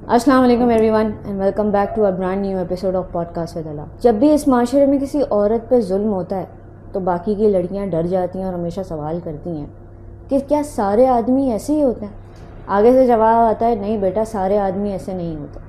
السلام علیکم everyone and welcome back to a brand new episode of podcast with Allah. جب بھی اس معاشرے میں کسی عورت پہ ظلم ہوتا ہے تو باقی کی لڑکیاں ڈر جاتی ہیں اور ہمیشہ سوال کرتی ہیں کہ کیا سارے آدمی ایسے ہی ہوتے ہیں. آگے سے جواب آتا ہے نہیں بیٹا, سارے آدمی ایسے نہیں ہوتے.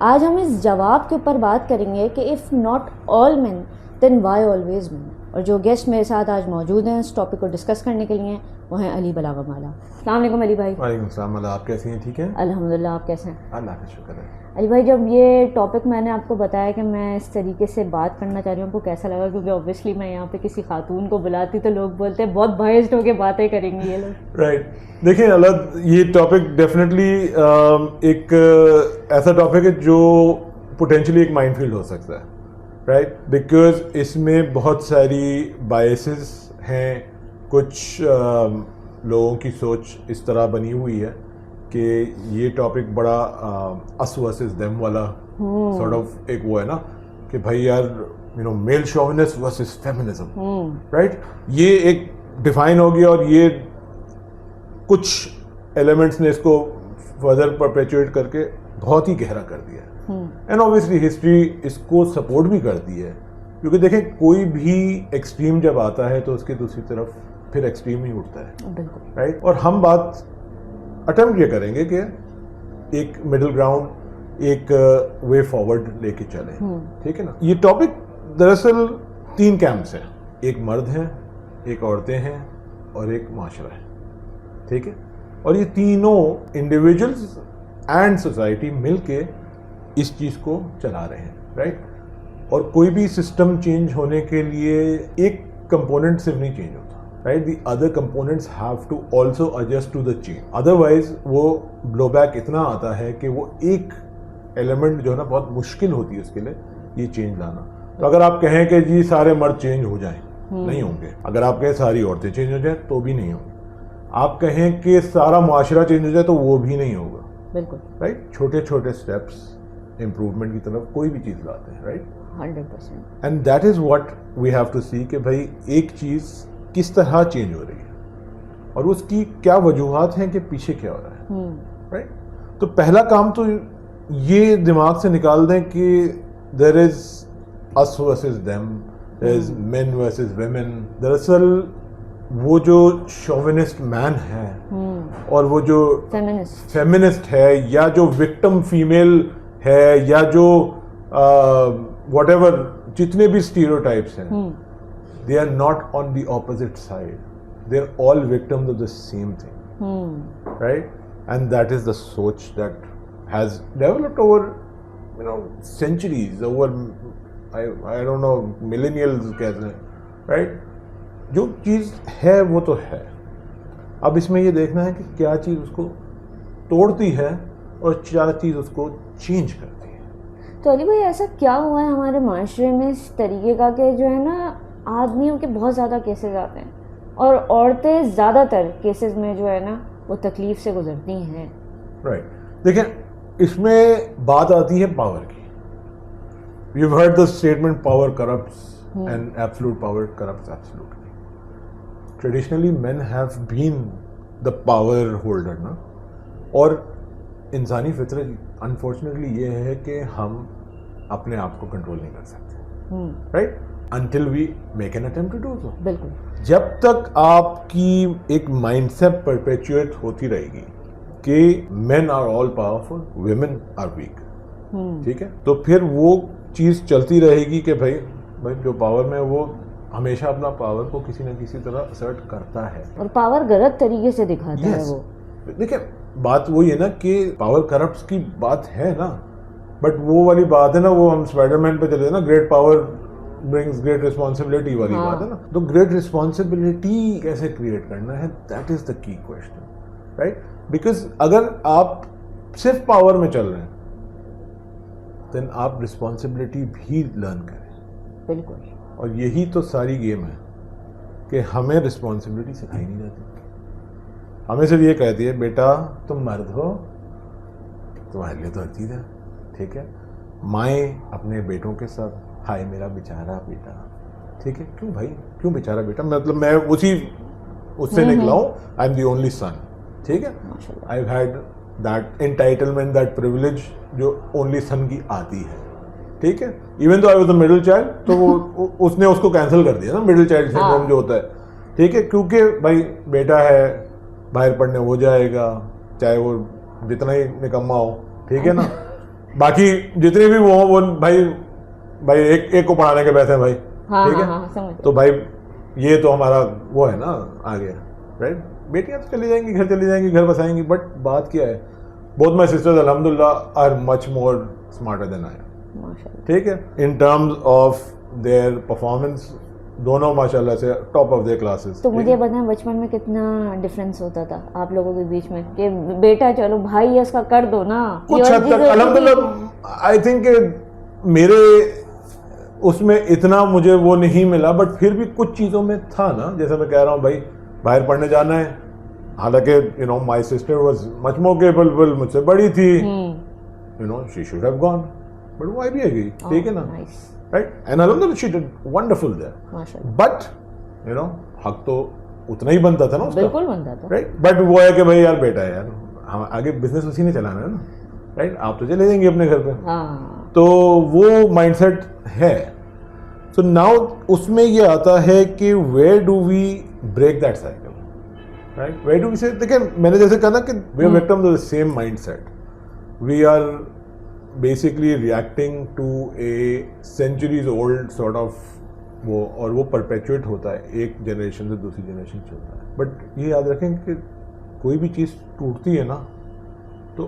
آج ہم اس جواب کے اوپر بات کریں گے کہ if not all men then why always men. اور جو گیسٹ میرے ساتھ آج موجود ہیں اس ٹاپک کو ڈسکس کرنے کے لیے وہ ہیں علی بلاغہ مالا. السلام علیکم علی بھائی. وعلیکم السلام. اللہ, آپ کیسی ہیں؟ ٹھیک ہیں الحمدللہ, آپ کیسے ہیں؟ اللہ کا شکر ہے. علی بھائی, جب یہ ٹاپک میں نے آپ کو بتایا کہ میں اس طریقے سے بات کرنا چاہ رہی ہوں, آپ کو کیسا لگا؟ کیونکہ اوبیسلی میں یہاں پہ کسی خاتون کو بلاتی تو لوگ بولتے ہیں بہت بائسڈ ہو کے باتیں کریں گی یہ لوگ. رائٹ. دیکھیں اللہ, یہ ٹاپک ڈیفینیٹلی ایک ایسا ٹاپک ہے جو پوٹینشلی ایک مائنڈ فیلڈ ہو سکتا ہے, رائٹ, بیکاز اس میں بہت ساری بائسز ہیں. کچھ لوگوں کی سوچ اس طرح بنی ہوئی ہے کہ یہ ٹاپک بڑا us versus them والا سارٹ آف ایک وہ ہے نا کہ بھائی یار میل شوونسٹ ورسز فیمنزم, رائٹ. یہ ایک ڈیفائن ہو گیا اور یہ کچھ ایلیمنٹس نے اس کو فردر پرپیچویٹ کر کے بہت ہی گہرا کر دیا ہے. اینڈ اوبیسلی ہسٹری اس کو سپورٹ بھی کرتی ہے, کیونکہ دیکھیں کوئی بھی ایکسٹریم جب آتا ہے تو اس کے دوسری طرف پھر ایکسٹریم ہی اٹھتا ہے, رائٹ. اور ہم بات اٹمپٹ یہ کریں گے کہ ایک مڈل گراؤنڈ, ایک وے فارورڈ لے کے چلیں, ٹھیک ہے نا. یہ ٹاپک دراصل 3 کیمپس ہیں, ایک مرد ہیں, ایک عورتیں ہیں اور ایک معاشرہ ہے, ٹھیک ہے. اور یہ تینوں انڈیویجولز اینڈ سوسائٹی مل کے اس چیز کو چلا رہے ہیں, رائٹ. اور کوئی بھی سسٹم چینج ہونے کے لیے ایک کمپوننٹ صرف نہیں چینج ہوتا, right? The other components have to also adjust to the change. Otherwise وہ blow back اتنا آتا ہے کہ وہ ایک ایلیمنٹ جو ہے نا بہت مشکل ہوتی ہے اس کے لیے یہ چینج لانا. تو اگر آپ کہیں کہ جی سارے مرد چینج ہو جائیں, نہیں ہوں گے. اگر آپ کہیں ساری عورتیں چینج ہو جائیں تو بھی نہیں ہوں گے. آپ کہیں کہ سارا معاشرہ چینج ہو جائے تو وہ بھی نہیں ہوگا, بالکل, رائٹ. چھوٹے چھوٹے اسٹیپس امپروومنٹ کی طرف کوئی بھی چیز لاتے ہیں, right. 100%. And that is what we have to see کہ بھائی ایک چیز کس طرح چینج ہو رہی ہے اور اس کی کیا وجوہات ہیں کہ پیچھے کیا ہو رہا ہے, رائٹ. تو پہلا کام تو یہ دماغ سے نکال دیں کہ دیر از us versus them, there is men versus women. دراصل وہ جو شوونسٹ مین ہے اور وہ جو فیمنسٹ ہے یا جو وکٹم فیمیل ہے یا جو واٹ ایور جتنے بھی اسٹیریوٹائپس ہیں, they are not on the opposite side. They are all victims of the same thing, right? And that is the soch that has developed over centuries, over I don't know millennials کہتے ہیں, right? جو چیز ہے وہ تو ہے. اب اس میں یہ دیکھنا ہے کہ کیا چیز اس کو توڑتی ہے اور کیا چیز اس کو چینج کرتی ہے. تو علی بھائی ایسا کیا ہوا ہے ہمارے معاشرے میں اس طریقے کا کہ جو ہے نا آدمیوں کے بہت زیادہ کیسز آتے ہیں اور عورتیں زیادہ تر کیسز میں جو ہے نا وہ تکلیف سے گزرتی ہیں, رائٹ. دیکھیں اس میں بات آتی ہے پاور کی. You have heard the statement power corrupts and absolute power corrupts absolutely. Traditionally men have been the power holder نا, اور انسانی فطرت انفارچونیٹلی یہ ہے کہ ہم اپنے آپ کو کنٹرول نہیں کر سکتے, right, until we make an attempt to do so. بالکل. جب تک آپ کی ایک مائنڈ سیٹ پرپیچویٹ ہوتی رہے گی کہ men are all powerful, women are weak, ٹھیک ہے, تو پھر وہ چیز چلتی رہے گی کہ بھائی جو پاور میں وہ ہمیشہ اپنا پاور کو کسی نہ کسی طرح اسرٹ کرتا ہے اور پاور غلط طریقے سے دکھاتا ہے وہ. دیکھیں بات وہی ہے نا کہ پاور کرپٹس کی بات ہے نا, بٹ وہ والی بات ہے نا, وہ ہم اسپائڈر مین پہ چلے نا, great power brings great responsibility والی بات ہے نا. تو گریٹ ریسپانسبلٹی کیسے کریٹ کرنا ہے, دیٹ از دا کی کوشچن, رائٹ. بیکاز اگر آپ صرف پاور میں چل رہے ہیں دین آپ رسپانسبلٹی بھی لرن کریں. بالکل. اور یہی تو ساری گیم ہے کہ ہمیں رسپانسبلٹی سکھائی نہیں جاتی. ہمیں صرف یہ کہتی ہے بیٹا تم مرد ہو, تمہارے لیے تو ہر چیز ہے, ٹھیک ہے. مائیں اپنے بیٹوں کے ساتھ, ہائے میرا بیچارہ بیٹا, ٹھیک ہے. کیوں بھائی, کیوں بیچارہ بیٹا, مطلب میں اس سے نکلا ہوں, I am the only son, ٹھیک ہے. I have had that entitlement, that privilege جو only son کی آتی ہے. ٹھیک ہے, even though I was the middle child, تو وہ اس نے اس کو کینسل کر دیا نا, middle child syndrome جو ہوتا ہے. ٹھیک ہے, کیونکہ بھائی بیٹا ہے, باہر پڑھنے ہو جائے گا, چاہے وہ جتنا ہی نکما ہو. ٹھیک ہے نا, باقی جتنے بھی وہ ہوں وہ بھائی ایک کو پڑھانے کے پیسے ہیں بھائی. ٹھیک ہے, تو بھائی یہ تو ہمارا وہ ہے نا آگے, رائٹ. بیٹیاں تو چلی جائیں گی, گھر چلی جائیں گی, گھر بسائیں گی, بٹ بات کیا ہے, both my sisters alhamdulillah are much more smarter than I am. ٹھیک ہے, in terms of their performance دونوں ماشاءاللہ سے ٹاپ آف دیئر کلاسز. تو مجھے بتائیں بچپن میں کتنا ڈفرینس ہوتا تھا آپ لوگوں کے بیچ میں کہ بیٹا چلو بھائی اس کا کر دو نا. کچھ حد تک الحمدللہ آئی تھنک کہ میرے اس میں اتنا مجھے وہ نہیں ملا, بٹ پھر بھی کچھ چیزوں میں تھا نا, جیسے میں کہہ رہا ہوں بھائی باہر پڑھنے جانا ہے, حالانکہ you know my sister was much more capable, مجھ سے بڑی تھی, you know she should have gone, but وہ بھی گئی. ٹھیک ہے نا, رائٹ, اینڈ الحمدللہ she did wonderful there, but you know حق تو اتنا ہی بنتا تھا نا اس کا, بالکل بنتا تھا, رائٹ. بٹ وہ ہے کہ بھائی یار بیٹا ہے یار, ہم آگے بزنس اسی نے چلانا ہے نا, رائٹ, آپ تو چلے جائیں گے اپنے گھر پہ. تو وہ مائنڈ سیٹ ہے. سو ناؤ اس میں یہ آتا ہے کہ where do we break that cycle, right, where do we say. دیکھیں میں نے جیسے کہا نا کہ we are victim of the same mindset, we are basically reacting to a centuries old sort of وہ, اور وہ پرپیچویٹ ہوتا ہے ایک جنریشن سے دوسری جنریشن چلتا ہے. بٹ یہ یاد رکھیں کہ کوئی بھی چیز ٹوٹتی ہے نا تو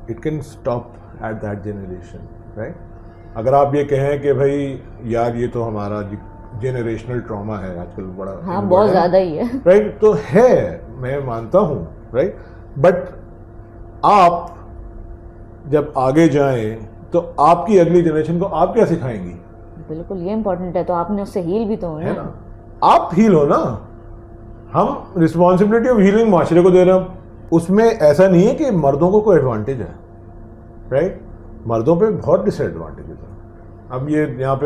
it can stop at that generation, right. اگر آپ یہ کہیں کہ بھائی یار یہ تو ہمارا جنریشنل ٹراما ہے آج کل بڑا, ہاں بہت زیادہ ہی ہے, رائٹ, تو ہے, میں مانتا ہوں, رائٹ, بٹ آپ جب آگے جائیں تو آپ کی اگلی جنریشن کو آپ کیا سکھائیں گی؟ بالکل یہ امپورٹنٹ ہے, تو آپ نے اس سے ہیل بھی تو ہونا ہے نا, آپ ہیل ہو نا. ہم رسپانسبلٹی آف ہیلنگ معاشرے کو دے رہے ہیں. اس میں ایسا نہیں ہے کہ مردوں کو کوئی ایڈوانٹیج ہے, رائٹ, مردوں پہ بہت ڈس ایڈوانٹیجز ہیں. اب یہ یہاں پہ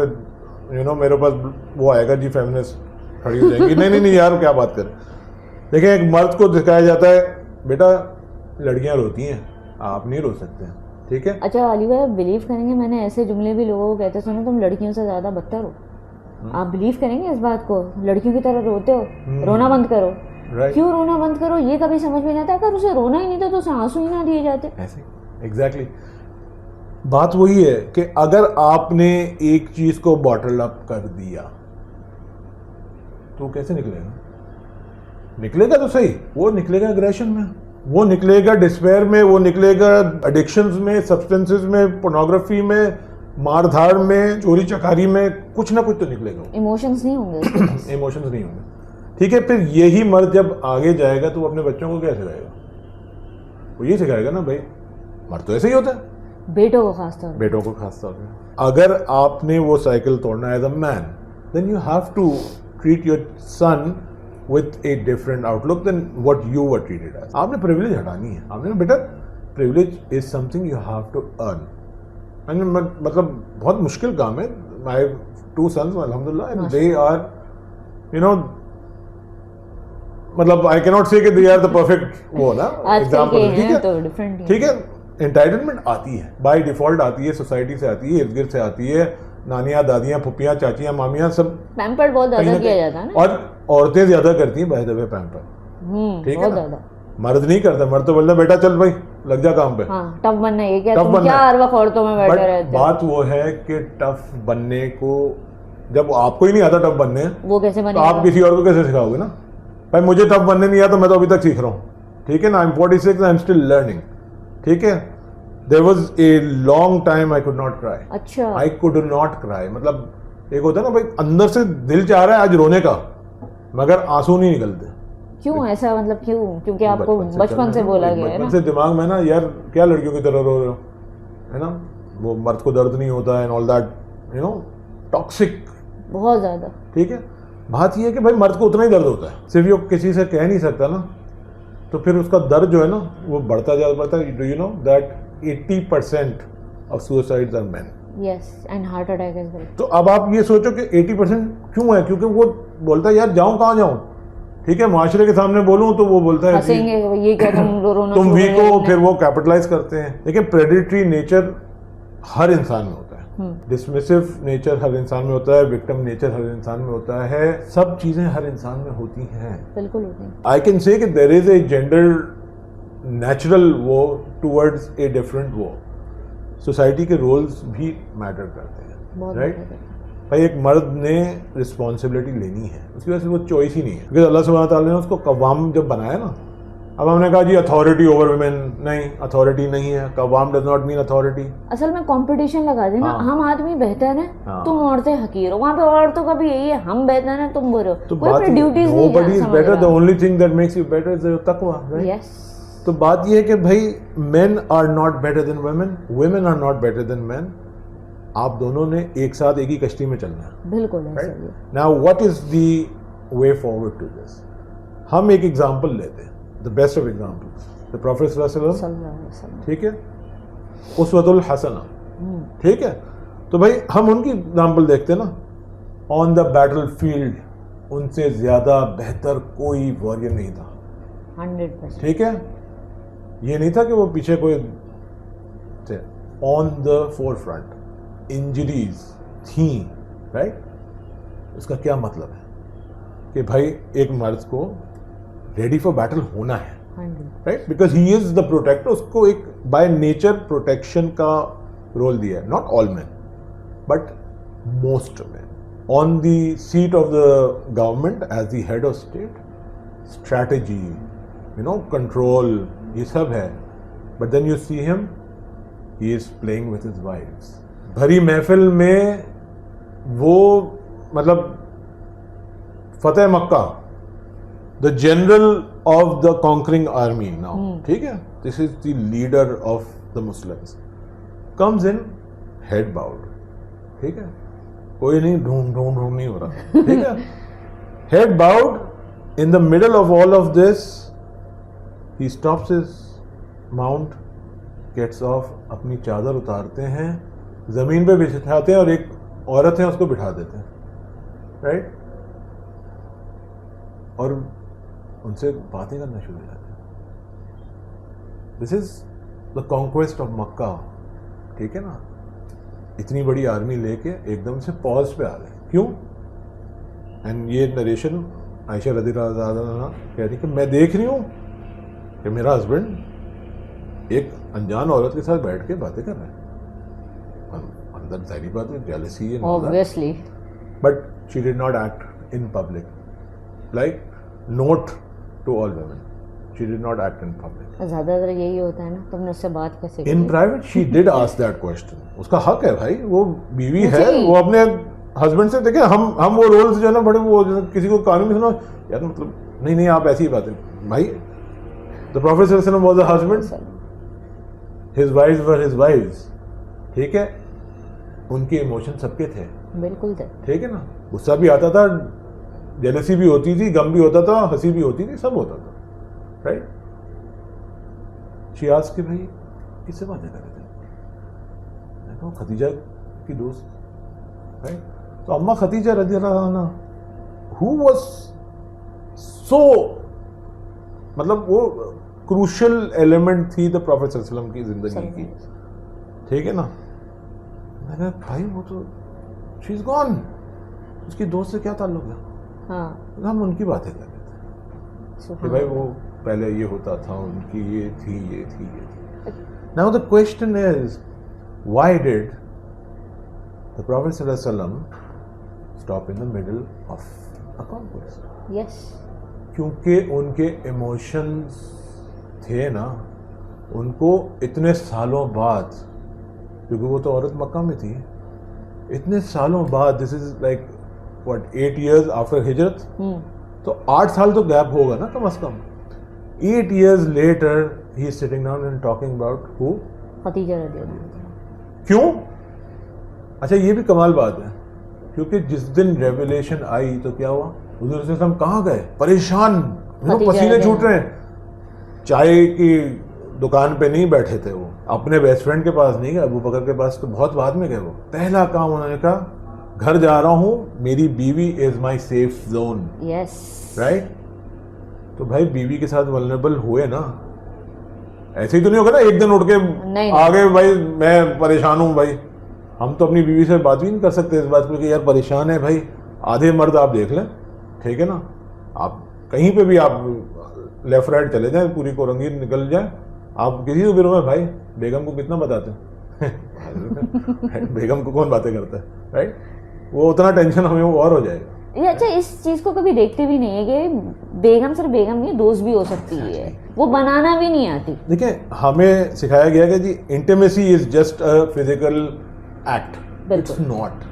یو نو میرے پاس وہ آئے گا جی فیمنسٹ کھڑی ہو جائیں گی, نہیں یار کیا بات کریں. دیکھیں ایک مرد کو دکھایا جاتا ہے بیٹا لڑکیاں روتی ہیں, آپ نہیں رو سکتے ہیں. ٹھیک ہے, اچھا علی بھائی آپ بلیو کریں گے, میں نے ایسے جملے بھی لوگوں کو کہتے سنے تم لڑکیوں سے زیادہ بدتر ہو. آپ بلیو کریں گے اس بات کو, لڑکیوں کی طرح روتے ہو, رونا بند کرو. کیوں رونا بند کرو یہ کبھی سمجھ میں نہیں آتا. اگر اسے رونا ہی نہیں تھا تو اسے آنسو ہی نہ دیے جاتے. ایسے ایگزیکٹلی بات وہی ہے کہ اگر آپ نے ایک چیز کو باٹل اپ کر دیا تو کیسے نکلے گا؟ نکلے گا تو صحیح, وہ نکلے گا اگریشن میں, وہ نکلے گا ڈسپیئر میں, وہ نکلے گا ایڈکشنز میں, سبسٹنسز میں, پورنوگرافی میں, مار دھاڑ میں, چوری چکاری میں, کچھ نہ کچھ تو نکلے گا. ایموشنز نہیں ہوں گے, ایموشنز نہیں ہوں گے. ٹھیک ہے, پھر یہی مرد جب آگے جائے گا تو وہ اپنے بچوں کو کیا سکھائے گا؟ وہ یہ سکھائے گا نا بھائی مرد تو ایسے ہی ہوتا ہے, بیٹوں کو خاص طور بیٹوں کو خاص طور پہ. اگر آپ نے وہ سائیکل توڑنا as a man, then you have to treat your son with a different outlook than what you were treated as. آپ نے privilege ہٹانی ہے. آپ نے بیٹا privilege is something you have to earn. مطلب بہت مشکل کام ہے. My two sons alhamdulillah and they are you know مطلب I cannot say کہ they are the perfect وہ نا example. ٹھیک ہے, entitlement آتی ہے by default, آتی ہے سوسائٹی سے, آتی ہے ارد گرد سے, آتی ہے نانیاں, دادیاں, پھپھیاں, چاچیاں, مامیاں, سب پیمپر بہت زیادہ کیا جاتا ہے نا, اور عورتیں زیادہ کرتی ہیں بائی دا وے پیمپر. ٹھیک ہے نا, مرد نہیں کرتا. مرد تو بولتا بیٹا چل بھائی لگ جا کام پہ. ٹف بننا یہ کیا تم کیا ہر وقت عورتوں میں بیٹھے رہتے. بات وہ ہے کہ ٹف بننے کو جب آپ کو ہی نہیں آتا ٹف بننے, وہ کیسے بنے گا؟ آپ کسی اور کو کیسے سکھاؤ گے نا بھائی مجھے ٹف بننے نہیں آتا, میں تو ابھی تک سیکھ رہا ہوں. ٹھیک ہے نا, I'm 46 I'm still learning. ٹھیک ہے, there was a long time I could not cry. اچھا, I could not cry. مطلب ایک ہوتا ہے نا بھائی اندر سے دل چاہ رہا ہے آج رونے کا مگر آنسو نہیں نکلتے. کیوں ایسا, مطلب کیوں؟ کیونکہ آپ کو بچپن سے بولا گیا ہے نا, بچپن سے دماغ میں نا یار کیا لڑکیوں کی طرح رو رہے ہو, ہے نا, وہ مرد کو درد نہیں ہوتا ہے, and all that, you know, toxic بہت زیادہ. ٹھیک ہے, بات یہ ہے کہ بھائی مرد کو اتنا ہی درد ہوتا ہے, صرف یہ کسی سے کہہ نہیں سکتا نا, تو پھر اس کا درد جو ہے نا وہ بڑھتا جاتا ہے. Do you know that 80% of suicides are men. Yes, and heart attack as well. تو اب آپ یہ سوچو کہ 80% کیوں ہے, کیونکہ وہ بولتا ہے یار جاؤں کہاں جاؤں, ٹھیک ہے, معاشرے کے سامنے بولوں تو وہ بولتا ہے ہنسیں گے یہ کیا تم ویک ہو, پھر وہ کیپٹلائز کرتے ہیں. لیکن پریڈیٹری نیچر ہر انسان میں ہوتا ہے, ڈسمسو نیچر ہر انسان میں ہوتا ہے, وکٹم نیچر ہر انسان میں ہوتا ہے, سب چیزیں ہر انسان میں ہوتی ہیں. بالکل ہوتی ہیں. آئی کین سے کہ دیر از اے جینڈر نیچرل وہ ٹورڈز اے ڈفرنٹ وہ. سوسائٹی کے رولز بھی میٹر کرتے ہیں, رائٹ. بھائی ایک مرد نے رسپانسبلٹی لینی ہے, اس کی وجہ سے وہ چوائس ہی نہیں ہے, کیونکہ اللہ سبحانہ تعالیٰ نے اس کو قوام جب بنایا نا, اب ہم نے کہا جی اتھارٹی اوور ویمن, نہیں اتھارٹی نہیں ہے, قوام ڈز ناٹ مین اتھارٹی. اصل میں کمپٹیشن لگا دیں نا, ہم آدمی بہتر ہیں تم عورتیں حقیر ہو, وہاں پہ عورتوں کا بھی یہی ہے, ہم بہتر ہیں تم برے ہو, کوئی اپنی ڈیوٹیز نہیں ہے. nobody is better, the only thing that makes you better is taqwa, right? Yes. تو بات یہ ہے کہ بھائی men are not better than women, women are not better than men. آپ دونوں نے ایک ساتھ ایک ہی کشتی میں چلنا ہے. بالکل. Now what is the way forward to this? ہم ایک ایگزامپل لیتے ہیں, the best of examples, the Prophet صلی اللہ علیہ وسلم, ٹھیک ہے, اسوۃ الحسنہ, ٹھیک ہے. تو بھائی ہم ان کی ایگزامپل دیکھتے ہیں نا, آن دا بیٹل فیلڈ ان سے زیادہ بہتر کوئی واریر نہیں تھا, 100%. ٹھیک ہے. یہ نہیں تھا کہ وہ پیچھے کوئی تھے, آن دا فور فرنٹ. انجریز تھیں, رائٹ. اس کا کیا مطلب ہے کہ بھائی ایک مرد کو ریڈی فار بیٹل ہونا ہے, right, because he is the protector. اس کو ایک بائی نیچر پروٹیکشن کا رول دیا ہے, not all men but most men. On the seat of the government as the head of state, strategy, you know, control, یہ سب ہے. But then you see ہم, he is playing with his wives. بھری محفل میں وہ مطلب فتح مکہ, the general of the conquering army now, ٹھیک ہے, this is the leader of the Muslims, comes in head bowed, ٹھیک ہے, کوئی نہیں ڈھونڈ نہیں ہو رہا, ٹھیک ہے, head bowed. In the middle of all of this he stops his mount, gets off, اپنی چادر اتارتے ہیں, زمین پہ بچھاتے ہیں, اور ایک عورت ہے اس کو بٹھا دیتے ہیں, رائٹ, اور ان سے باتیں کرنا شروع ہو جاتے ہیں. This is the conquest of مکہ, ٹھیک ہے نا. اتنی بڑی آرمی لے کے ایک دم سے پاز پہ آ گئے, کیوں؟ اینڈ یہ نریشن عائشہ رضی اللہ عنہا کہہ رہی کہ میں دیکھ رہی ہوں کہ میرا ہسبینڈ ایک انجان عورت کے ساتھ بیٹھ کے باتیں کر رہے ہیں. اندر ظاہری بات ہے, جیلسی ہے, obviously, but she did not act in public. Like, note to all women, she did not act in public. زیادہ تر یہی ہوتا ہے نا, تم نے اس سے بات کیسے کی؟ In private she did ask that question. اس کا حق ہے بھائی, وہ بیوی ہے, وہ اپنے ہسبینڈ سے دیکھیں. ہم وہ رولز جو ہے نا بڑے, وہ کسی کو قانون میں سنا یار, مطلب نہیں آپ ایسی ہی باتیں. بھائی the Prophet صلی اللہ علیہ وسلم was a husband, his wives were his wives, ٹھیک ہے. ان کے ایموشن سب کے تھے, بالکل تھے, ٹھیک ہے نا. غصہ بھی آتا تھا, جیلسی بھی ہوتی تھی, غم بھی ہوتا تھا, ہنسی بھی ہوتی تھی, سب ہوتا تھا, رائٹ. شیاز کے بھائی کس سے باتیں کر رہے تھے؟ خدیجہ کی دوست, رائٹ. تو اما خدیجہ رضی اللہ عنہا who was so, مطلب وہ کروشل ایلیمنٹ تھی دا پروفیٹ صلی اللہ علیہ وسلم کی زندگی کی, ٹھیک ہے نا. میں نے کہا بھائی وہ تو شی از گون, اس کی دوست سے کیا تعلق ہے؟ ہاں, ہم ان کی باتیں کر رہے تھے کہ بھائی وہ پہلے یہ ہوتا تھا, ان کی یہ تھی, یہ تھی, یہ تھی. Now the question is, why did the Prophet صلی اللہ علیہ وسلم stop in the middle of a conquest? Yes. کیونکہ ان کے ایموشنز تھے نا, ان کو اتنے سالوں بعد, کیونکہ وہ تو عورت مکہ میں تھی, اتنے سالوں بعد, دس is like what 8 years after ہجرت, تو 8 سال تو گیپ ہوگا نا کم از کم. 8 years later he is sitting down and talking about who? Khadija رضی اللہ عنہا. کیوں؟ اچھا یہ بھی کمال بات ہے, کیونکہ جس دن ریویلیشن آئی تو کیا ہوا, حضور صلی اللہ علیہ وسلم کہاں گئے؟ پریشان, پسینے چھوٹ رہے ہیں. چائے کی دکان پہ نہیں بیٹھے تھے وہ, اپنے بیسٹ فرینڈ کے پاس نہیں گئے, ابو بکر کے پاس تو بہت بعد میں گئے. وہ پہلا کام انہوں نے کہا, گھر جا رہا ہوں, میری بیوی از مائی سیف زون, یس, رائٹ. تو بھائی بیوی کے ساتھ ولنریبل ہوئے نا, ایسے ہی تو نہیں ہوگا نا ایک دن اٹھ کے آگے بھائی میں پریشان ہوں. بھائی ہم تو اپنی بیوی سے بات بھی نہیں کر سکتے اس بات پہ کہ یار پریشان ہے. بھائی آدھے مرد آپ دیکھ لیں, ٹھیک ہے نا, آپ کہیں پہ بھی آپ لیفٹ رائٹ چلے جائیں, پوری کورنگی نکل جائیں, آپ کسی کو بھی رو بھائی بیگم کو کتنا بتاتے ہیں بیگم کو کون باتیں کرتا ہے, رائٹ, وہ اتنا ٹینشن ہمیں اور ہو جائے گا. یہ اچھا اس چیز کو کبھی دیکھتے بھی نہیں ہے کہ بیگم صرف بیگم نہیں, دوست بھی ہو سکتی ہے, وہ بنانا بھی نہیں آتی. دیکھیں ہمیں سکھایا گیا کہ جی intimacy is just a physical act, it's not.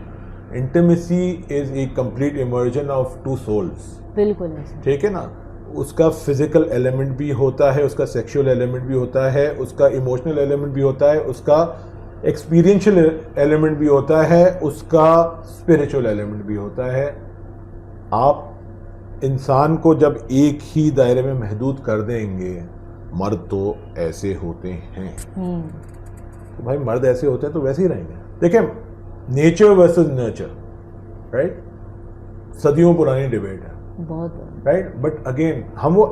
Intimacy is a complete emergence of two souls. بالکل, ٹھیک ہے نا, اس کا فزیکل ایلیمنٹ بھی ہوتا ہے, اس کا سیکشول ایلیمنٹ بھی ہوتا ہے, اس کا ایموشنل ایلیمنٹ بھی ہوتا ہے, اس کا ایکسپیرینشل ایلیمنٹ بھی ہوتا ہے, اس کا اسپریچول ایلیمنٹ بھی ہوتا ہے. آپ انسان کو جب ایک ہی دائرے میں محدود کر دیں گے, مرد تو ایسے ہوتے ہیں, تو بھائی مرد ایسے ہوتے ہیں تو ویسے ہی رہیں گے. دیکھیں نیچر ورسز نیچر, رائٹ, صدیوں پرانی ڈیبیٹ ہے بہت, رائٹ, بٹ اگین ہم وہ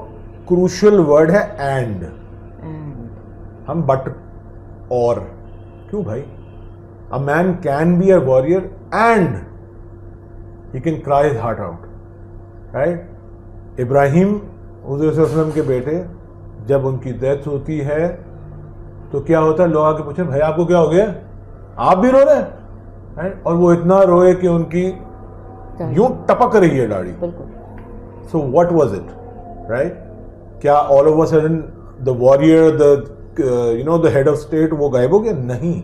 کروشل ورڈ ہے اینڈ, ہم بٹ اور کیوں بھائی, a man can be a warrior and he can cry his heart out, right. Ibrahim حضور صلی اللہ علیہ وسلم کے بیٹے, جب ان کی ڈیتھ ہوتی ہے تو کیا ہوتا ہے, لوگ آ کے پوچھیں بھائی آپ کو کیا ہو گیا, آپ بھی رو رہے ہیں, اور وہ اتنا روئے کہ ان کی یوں ٹپک رہی ہے داڑھی. So what was it, right, کیا all of a sudden the warrior, the head of state وہ غائب ہو گیا؟ نہیں,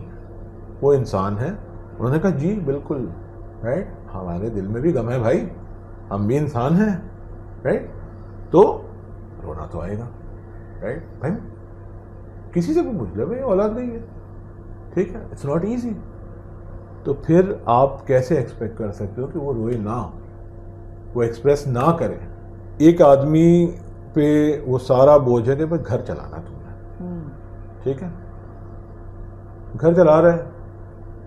وہ انسان ہے. انہوں نے کہا جی بالکل, رائٹ, ہمارے دل میں بھی غم ہے بھائی, ہم بھی انسان ہیں, رائٹ, تو رونا تو آئے گا, رائٹ. بھائی کسی سے بھی پوچھ لے بھائی اولاد نہیں ہے, ٹھیک ہے, اٹس ناٹ ایزی. تو پھر آپ کیسے ایکسپیکٹ کر سکتے ہو کہ وہ روئے نہ, وہ ایکسپریس نہ کرے. ایک آدمی پہ وہ سارا بوجھ ہے کہ بھائی گھر چلانا تم نے, ٹھیک ہے, گھر چلا رہا ہے,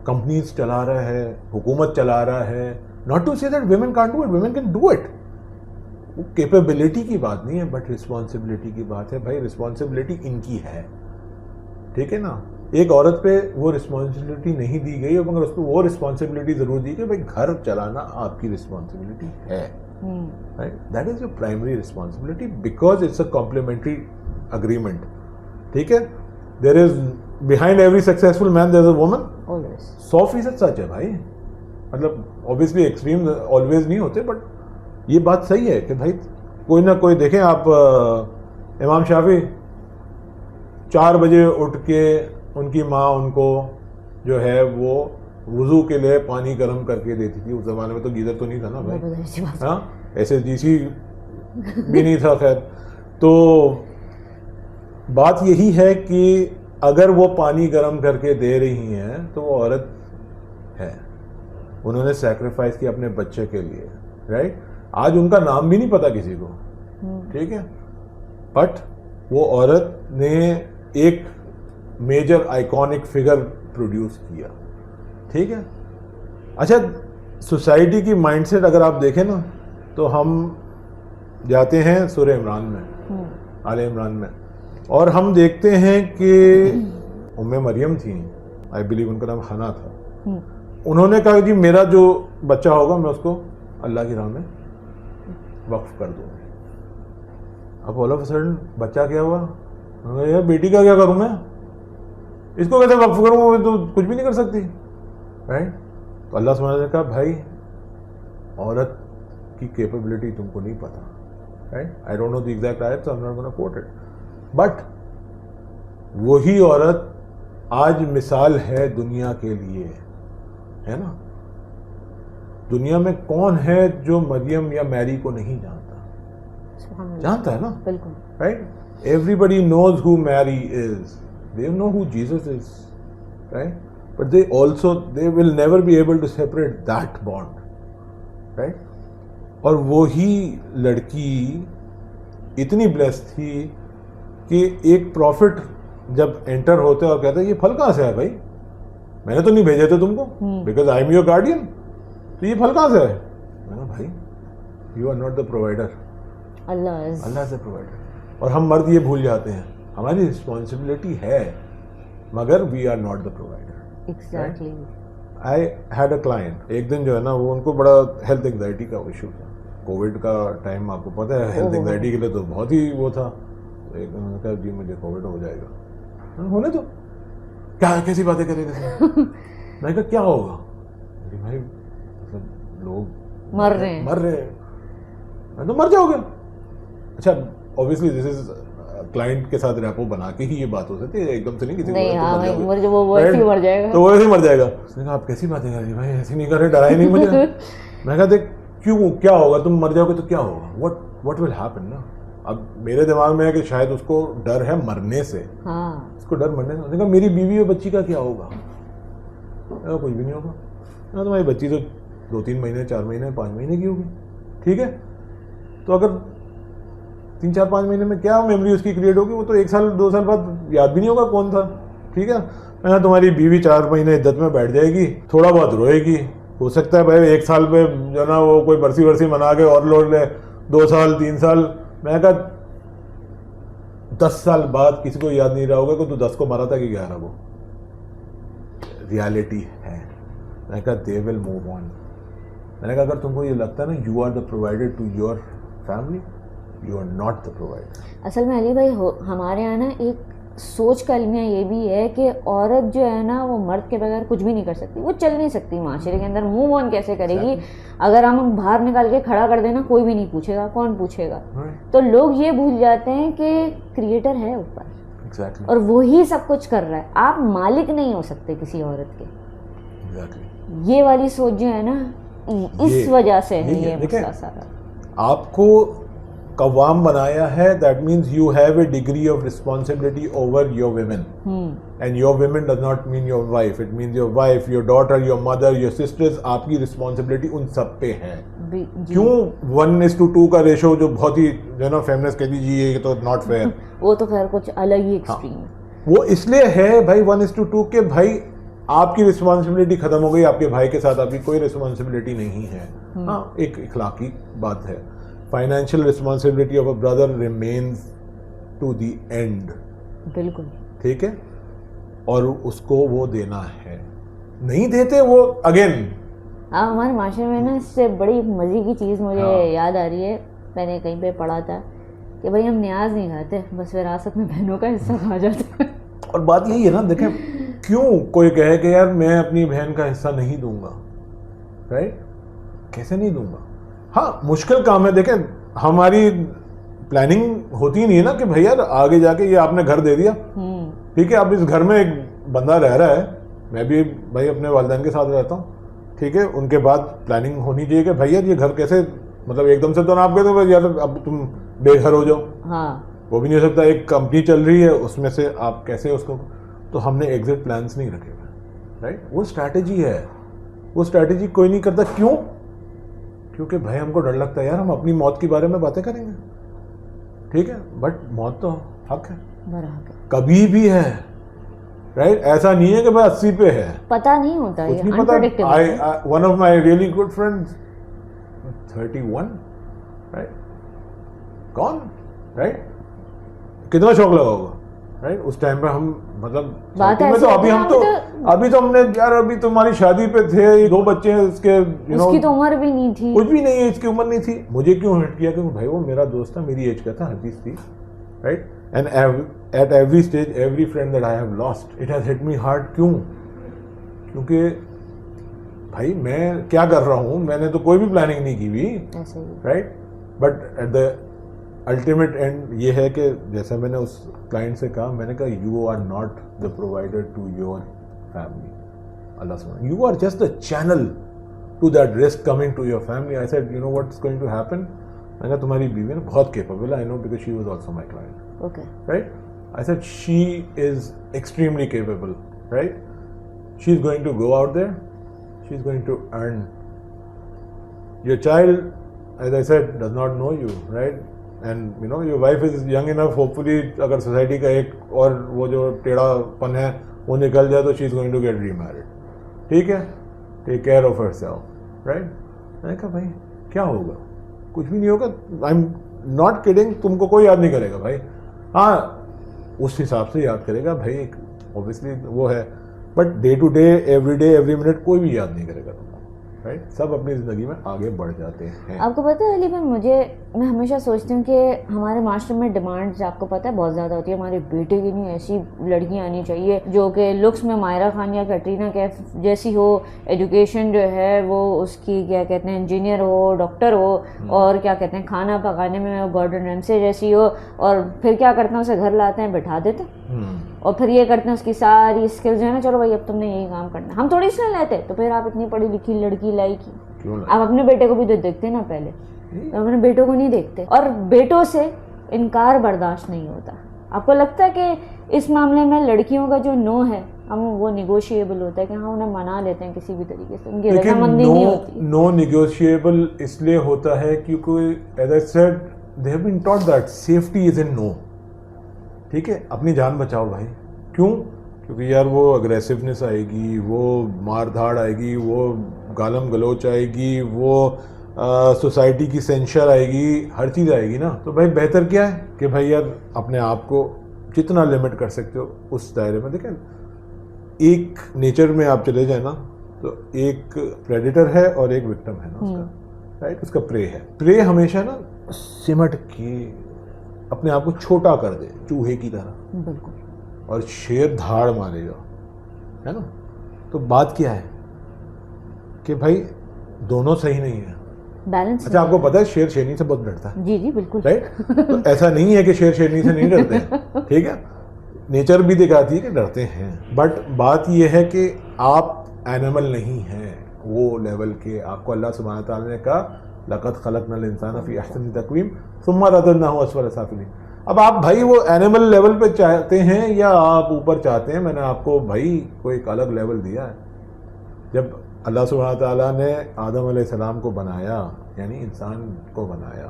کمپنیز چلا رہا ہے, حکومت چلا رہا ہے. ناٹ ٹو سے that women can't do it, women can do it. وہ کیپیبلٹی کی بات نہیں ہے, بٹ رسپانسبلٹی کی بات ہے. بھائی رسپانسبلٹی ان کی ہے, ٹھیک ہے نا. ایک عورت پہ وہ رسپانسبلٹی نہیں دی گئی, مگر اس پہ وہ رسپانسبلٹی ضرور دی کہ بھائی گھر چلانا آپ کی رسپانسبلٹی ہے, that is your primary responsibility, because it's a complementary agreement, ٹھیک ہے. دیر از behind every successful man there is a woman, always. 100% سچ ہے بھائی, مطلب obviously extreme always نہیں ہوتے, بٹ یہ بات صحیح ہے کہ بھائی کوئی نہ کوئی, دیکھیں آپ امام شافعی 4 بجے اٹھ کے ان کی ماں ان کو جو ہے وہ وضو کے لیے پانی گرم کر کے دیتی تھی. اس زمانے میں تو گیزر تو نہیں تھا نا بھائی, ہاں, ایسے جی سی بھی نہیں تھا. خیر, تو بات یہی ہے کہ اگر وہ پانی گرم کر کے دے رہی ہیں تو وہ عورت ہے, انہوں نے سیکریفائس کیا اپنے بچے کے لیے, رائٹ. آج ان کا نام بھی نہیں پتا کسی کو, ٹھیک ہے, بٹ وہ عورت نے ایک میجر آئیکونک فگر پروڈیوس کیا, ٹھیک ہے. اچھا, سوسائٹی کی مائنڈ سیٹ اگر آپ دیکھیں نا, تو ہم جاتے ہیں سورہ عمران میں, آل عمران میں, اور ہم دیکھتے ہیں کہ ام مریم تھیں, آئی بلیو ان کا نام حنا تھا. انہوں نے کہا کہ میرا جو بچہ ہوگا میں اس کو اللہ کی راہ میں وقف کر دوں. اب آل آف اے سڈن بچہ کیا ہوا, یار بیٹی کا کیا کروں میں, اس کو کیسے وقف کروں, وہ تو کچھ بھی نہیں کر سکتی, رائٹ. تو اللہ سبحانہ نے کہا بھائی عورت کی کیپیبلٹی تم کو نہیں پتا, right. I don't know the exact آیت, so I am not gonna quote it, but وہی عورت آج مثال ہے دنیا کے لیے, ہے نا. دنیا میں کون ہے جو مریم یا میری کو نہیں جانتا, جانتا ہے نا, بالکل, رائٹ. ایوری نوز ہو میری از, they know who Jesus is, right, but they will never be able to separate that bond, right. اور وہی لڑکی اتنی بلیس تھی کہ ایک پروفٹ جب انٹر ہوتے اور کہتے یہ پھل کہاں سے ہے بھائی, میں نے تو نہیں بھیجے تھے تم کو, because I am your guardian, تو یہ پھل کہاں سے ہے. میں نے بھائی you are not the provider, Allah is a provider. اور ہم مرد یہ بھول جاتے ہیں ہماری رسپانسبلٹی ہے مگر we are not the provider. Exactly. I had a client, ایک دن جو ہے نا وہ ان کو بڑا ہیلتھ اینگزائٹی کا ایشو تھا. کووڈ کا ٹائم آپ کو پتہ ہے, ہیلتھ اینگزائٹی کے لیے تو بہت ہی وہ تھا. ایک دن کہا جی مجھے کووڈ ہو جائے گا. ہونے تو کیا کیسی باتیں کرے گا. میں کہا کیا ہوگا؟ بھائی مطلب لوگ مر رہے ہیں. میں تو مر جاؤ گے. اچھا obviously this is کلائنٹ کے ساتھ ریپو بنا کے ہی یہ بات ہو سکتی ہے, ایک دم سے نہیں کسی کو وہ ویسے ہی مر جائے گا. تو وہ ویسے ہی مر جائے گا. اس نے کہا آپ کیسی باتیں کر رہی ہیں بھائی, ایسے نہیں کر رہے, ڈرائے نہیں مجھے. میں کہا دیکھ کیوں کیا ہوگا, تم مر جاؤ گے تو کیا ہوگا, what will happen نا. اب میرے دماغ میں ہے کہ شاید اس کو ڈر ہے مرنے سے, اس کو ڈر مرنے سے. اس نے کہا میری بیوی اور بچی کا کیا ہوگا؟ کچھ بھی نہیں ہوگا. تمہاری بچی تو 2-3 مہینے 4 مہینے 5 مہینے کی ہوگی, ٹھیک ہے, تو اگر 3-4-5 مہینے میں کیا میموری اس کی کریٹ ہوگی, وہ تو 1 سال 2 سال بعد یاد بھی نہیں ہوگا کون تھا, ٹھیک ہے. میں نے تمہاری بیوی 4 مہینے عدت میں بیٹھ جائے گی, تھوڑا بہت روئے گی, ہو سکتا ہے بھائی 1 سال پہ جو نا وہ کوئی برسی منا کے اور لوٹ لے, 2 سال 3 سال. میں نے کہا 10 سال بعد کسی کو یاد نہیں رہا ہوگا کہ تو 10 کو مرا تھا کہ 11 کو. ریالٹی ہے. میں نے کہا دے ول موو آن. میں نے کہا اگر تم کو یہ لگتا ہے نا you are the provider to your family, you are not the provider. اصل میں علی بھائی ہمارے یہاں نا ایک سوچ کا المیہ یہ بھی ہے کہ عورت جو ہے نا وہ مرد کے بغیر کچھ بھی نہیں کر سکتی, وہ چل نہیں سکتی معاشرے کے اندر. موو آن کیسے کرے گی؟ اگر ہم باہر نکال کے کھڑا کر دینا کوئی بھی نہیں پوچھے گا, کون پوچھے گا؟ تو لوگ یہ بھول جاتے ہیں کہ کریٹر ہے اوپر اور وہی سب کچھ کر رہا ہے, آپ مالک نہیں ہو سکتے کسی عورت کے. یہ والی سوچ جو ہے نا اس وجہ سے ہے یہ مسئلہ سارا. آپ کو قوام بنایا ہے, that means you have a degree of responsibility over your women, and your women does not mean your wife, it means your wife, your daughter, your mother, your sisters. آپ کی رسپانسبلٹی ان سب پہ ہے. کیوں 1:2 کا ریشو جو بہت ہی جو ہے نا فیمنسٹ کہتی جی یہ تو ناٹ فیئر, وہ تو خیر کچھ الگ ہی ایکسٹریم ہے. وہ اس لیے ہے بھائی 1:2 کہ بھائی آپ کی رسپانسبلٹی ختم ہو گئی, آپ کے بھائی کے ساتھ آپ کی کوئی رسپانسبلٹی نہیں ہے. ہاں ایک اخلاقی بات ہے. Financial responsibility of a brother remains to the end. بالکل ٹھیک ہے, اور اس کو وہ دینا ہے. نہیں دیتے وہ اگین. ہاں ہمارے معاشرے میں نا اس سے بڑی مزے کی چیز مجھے یاد آ رہی ہے, میں نے کہیں پہ پڑھا تھا کہ بھائی ہم نیاز نہیں کھاتے, بس وراثت میں بہنوں کا حصہ کھا جاتے ہیں. اور بات یہی ہے نا, دیکھیں کیوں کوئی کہے کہ یار میں اپنی بہن کا حصہ نہیں دوں گا, رائٹ, کیسے نہیں دوں گا. ہاں مشکل کام ہے. دیکھیں ہماری پلاننگ ہوتی نہیں ہے نا کہ بھائی یار آگے جا کے یہ آپ نے گھر دے دیا, ٹھیک ہے, اب اس گھر میں ایک بندہ رہ رہا ہے, میں بھی بھائی اپنے والدین کے ساتھ رہتا ہوں, ٹھیک ہے, ان کے بعد پلاننگ ہونی چاہیے کہ بھائی یار یہ گھر کیسے, مطلب ایک دم سے تو نہ آپ کہتے ہو یار اب تم بے گھر ہو جاؤ, وہ بھی نہیں ہو سکتا. ایک کمپنی چل رہی ہے اس میں سے آپ کیسے اس کو, تو ہم نے ایگزٹ پلانس نہیں رکھے ہوئے, رائٹ. وہ اسٹریٹجی ہے, وہ اسٹریٹجی کوئی نہیں کرتا. کیوں؟ کیونکہ بھائی ہم کو ڈر لگتا ہے یار ہم اپنی موت کے بارے میں باتیں کریں گے, ٹھیک ہے, بٹ موت تو حق ہے, کبھی بھی ہے, رائٹ. ایسا نہیں ہے کہ بھائی 80 پہ ہے, پتہ نہیں ہوتا, کچھ نہیں پتا. One of my really good friends 31, right, کون, رائٹ, کتنا شوق لگا ہوگا, رائٹ. اس ٹائم پہ ہم مطلب ابھی تو ہم نے یار ابھی تمہاری شادی پہ تھے, 2 بچے ہیں اس کے, اس کی تو عمر بھی نہیں تھی, کچھ بھی نہیں ہے, اس کی عمر نہیں تھی. مجھے کیوں ہٹ کیا کہ بھائی وہ میرا دوست تھا, میری ایج کا تھا, ہر چیز تھی, right. And at every stage every friend that I have lost it has hit me hard. کیوں؟ کیونکہ بھائی میں کیا کر رہا ہوں, میں نے تو کوئی بھی پلاننگ نہیں کی ہوئی, right. But at the ultimate end یہ ہے کہ جیسے میں نے اس کلائنٹ سے کہا, میں نے کہا you are not the provider to your family, اللہ سبحانہ, you are just the channel to that رسک coming to your family. I said you know what is going to happen. میں نے کہا تمہاری بیوی نا بہت کیپیبل ہے, I know because she was also my client, okay, right. I said she is extremely capable, right. She is going to go out there, she is going to earn. Your child, as I said, does not know you, right. And you know your wife is young enough, hopefully اگر society کا ایک اور وہ جو ٹیڑھا پن ہے وہ نکل جائے تو she is going to get remarried, ٹھیک ہے. Take care of herself, right. میں نے کہا بھائی کیا ہوگا, کچھ بھی نہیں ہوگا. ناٹ کڈنگ, تم کو کوئی یاد نہیں کرے گا بھائی. ہاں اس حساب سے یاد کرے گا بھائی, اوبیسلی وہ ہے, but day to day, every day, every minute کوئی بھی یاد نہیں کرے گا تم کو, رائٹ. سب اپنی زندگی میں آگے بڑھ جاتے ہیں. آپ کو پتہ ہے علی بھائی, میں ہمیشہ سوچتی ہوں کہ ہمارے معاشرے میں ڈیمانڈز آپ کو پتہ ہے بہت زیادہ ہوتی ہے. ہمارے بیٹے کی نہیں ایسی لڑکیاں آنی چاہیے جو کہ لکس میں مائرہ خان یا کیٹرینہ کیف جیسی ہو, ایجوکیشن جو ہے وہ اس کی کیا کہتے ہیں انجینئر ہو, ڈاکٹر ہو, اور کیا کہتے ہیں کھانا پکانے میں گارڈن ریمسے جیسی ہو, اور پھر کیا کرتے ہیں اسے گھر لاتے ہیں بٹھا دیتے ہیں, اور پھر یہ کرتے ہیں اس کی ساری اسکلز جو ہے نا, چلو بھائی اب تم نے یہی کام کرنا. ہم تھوڑی سی لیتے, تو پھر آپ اتنی پڑھی لکھی لڑکی لائی کی. آپ اپنے بیٹے کو بھی تو دیکھتے نا پہلے, تو اپنے بیٹوں کو نہیں دیکھتے, اور بیٹوں سے انکار برداشت نہیں ہوتا. آپ کو لگتا ہے کہ اس معاملے میں لڑکیوں کا جو نو ہے ہم وہ نیگوشیبل ہوتا ہے کہ ہاں انہیں منا لیتے ہیں کسی بھی طریقے سے, ان کی رضامندی نہیں ہوتی. نو نیگوشیبل اس لیے ہوتا ہے کیونکہ as I said they have been taught that safety is in no. ٹھیک ہے, اپنی جان بچاؤ بھائی. کیوں؟ کیونکہ یار وہ اگریسونیس آئے گی, وہ مار دھاڑ آئے گی, وہ گالم گلوچ آئے گی, وہ سوسائٹی کی سینشر آئے گی, ہر چیز آئے گی نا. تو بھائی بہتر کیا ہے کہ بھائی یار اپنے آپ کو جتنا لمٹ کر سکتے ہو اس دائرے میں. دیکھیں ایک نیچر میں آپ چلے جائیں نا, تو ایک پریڈیٹر ہے اور ایک وکٹم ہے نا اس کا, رائٹ. اس کا پرے ہے. پرے ہمیشہ نا سمٹ کے اپنے آپ کو چھوٹا کر دے چوہے کی طرح, بالکل, اور شیر دھاڑ مارے گا, ہے نا. تو بات کیا ہے کہ بھائی دونوں صحیح نہیں ہیں, بیلنس. اچھا آپ کو پتا ہے شیر شیرنی سے بہت ڈرتا ہے. جی جی بالکل, رائٹ. تو ایسا نہیں ہے کہ شیر شیرنی سے نہیں ڈرتے ہیں, ٹھیک ہے, نیچر بھی دکھاتی ہے کہ ڈرتے ہیں, بٹ بات یہ ہے کہ آپ اینیمل نہیں ہیں وہ لیول کے. آپ کو اللہ سبحانہ تعالیٰ نے کہا لقد خلقنا الانسان فی احسن تقویم ثم رددناہ اسفل سافلین. اب آپ بھائی وہ اینیمل لیول پہ چاہتے ہیں یا آپ اوپر چاہتے ہیں؟ میں نے آپ کو بھائی کوئی ایک الگ لیول دیا ہے. جب اللہ سبحانہ تعالیٰ نے آدم علیہ السلام کو بنایا, یعنی انسان کو بنایا,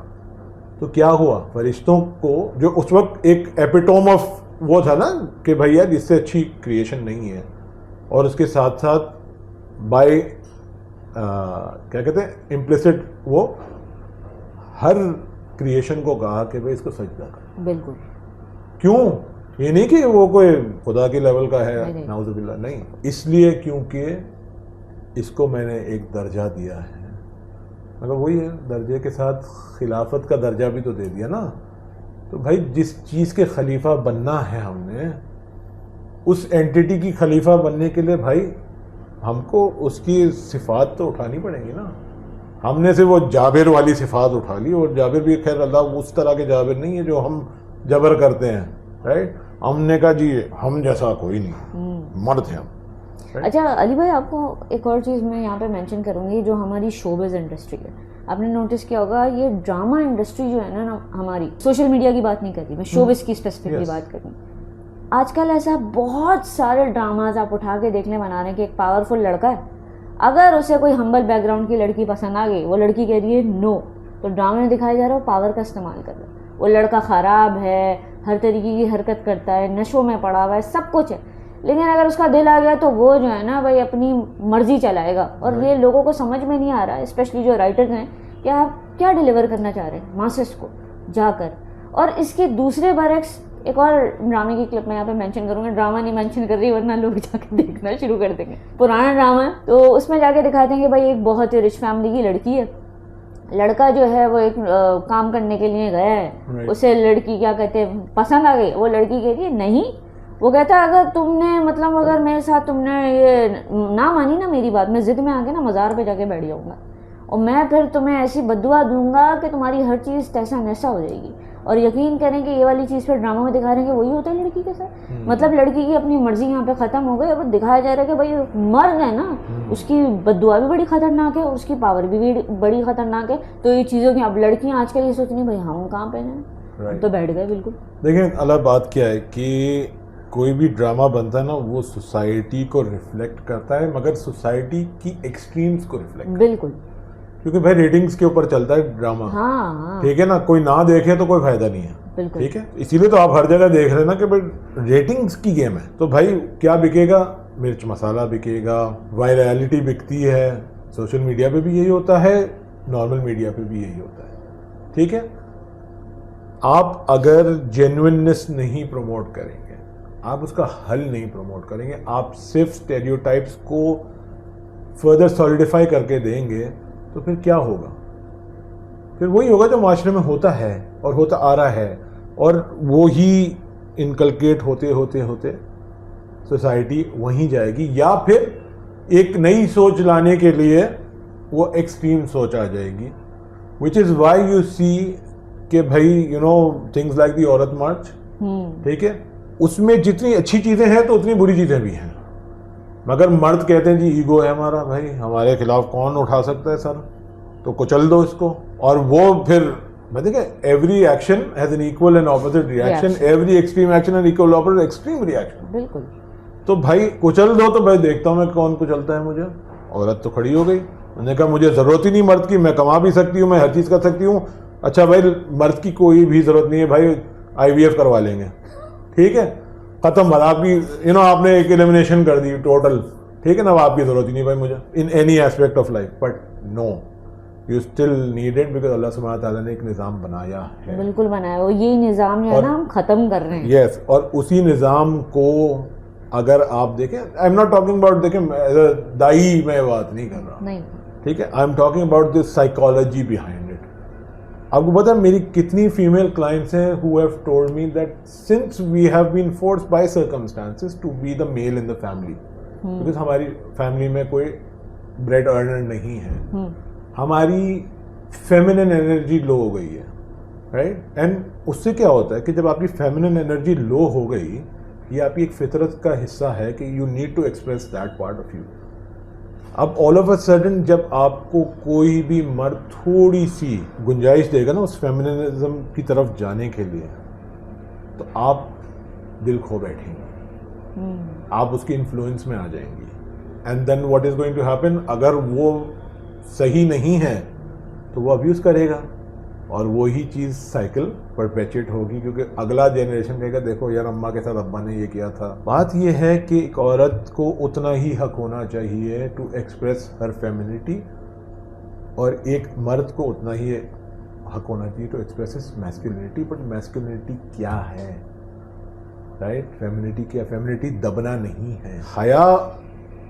تو کیا ہوا؟ فرشتوں کو جو اس وقت ایک ایپیٹوم آف وہ تھا نا کہ بھائی یار اس سے اچھی کریشن نہیں ہے, اور اس کے ساتھ ساتھ بائی کیا کہتے ہیں امپلیسٹ وہ ہر کریشن کو کہا کہ بھائی اس کو سجدہ کر. بالکل. کیوں؟ یہ نہیں کہ وہ کوئی خدا کے لیول کا ہے, نعوذ باللہ, نہیں. اس لیے کیونکہ اس کو میں نے ایک درجہ دیا ہے, مگر وہی ہے درجے کے ساتھ خلافت کا درجہ بھی تو دے دیا نا. تو بھائی جس چیز کے خلیفہ بننا ہے ہم نے, اس اینٹیٹی کی خلیفہ بننے کے لیے بھائی ہم کو اس کی صفات تو اٹھانی پڑیں گی نا. ہم نے سے وہ جابر والی صفات اٹھا لی, اور جابر بھی خیر اللہ اس طرح کے جابر نہیں ہے جو ہم جبر کرتے ہیں, رائٹ. ہم نے کہا جی ہم جیسا کوئی نہیں, مرد ہیں ہم. اچھا علی بھائی, آپ کو ایک اور چیز میں یہاں پہ مینشن کروں گی جو ہماری شوبز انڈسٹری ہے. آپ نے نوٹس کیا ہوگا یہ ڈرامہ انڈسٹری جو ہے نا ہماری, سوشل میڈیا کی بات نہیں کر رہی میں, شوبز کی اسپیسیفکلی بات کر رہی ہوں. آج کل ایسا بہت سارے ڈراماز آپ اٹھا کے دیکھنے بنا رہے ہیں کہ ایک پاورفل لڑکا ہے, اگر اسے کوئی ہمبل بیک گراؤنڈ کی لڑکی پسند آ گئی, وہ لڑکی کہہ رہی ہے نو, تو ڈرامے میں دکھایا جا رہا ہے وہ پاور کا استعمال کر رہا ہے. وہ لڑکا خراب ہے, ہر طریقے کی حرکت کرتا ہے, نشوں میں پڑا ہوا ہے, سب کچھ ہے, لیکن اگر اس کا دل آ گیا تو وہ جو ہے نا بھائی اپنی مرضی چلائے گا. اور یہ لوگوں کو سمجھ میں نہیں آ رہا, اسپیشلی جو رائٹرز ہیں, کہ آپ کیا ڈیلیور کرنا چاہ رہے ہیں ماسس کو جا کر. اور اس کے دوسرے برعکس ایک اور ڈرامے کی کلپ میں یہاں پہ مینشن کروں گی, ڈرامہ نہیں مینشن کر رہی ورنہ لوگ جا کے دیکھنا شروع کر دیں گے. پرانا ڈرامہ ہے, تو اس میں جا کے دکھاتے ہیں کہ بھائی ایک بہت ہی رچ فیملی کی لڑکی ہے, لڑکا جو ہے وہ ایک کام کرنے کے لیے گیا ہے, اسے لڑکی کیا کہتے ہیں پسند آ گئی. وہ لڑکی کہتی ہے نہیں, وہ کہتا ہے اگر تم نے مطلب اگر میرے ساتھ تم نے یہ نہ مانی نا میری بات, میں ضد میں آ کے نا مزار پہ جا کے بیٹھ جاؤں گا, اور میں پھر تمہیں ایسی بددعا دوں گا کہ تمہاری ہر چیز تیسا نیسا ہو جائے گی. اور یقین کریں کہ یہ والی چیز پھر ڈراموں میں دکھا رہے ہیں کہ وہی ہوتا ہے لڑکی کے ساتھ. مطلب لڑکی کی اپنی مرضی یہاں پہ ختم ہو گئی, اور دکھایا جا رہا ہے کہ بھائی مرد ہے نا, اس کی بددعا بھی بڑی خطرناک ہے, اس کی پاور بھی بڑی خطرناک ہے. تو یہ چیزوں کی اب لڑکیاں آج کل یہ سوچ رہی ہیں بھائی ہم کہاں پہنے, تو بیٹھ گئے بالکل. دیکھیں الگ بات کیا ہے کہ کوئی بھی ڈرامہ بنتا ہے نا وہ سوسائٹی کو ریفلیکٹ کرتا ہے, مگر سوسائٹی کی ایکسٹریمز کو ریفلیکٹ, بالکل, کیونکہ بھائی ریٹنگز کے اوپر چلتا ہے ڈرامہ. ہاں ٹھیک ہے نا, کوئی نہ دیکھے تو کوئی فائدہ نہیں ہے. بالکل, ٹھیک ہے, اسی لیے تو آپ ہر جگہ دیکھ رہے ہیں نا کہ بھائی ریٹنگز کی گیم ہے. تو بھائی کیا بکے گا؟ مرچ مسالہ بکے گا, وائرلٹی بکتی ہے. سوشل میڈیا پہ بھی یہی ہوتا ہے, نارمل میڈیا پہ بھی یہی ہوتا ہے. ٹھیک ہے, آپ اگر جینوئننس نہیں پروموٹ کریں گے, آپ اس کا حل نہیں پروموٹ کریں گے, آپ صرف اسٹیریوٹائپس کو فردر سالیڈیفائی کر کے دیں گے, تو پھر کیا ہوگا؟ پھر وہی ہوگا جو معاشرے میں ہوتا ہے اور ہوتا آ رہا ہے, اور وہی انکلکیٹ ہوتے ہوتے ہوتے سوسائٹی وہیں جائے گی, یا پھر ایک نئی سوچ لانے کے لیے وہ ایکسٹریم سوچ آ جائے گی. وچ از وائی یو سی کہ بھائی you know things like the عورت مارچ, ٹھیک ہے, اس میں جتنی اچھی چیزیں ہیں تو اتنی بری چیزیں بھی ہیں, مگر مرد کہتے ہیں جی ایگو ہے ہمارا, بھائی ہمارے خلاف کون اٹھا سکتا ہے سر, تو کچل دو اس کو. اور وہ پھر میں دیکھیں every action has an equal and opposite reaction, every extreme action and equal opposite extreme reaction. بالکل. تو بھائی کچل دو, تو بھائی دیکھتا ہوں میں کون کچلتا ہے مجھے. عورت تو کھڑی ہو گئی, انہوں نے کہا مجھے ضرورت ہی نہیں مرد کی, میں کما بھی سکتی ہوں, میں ہر چیز کر سکتی ہوں. اچھا بھائی مرد کی کوئی بھی ضرورت نہیں ہے, بھائی آئی وی ایف کروا لیں گے, ٹھیک ہے, ختم. بات آپ کی آپ نے ایک ایلیمینیشن کر دی ٹوٹل, ٹھیک ہے نا, اب آپ کی ضرورت ہی نہیں بھائی مجھے in any aspect of life. But no, you still need it, because اللہ سبحانہ تعالیٰ نے ایک نظام بنایا ہے. بالکل بنایا, وہ یہی نظام جو ہے نا ہم ختم کر رہے ہیں. یس, اور اسی نظام کو اگر آپ دیکھیں, آئی ایم ناٹ ٹاکنگ اباؤٹ, دیکھیں دائی میں بات نہیں کر رہا, نہیں, ٹھیک ہے, I am talking about this psychology behind it. آپ کو پتا ہے میری کتنی فیمیل کلائنٹس ہیں who have told me that since we have been forced by circumstances to be the male in the family, because ہماری فیملی میں کوئی بریڈ ارنر نہیں ہے, ہماری فیمنن انرجی لو ہو گئی ہے, رائٹ. اینڈ اس سے کیا ہوتا ہے کہ جب آپ کی فیمنن انرجی لو ہو گئی, یہ آپ کی ایک فطرت کا حصہ ہے کہ you need to express that part of you. اب آل آف اے سڈن جب آپ کو کوئی بھی مرد تھوڑی سی گنجائش دے گا نا اس فیمنزم کی طرف جانے کے لیے, تو آپ دل کھو بیٹھیں گے, آپ اس کے انفلوئنس میں آ جائیں گی. And then what is going to happen, اگر وہ صحیح نہیں ہے تو وہ ابیوز کرے گا, اور وہی چیز سائیکل پرپیچویٹ ہوگی, کیونکہ اگلا جنریشن کہے گا دیکھو یار اماں کے ساتھ ابا نے یہ کیا تھا. بات یہ ہے کہ ایک عورت کو اتنا ہی حق ہونا چاہیے ٹو ایکسپریس ہر فیمنٹی, اور ایک مرد کو اتنا ہی حق ہونا چاہیے to express his masculinity. But masculinity کیا ہے, رائٹ, فیمنٹی کیا, فیمنٹی دبنا نہیں ہے. حیا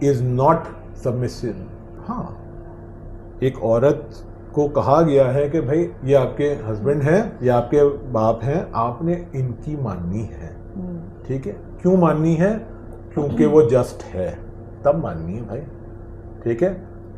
از ناٹ سبمسو. ہاں, ایک عورت کو کہا گیا ہے کہ بھائی یہ آپ کے ہسبینڈ ہیں یا آپ کے باپ ہیں, آپ نے ان کی ماننی ہے, ٹھیک ہے. کیوں ماننی ہے؟ کیونکہ وہ جسٹ ہے, تب ماننی ہے بھائی, ٹھیک ہے.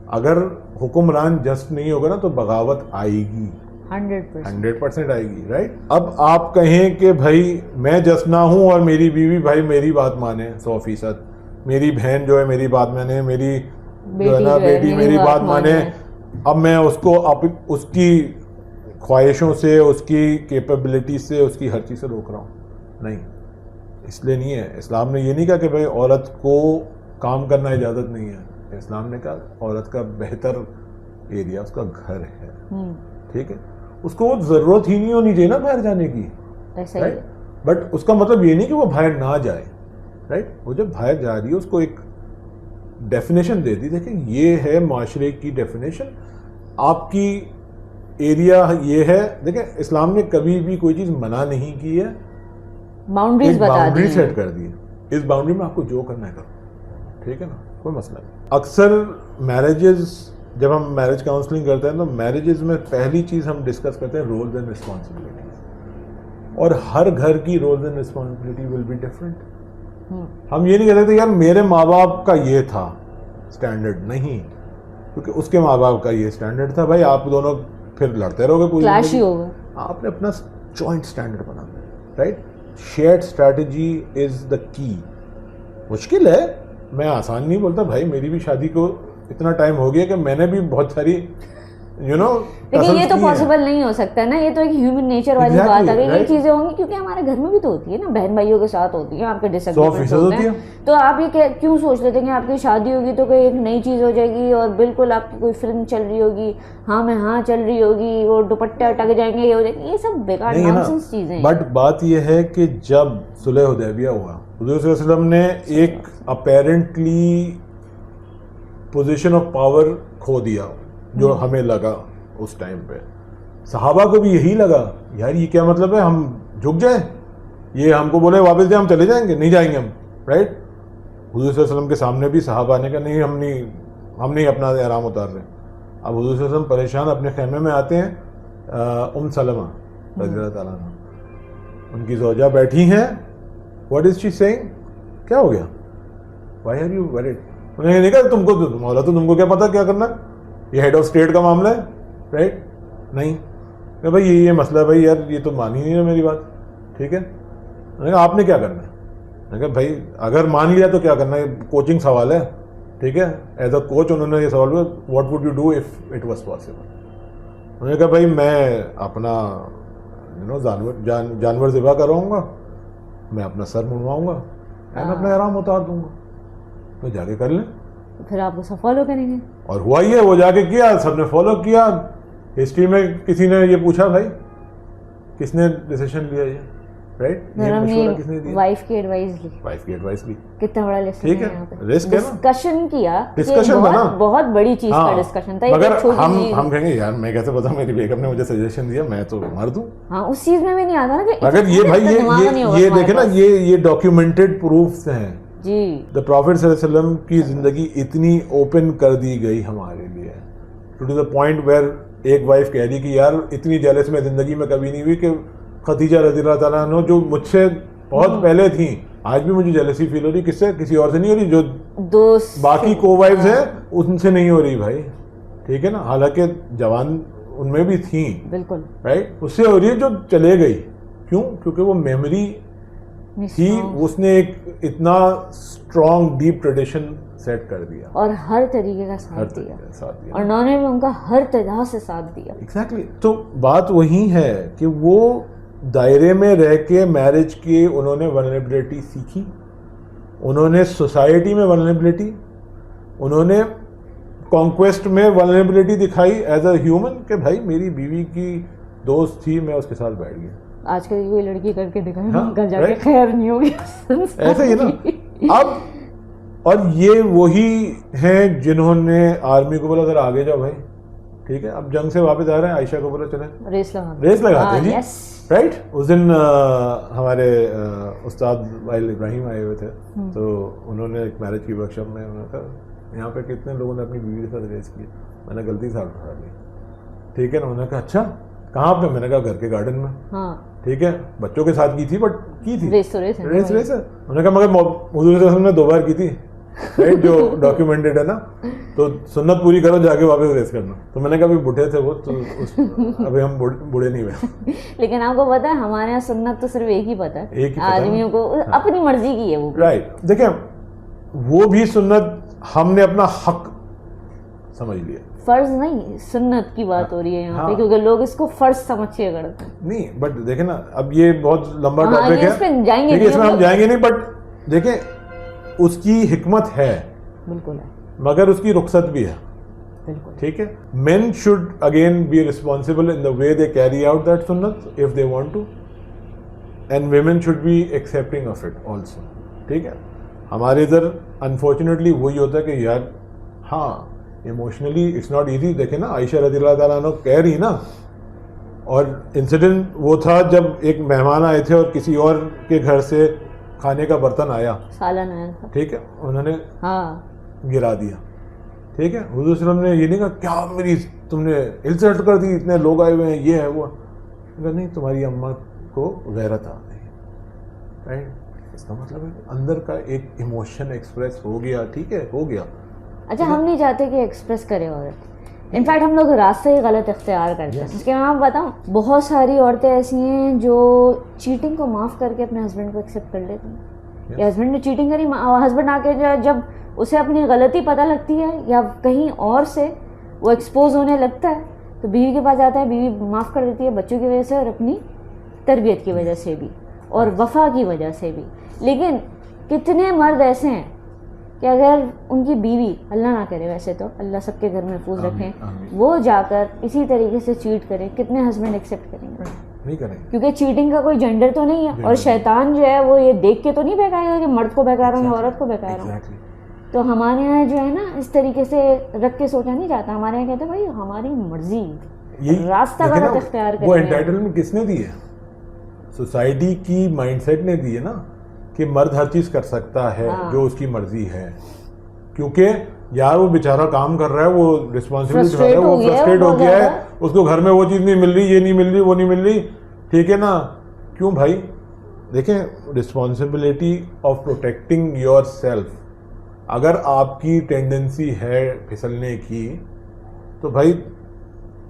اگر حکمران جسٹ نہیں ہوگا نا تو بغاوت آئے گی, 100% آئے گی, رائٹ. اب آپ کہیں کہ بھائی میں جسٹ نہ ہوں اور میری بیوی بھائی میری بات مانے 100%, میری بہن جو ہے میری بات مانے, میری جو ہے نا بیٹی میری بات مانے, اب میں اس کو اس کی خواہشوں سے, اس کی کیپیبلٹی سے, اس کی ہر چیز سے روک رہا ہوں. نہیں, اس لیے نہیں ہے. اسلام نے یہ نہیں کہا کہ بھائی عورت کو کام کرنا اجازت نہیں ہے. اسلام نے کہا عورت کا بہتر ایریا اس کا گھر ہے, ٹھیک ہے. اس کو وہ ضرورت ہی نہیں ہونی چاہیے نا باہر جانے کی, رائٹ. بٹ اس کا مطلب یہ نہیں کہ وہ باہر نہ جائے, رائٹ. وہ جب باہر جا رہی ہے اس کو ایک ڈیفینیشن دے دی, دیکھیں یہ ہے معاشرے کی ڈیفینیشن, آپ کی ایریا یہ ہے. دیکھیں اسلام نے کبھی بھی کوئی چیز منع نہیں کی ہے, باؤنڈریز بتا دی, سیٹ کر دی. اس باؤنڈری میں آپ کو جو کرنا ہے کرو, ٹھیک ہے نا, کوئی مسئلہ نہیں. اکثر میرجز جب ہم میرج کاؤنسلنگ کرتے ہیں تو میرجز میں پہلی چیز ہم ڈسکس کرتے ہیں رولز اینڈ رسپانسبلٹیز, اور ہر گھر کی rules and responsibility will be different. ہم یہ نہیں کہہ سکتے یار میرے ماں باپ کا یہ تھا اسٹینڈرڈ, نہیں, کیونکہ اس کے ماں باپ کا یہ اسٹینڈرڈ تھا. بھائی آپ دونوں پھر لڑتے رہو گے, کوئی کلیش ہی ہوگا. آپ نے اپنا جوائنٹ اسٹینڈرڈ بنانا ہے, رائٹ. شیئرڈ اسٹریٹجی از دا کی. مشکل ہے, میں آسان نہیں بولتا بھائی, میری بھی شادی کو اتنا ٹائم ہو گیا کہ میں نے بھی بہت ساری لیکن یہ تو پاسبل نہیں ہو سکتا نا, یہ تو ایک ہیومن نیچر والی بات ہے. یہ چیزیں ہوں گی کیونکہ ہمارے گھر میں بھی تو ہوتی ہے نا, بہن بھائیوں کے ساتھ ہوتی ہے, آپ کے ڈس ایگریمنٹ ہوتے ہیں. تو آپ یہ کیوں سوچ لیتے ہیں کہ آپ کی شادی ہوگی تو کوئی ایک نئی چیز ہو جائے گی, اور بالکل آپ کی کوئی فلم چل رہی ہوگی, ہاں میں ہاں چل رہی ہوگی, وہ دوپٹے اٹک جائیں گے, یہ ہو جائے گی, یہ سب بیکار نانسنس چیزیں ہیں. بٹ بات یہ ہے کہ جب صلح حدیبیہ ہوا, حضور صلی اللہ علیہ وسلم نے ایک اپیرنٹلی پوزیشن آف پاور کھو دیا جو ہمیں لگا اس ٹائم پہ. صحابہ کو بھی یہی لگا یار یہ کیا مطلب ہے, ہم جھک جائیں, یہ ہم کو بولے واپس جائیں ہم چلے جائیں گے, نہیں جائیں گے ہم, رائٹ. حضور صلی اللہ علیہ وسلم کے سامنے بھی صحابہ نے کہا نہیں ہم نہیں اپنا احرام اتار رہے. اب حضور صلی اللہ علیہ وسلم پریشان اپنے خیمے میں آتے ہیں, سلمہ رضی اللہ تعالیٰ عنہ ان کی زوجہ بیٹھی ہیں, واٹ از شی سیئنگ, کیا ہو گیا, وائی آر یو ورڈ, انہوں نے کہا تم کو مولا تو تم کو کیا پتا کیا کرنا ہے, یہ ہیڈ آف اسٹیٹ کا معاملہ ہے, رائٹ. نہیں کہ بھائی یہ مسئلہ ہے بھائی, یار یہ تو مان ہی نہیں ہے میری بات, ٹھیک ہے. میں نے کہا آپ نے کیا کرنا ہے, میں نے کہا بھائی اگر مان لیا تو کیا کرنا ہے, کوچنگ سوال ہے, ٹھیک ہے. ایز اے کوچ انہوں نے یہ سوال کیا, what would you do if it was possible. انہوں نے کہا بھائی میں اپنا جانور ذبح کراؤں گا, میں اپنا سر منڈواؤں گا, میں اپنا احرام اتار دوں گا, تو جا کے کر لیں. پھر آپ وہ سب فالو کریں گے. اور ہوا ہی ہے, وہ جا کے کیا, سب نے فالو کیا. ہسٹری میں کسی نے یہ پوچھا بھائی کس نے ڈیسیشن لیا یہ, رائٹ. وائف کی ایڈوائس لی, کتنا بڑا ٹھیک ہے, رسک ہے نا, ڈسکشن کیا, ڈسکشن تھا نا, بہت بڑی چیز کا ڈسکشن تھا. مگر ہم کہیں گے یار میں کیسے پتا, میری بیگم نے مجھے سجیشن دیا میں تو مر دوں. ہاں اس چیز میں بھی نہیں آتا نا کہ اگر یہ بھائی یہ دیکھیں نا, یہ ڈاکیومنٹڈ پروفس ہیں جی. دا پروفیٹ صلی اللہ علیہ وسلم کی زندگی اتنی اوپن کر دی گئی ہمارے لیے, ٹو دا پوائنٹ ویئر ایک وائف کہہ رہی کہ یار اتنی جیلس میں زندگی میں کبھی نہیں ہوئی کہ خدیجہ رضی اللہ تعالیٰ عنہ جو مجھ سے بہت پہلے تھیں, آج بھی مجھے جیلسی فیل ہو رہی, کس سے, کسی اور سے نہیں ہو رہی, جو دوست باقی کو وائفز ہیں ان سے نہیں ہو رہی بھائی, ٹھیک ہے نا. حالانکہ جوان ان میں بھی تھیں, بالکل رائٹ, اس سے ہو رہی ہے جو چلے گئی. کیوں, کیونکہ وہ میموری تھی, اس نے ایک اتنا اسٹرانگ ڈیپ ٹریڈیشن سیٹ کر دیا اور ہر طریقے کا ساتھ دیا, اور انہوں نے ان کا ہر طرح سے ساتھ دیا. ایگزیکٹلی. تو بات وہی ہے کہ وہ دائرے میں رہ کے میرج کے انہوں نے ولنریبلٹی سیکھی, انہوں نے سوسائٹی میں ولنریبلٹی, انہوں نے کانکویسٹ میں ولنریبلٹی دکھائی ایز اے ہیومن کہ بھائی میری بیوی کی دوست تھی, میں اس کے ساتھ بیٹھ گیا. آج کل کوئی لڑکی کر کے دکھائے, گھر جا کے خیر نہیں ہوگی, ایسا ہی نا. اب اور یہ وہی ہیں جنہوں نے آرمی کو بولا ذرا آگے جاؤ بھائی, ٹھیک ہے, اب جنگ سے واپس آ رہے ہیں, عائشہ کو بولا چلیں ریس لگاتے ہیں جی, رائٹ. اس دن ہمارے استاد وائل ابراہیم آئے ہوئے تھے, تو انہوں نے ایک میرج کی ورک شاپ میں انہوں نے کہا یہاں پہ کتنے لوگوں نے اپنی بیوی کے ساتھ ریس کی, میں نے غلطی سے اٹھا لی, ٹھیک ہے نا. انہوں نے کہا اچھا کہاں پہ, میں نے کہا گھر کے گارڈن میں, ٹھیک ہے, بچوں کے ساتھ کی تھی بٹ کی تھی ریس ہے. انہوں نے کہا مگر حضور صلی اللہ علیہ وسلم نے 2 بار کی تھی, رائٹ, جو ڈاکیومنٹڈ ہے نا, تو سنت پوری کرو جا کے واپس ریس کرنا. تو میں نے کہا ابھی بوڑھے تھے وہ, تو ابھی ہم بوڑھے نہیں ہوئے. لیکن آپ کو پتا ہے ہمارے یہاں سنت تو صرف ایک ہی پتا ہے, آدمیوں کو اپنی مرضی کی ہے وہ, رائٹ. دیکھیں وہ بھی سنت ہم نے اپنا حق سمجھ لیا, فرض نہیں, سنت کی بات ہو رہی ہے یہاں پہ, کیونکہ لوگ اس کو فرض سمجھ کے کرتے ہیں. نہیں بٹ دیکھیں نا, اب یہ بہت لمبا ٹاپک ہے, اس میں ہم جائیں گے نہیں, بٹ دیکھیں اس کی حکمت ہے, بالکل ہے, مگر اس کی رخصت بھی ہے, بالکل ٹھیک ہے. Men should again be responsible in the way they carry out that سنت if they want to, and women should be accepting of it also, ٹھیک ہے. ہمارے ادھر انفارچونیٹلی وہی ہوتا ہے کہ یار ہاں ایموشنلی اٹس ناٹ ایزی. دیکھیں نا عائشہ رضی اللہ تعالیٰ عنہ کہہ رہی نا, اور انسیڈنٹ وہ تھا جب ایک مہمان آئے تھے اور کسی اور کے گھر سے کھانے کا برتن آیا, سالن آیا تھا, ٹھیک ہے, انہوں نے گرا دیا, ٹھیک ہے. حضور صلی اللہ علیہ وسلم نے یہ نہیں کہا کیا میری تم نے انسلٹ کر دی, اتنے لوگ آئے ہوئے ہیں, یہ ہے وہ, نہیں تمہاری اماں کو غیرت آ گئی, رائٹ. اس کا مطلب ہے اندر کا ایک ایموشن ایکسپریس ہو گیا, ٹھیک ہے, ہو گیا. اچھا ہم نہیں چاہتے کہ ایکسپریس کرے عورت, انفیکٹ ہم لوگ راستہ ہی غلط اختیار کرتے ہیں. اس کے میں آپ بتاؤں, بہت ساری عورتیں ایسی ہیں جو چیٹنگ کو معاف کر کے اپنے ہسبینڈ کو ایکسیپٹ کر لیتی ہیں, یا ہسبینڈ نے چیٹنگ کری, ہسبینڈ آ کے جب اسے اپنی غلطی پتہ لگتی ہے یا کہیں اور سے وہ ایکسپوز ہونے لگتا ہے, تو بیوی کے پاس جاتا ہے, بیوی معاف کر دیتی ہے, بچوں کی وجہ سے اور اپنی تربیت کی وجہ سے بھی اور وفا کی وجہ سے بھی. لیکن کتنے مرد ایسے ہیں کہ اگر ان کی بیوی, اللہ نہ کرے ویسے تو اللہ سب کے گھر محفوظ رکھیں, وہ جا کر اسی طریقے سے چیٹ کرے, کتنے ہسبینڈ ایکسیپٹ کریں گے؟ نہیں کریں, کیونکہ چیٹنگ کا کوئی جینڈر تو نہیں ہے, اور شیطان جو ہے وہ یہ دیکھ کے تو نہیں بہکائے گا کہ مرد کو بہکا رہا ہوں یا عورت کو بہکا رہا ہوں. تو ہمارے یہاں جو ہے نا اس طریقے سے رکھ کے سوچا نہیں جاتا, ہمارے یہاں کہتے ہیں بھائی ہماری مرضی, یہی راستہ غلط اختیار کریں. وہ انٹائٹلمنٹ کس نے دی ہے؟ سوسائٹی کی مائنڈ سیٹ نے دی ہے نا کہ مرد ہر چیز کر سکتا ہے جو اس کی مرضی ہے. کیونکہ یار وہ بیچارہ کام کر رہا ہے, وہ رسپانسبلٹی اٹھا رہا ہے, وہ فرسٹریٹ ہو گیا ہے, اس کو گھر میں وہ چیز نہیں مل رہی, یہ نہیں مل رہی, وہ نہیں مل رہی, ٹھیک ہے نا. کیوں بھائی؟ دیکھیں, responsibility of protecting your self, اگر آپ کی ٹینڈنسی ہے پھسلنے کی تو بھائی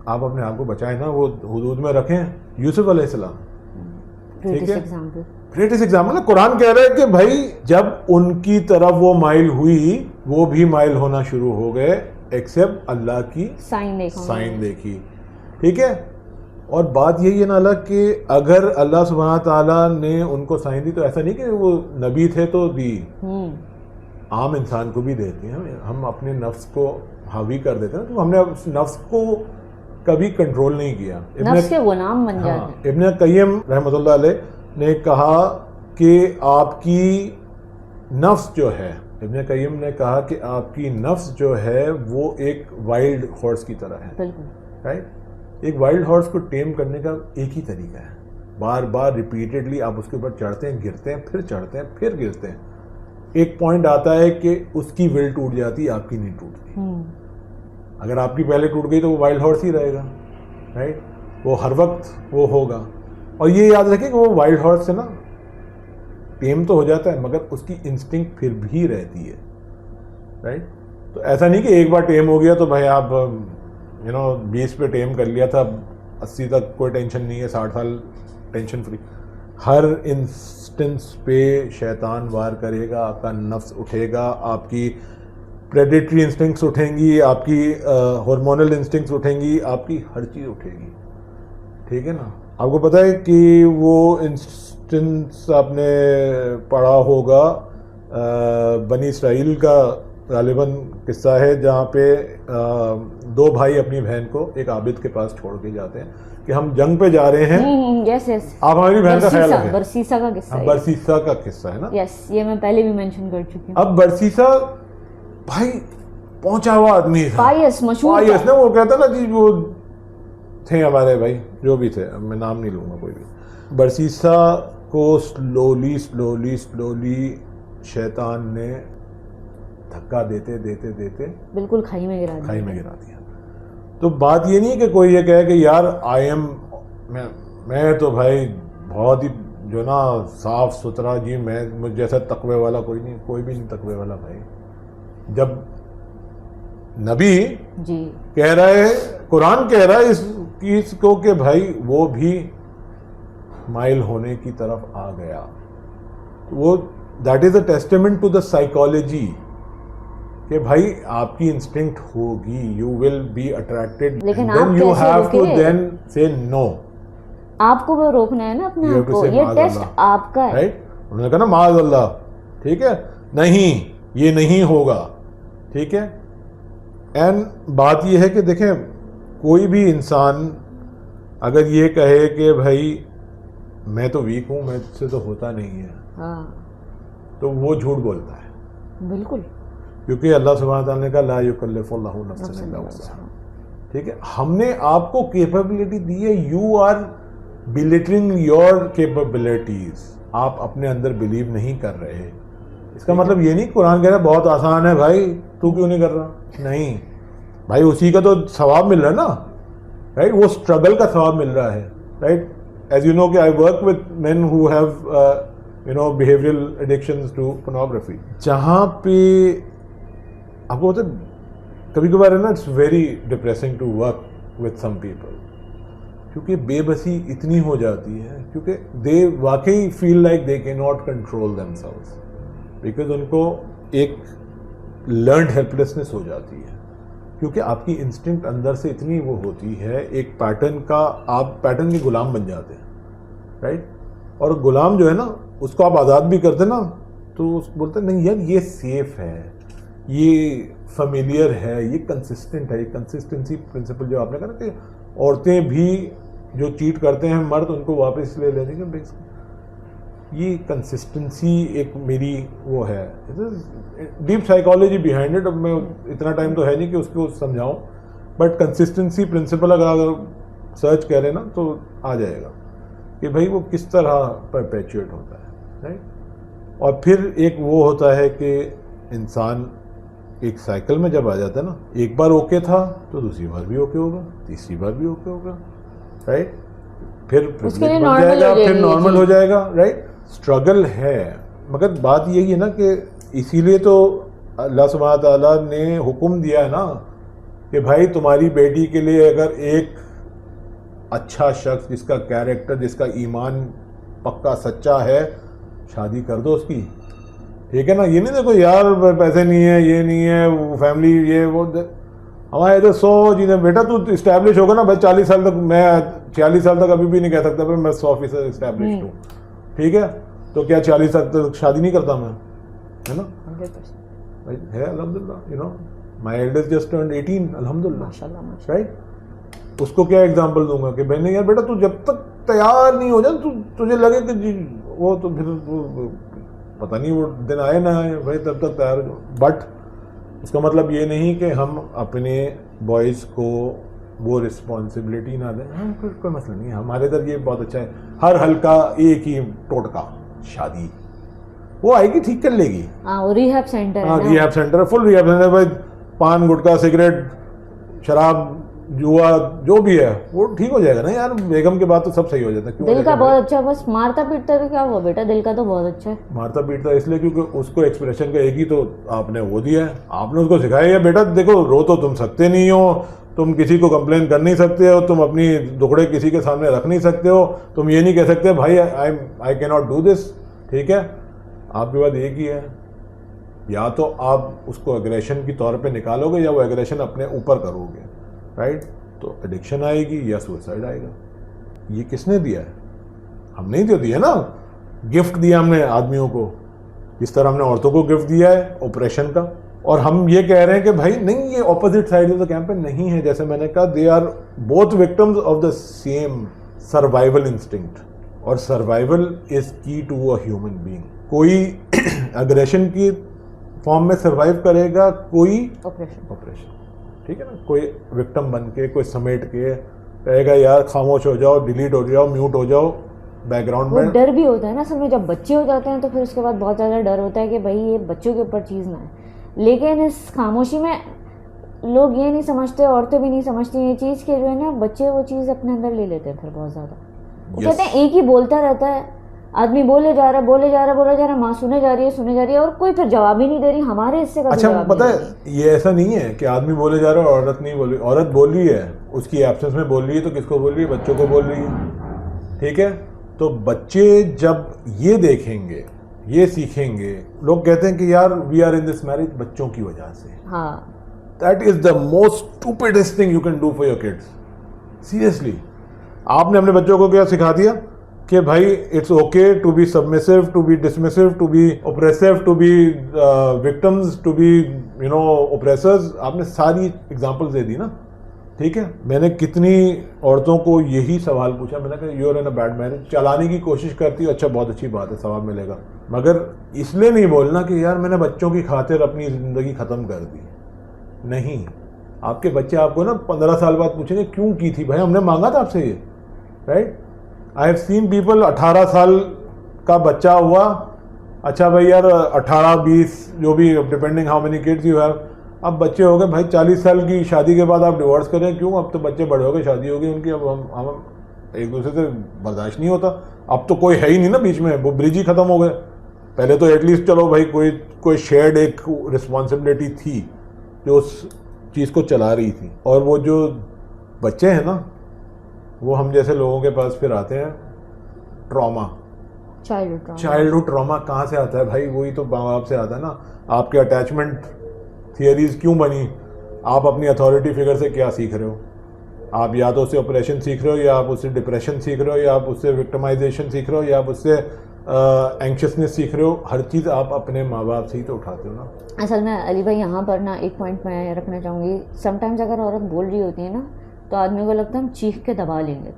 آپ اپنے آپ کو بچائیں نا, وہ حدود میں رکھیں. یوسف علیہ السلام ٹھیک ہے, گریٹسٹ ایگزامپل ہے. قرآن کہہ رہا ہے کہ بھائی جب ان کی طرف وہ مائل ہوئی, وہ بھی مائل ہونا شروع ہو گئے ایکسپٹ اللہ کی سائن دیکھی, ٹھیک ہے. اور بات یہی ہے نا اللہ کہ اگر اللہ سبحانہ تعالیٰ نے ان کو سائن دی تو ایسا نہیں کہ وہ نبی تھے تو دی, عام انسان کو بھی دیتے ہیں. ہم اپنے نفس کو حاوی کر دیتے ہیں, تو ہم نے نفس کو کبھی کنٹرول نہیں کیا, نفس کے غلام بن جاتے ہیں. ابن قیم رحمۃ اللہ علیہ نے کہا کہ آپ کی نفس جو ہے, ابن قیم نے کہا کہ آپ کی نفس جو ہے وہ ایک وائلڈ ہارس کی طرح ہے, رائٹ. ایک وائلڈ ہارس کو ٹیم کرنے کا ایک ہی طریقہ ہے, بار بار ریپیٹڈلی آپ اس کے اوپر چڑھتے ہیں, گرتے ہیں, پھر چڑھتے ہیں, پھر گرتے ہیں. ایک پوائنٹ آتا ہے کہ اس کی ول ٹوٹ جاتی ہے, آپ کی نہیں ٹوٹتی. اگر آپ کی پہلے ٹوٹ گئی تو وہ وائلڈ ہارس ہی رہے گا, رائٹ. وہ ہر وقت وہ ہوگا. اور یہ یاد رکھیں کہ وہ وائلڈ ہارس سے نا ٹیم تو ہو جاتا ہے مگر اس کی انسٹنکٹ پھر بھی رہتی ہے, رائٹ. تو ایسا نہیں کہ ایک بار ٹیم ہو گیا تو بھائی آپ 20 پہ ٹیم کر لیا تھا, 80 تک کوئی ٹینشن نہیں ہے, 60 سال ٹینشن فری. ہر انسٹنس پہ شیطان وار کرے گا, آپ کا نفس اٹھے گا, آپ کی پریڈیٹری انسٹنکٹس اٹھیں گی, آپ کی ہارمونل انسٹنکٹس اٹھیں گی, آپ کی ہر چیز اٹھے گی, ٹھیک ہے نا. آپ کو پتہ ہے کہ وہ انسٹنس آپ نے پڑھا ہوگا بنی اسرائیل کا غالباً قصہ ہے جہاں پہ 2 بھائی اپنی بہن کو ایک عابد کے پاس چھوڑ کے جاتے ہیں کہ ہم جنگ پہ جا رہے ہیں, آپ ہماری بہن کا خیال رکھیں. برسیسا کا قصہ ہے, برسیسا کا قصہ ہے نا, یس, یہ میں پہلے بھی مینشن کر چکی ہوں. اب برسیسا بھائی پہنچا ہوا آدمی تھا, پائس مشہور نا, وہ کہتا نا جی وہ تھے ہمارے بھائی جو بھی تھے, میں نام نہیں لوں گا کوئی بھی. برسیسا کو سلولی شیطان نے دھکا دیتے بالکل کھائی میں گرا دیا. تو بات یہ نہیں کہ کوئی یہ کہے کہ یار میں تو بھائی بہت ہی جو نا صاف ستھرا, جی میں مجھ جیسا تقوی والا کوئی بھی نہیں تقوی والا بھائی. جب نبی جی کہہ رہا ہے, قرآن کہہ رہا ہے اس چیز کو کہ بھائی وہ بھی مائل ہونے کی طرف آ گیا, وہ that is a testament to the psychology کہ بھائی آپ کی انسٹنکٹ ہوگی, یو ول بی اٹریکٹڈ, لیکن دین یو ہیو ٹو دین سے نو. آپ کو وہ روکنا ہے نا اپنے آپ کو, یہ ٹیسٹ آپ کا ہے, رائٹ. انہوں نے کہا نا معاذ اللہ, ٹھیک ہے, نہیں یہ نہیں ہوگا, ٹھیک ہے. اینڈ بات یہ ہے کہ دیکھیں کوئی بھی انسان اگر یہ کہے کہ بھائی میں تو ویک ہوں, میں سے تو ہوتا نہیں ہے, تو وہ جھوٹ بولتا ہے. بالکل, کیونکہ اللہ سبحانہ تعالیٰ نے کہا لا یکلف اللہ نفسا الا وسعہا, ٹھیک ہے. ہم نے آپ کو کیپیبلٹی دی ہے, یو آر بلیٹرنگ یور کیپیبلٹیز, آپ اپنے اندر بلیو نہیں کر رہے. اس کا مطلب یہ نہیں قرآن کہہ رہا ہے بہت آسان ہے بھائی تو کیوں نہیں کر رہا, نہیں بھائی, اسی کا تو ثواب مل رہا ہے نا, رائٹ. وہ اسٹرگل کا ثواب مل رہا ہے, رائٹ. ایز یو نو کہ I work with men who have behavioral addictions to pornography, جہاں پہ آپ کو پتہ کبھی کبھار ہے نا, it's very depressing to work with some people, کیونکہ بے بسی اتنی ہو جاتی ہے, کیونکہ دے واقعی فیل لائک دے کی not control themselves, because ان کو ایک لرنڈ ہیلپلیسنس ہو جاتی ہے, کیونکہ آپ کی انسٹنکٹ اندر سے اتنی وہ ہوتی ہے, ایک پیٹرن کا, آپ پیٹرن کے غلام بن جاتے ہیں, رائٹ. اور غلام جو ہے نا اس کو آپ آزاد بھی کرتے نا تو بولتے ہیں نہیں یار یہ سیف ہے, یہ فیملیئر ہے, یہ کنسسٹنٹ ہے. یہ کنسسٹنسی پرنسپل جو آپ نے کہا کہ عورتیں بھی جو چیٹ کرتے ہیں مرد ان کو واپس لے لینے کے, یہ کنسسٹنسی ایک میری وہ ہے, ڈیپ سائیکالوجی بیہائنڈ اٹ. اب میں اتنا ٹائم تو ہے نہیں کہ اس کو سمجھاؤں, بٹ کنسسٹنسی پرنسپل اگر سرچ کریں نا تو آ جائے گا کہ بھائی وہ کس طرح پرپیچویٹ ہوتا ہے رائٹ. اور پھر ایک وہ ہوتا ہے کہ انسان ایک سائیکل میں جب آ جاتا ہے نا, ایک بار اوکے تھا تو دوسری بار بھی اوکے ہوگا, تیسری بار بھی اوکے ہوگا رائٹ, پھر بن جائے گا, پھر نارمل ہو جائے گا رائٹ. اسٹرگل ہے, مگر بات یہی ہے نا کہ اسی لیے تو اللہ سبحانہ تعالیٰ نے حکم دیا ہے نا کہ بھائی تمہاری بیٹی کے لیے اگر ایک اچھا شخص جس کا کیریکٹر, جس کا ایمان پکا سچا ہے, شادی کر دو اس کی, ٹھیک ہے نا. یہ نہیں دیکھو یار پیسے نہیں ہے, یہ نہیں ہے, وہ فیملی, یہ وہ, ہمارے ادھر 100 چیزیں. بیٹا تو اسٹیبلش ہوگا نا بھائی 40 سال تک, میں 46 سال تک ابھی بھی نہیں کہہ سکتا بھائی میں 100% اسٹیبلشڈ ہوں, ٹھیک ہے, تو کیا 40 سال تک شادی نہیں کرتا میں, ہے نا, ہے الحمد للہ. You know my eldest just turned 18 الحمد للہ رائٹ. اس کو کیا ایگزامپل دوں گا کہ بھائی نہیں یار بیٹا تو جب تک تیار نہیں ہو جائے, تجھے لگے کہ جی وہ تو پھر پتہ نہیں وہ دن آئے نہ آئے بھائی, تب تک تیار ہو. بٹ اس کا مطلب یہ نہیں کہ ہم اپنے بوائز کو وہ رسپانسبلٹی نہ دیں. ہاں کوئی مسئلہ نہیں ہے, ہمارے ادھر یہ بہت اچھا ہے, ہر ہلکا ایک ہی ٹوٹکا شادی, وہ آئے گی ٹھیک کر لے گی. ہاں ریہیب سینٹر, ہاں ریہیب سینٹر, فل ریہیب سینٹر بھائی, پان گٹکا سگریٹ شراب جوا جو بھی ہے وہ ٹھیک ہو جائے گا نا یار. بیگم کے بعد تو سب صحیح ہو جاتا ہے. دل کا بہت اچھا, بس مارتا پیٹتا تو کیا ہوا بیٹا, دل کا تو بہت اچھا ہے. مارتا پیٹتا اس لیے کیونکہ اس کو ایکسپریشن کا ایک ہی تو آپ نے وہ دیا ہے, آپ نے اس کو سکھایا ہے بیٹا دیکھو رو تو تم سکتے نہیں ہو, تم کسی کو کمپلین کر نہیں سکتے ہو, تم اپنی دکھڑے کسی کے سامنے رکھ نہیں سکتے ہو, تم یہ نہیں کہہ سکتے بھائی آئی کی ناٹ ڈو دس, ٹھیک ہے. آپ کے پاس ایک ہی ہے, یا تو آپ اس کو ایگریشن کی طور پہ نکالو گے یا وہ ایگریشن اپنے اوپر کرو گے رائٹ. تو ایڈکشن آئے گی یا سوسائڈ آئے گا. یہ کس نے دیا ہے؟ ہم نہیں تو دیا نا, گفٹ دیا ہم نے آدمیوں کو, جس طرح ہم نے عورتوں کو گفٹ دیا ہے اوپریشن کا. اور ہم یہ کہہ رہے ہیں کہ بھائی نہیں یہ opposite side of the campaign نہیں ہے. جیسے میں نے کہا they are both victims of the same survival instinct, اور survival is key to a human being. کوئی اگریشن کی فارم میں سروائیو کرے گا, کوئی آپریشن, ٹھیک ہے نا. کوئی وکٹم بن کے, کوئی سمیٹ کے کہے گا یار خاموش ہو جاؤ, ڈیلیٹ ہو جاؤ, میوٹ ہو جاؤ بیک گراؤنڈ میں. ڈر بھی ہوتا ہے نا اصل میں, جب بچے ہو جاتے ہیں تو پھر اس کے بعد بہت زیادہ ڈر ہوتا ہے کہ بھائی یہ بچوں کے اوپر چیز نہ ہے. لیکن اس خاموشی میں لوگ یہ نہیں سمجھتے, عورتیں بھی نہیں سمجھتی یہ چیز کہ جو ہے نا بچے وہ چیز اپنے اندر لے لیتے ہیں پھر بہت زیادہ. وہ کہتے ہیں ایک ہی بولتا رہتا ہے آدمی, بولے جا رہا, ماں سنے جا رہی ہے اور کوئی پھر جواب ہی نہیں دے رہی. ہمارے حصے کا اچھا پتہ ہے یہ ایسا نہیں ہے کہ آدمی بولے جا رہا ہے اور عورت نہیں بول رہی. عورت بول رہی ہے, اس کی ایبسنس میں بول رہی ہے, تو کس کو بول رہی ہے؟ بچوں کو بول رہی ہے, ٹھیک ہے. تو بچے جب یہ دیکھیں گے, یہ سیکھیں گے, لوگ کہتے ہیں کہ یار we are in this marriage بچوں کی وجہ سے. ہاں that is the most stupidest thing you can do for your kids. Seriously آپ نے اپنے بچوں کو کیا سکھا دیا کہ بھائی it's okay to be submissive, to be dismissive, to be oppressive, to be victims, to be you know oppressors. آپ نے ساری ایگزامپلز دے دی نا, ٹھیک ہے. میں نے کتنی عورتوں کو یہی سوال پوچھا, میں نے کہا you are in a bad marriage. چلانے کی کوشش کرتی ہوں, اچھا بہت اچھی بات ہے, ثواب ملے گا, مگر اس لیے نہیں بولنا کہ یار میں نے بچوں کی خاطر اپنی زندگی ختم کر دی. نہیں, آپ کے بچے آپ کو نا 15 سال بعد پوچھیں گے کیوں کی تھی بھائی, ہم نے مانگا تھا آپ سے یہ, right. I have seen people 18 سال کا بچہ ہوا, اچھا بھائی یار 18-20 جو بھی depending how many kids you have, اب بچے ہو گئے بھائی 40 سال کی شادی کے بعد آپ ڈیورس کریں, کیوں؟ اب تو بچے بڑے ہو گئے, شادی ہو گئی ان کی, اب ہم ایک دوسرے سے برداشت نہیں ہوتا. اب تو کوئی ہے ہی نہیں نا بیچ میں, وہ برج ہی ختم ہو گئے. پہلے تو ایٹ لیسٹ چلو بھائی کوئی شیئرڈ ایک رسپانسبلٹی تھی جو اس چیز کو چلا رہی تھی. اور وہ جو بچے ہیں نا وہ ہم جیسے لوگوں کے پاس پھر آتے ہیں ٹراما, چائلڈہڈ ٹراما کہاں سے آتا ہے بھائی؟ وہی تو ماں باپ سے آتا ہے نا. آپ کے اٹیچمنٹ تھیوریز کیوں بنی؟ آپ اپنی اتھارٹی فگر سے کیا سیکھ رہے ہو؟ آپ یا تو اس سے آپریشن سیکھ رہے ہو, یا آپ اس سے ڈپریشن سیکھ رہے ہو, یا آپ اس سے وکٹمائزیشن سیکھ رہے ہو, یا آپ اس سے اینکشسنس سیکھ رہے ہو. ہر چیز آپ اپنے ماں باپ سے ہی تو اٹھاتے ہو نا. اصل میں علی بھائی یہاں پر نا ایک پوائنٹ میں رکھنا چاہوں گی. سم ٹائمز اگر عورت بول رہی ہوتی ہے نا تو آدمی کو لگتا ہے ہم چیخ کے دبا لیں گے,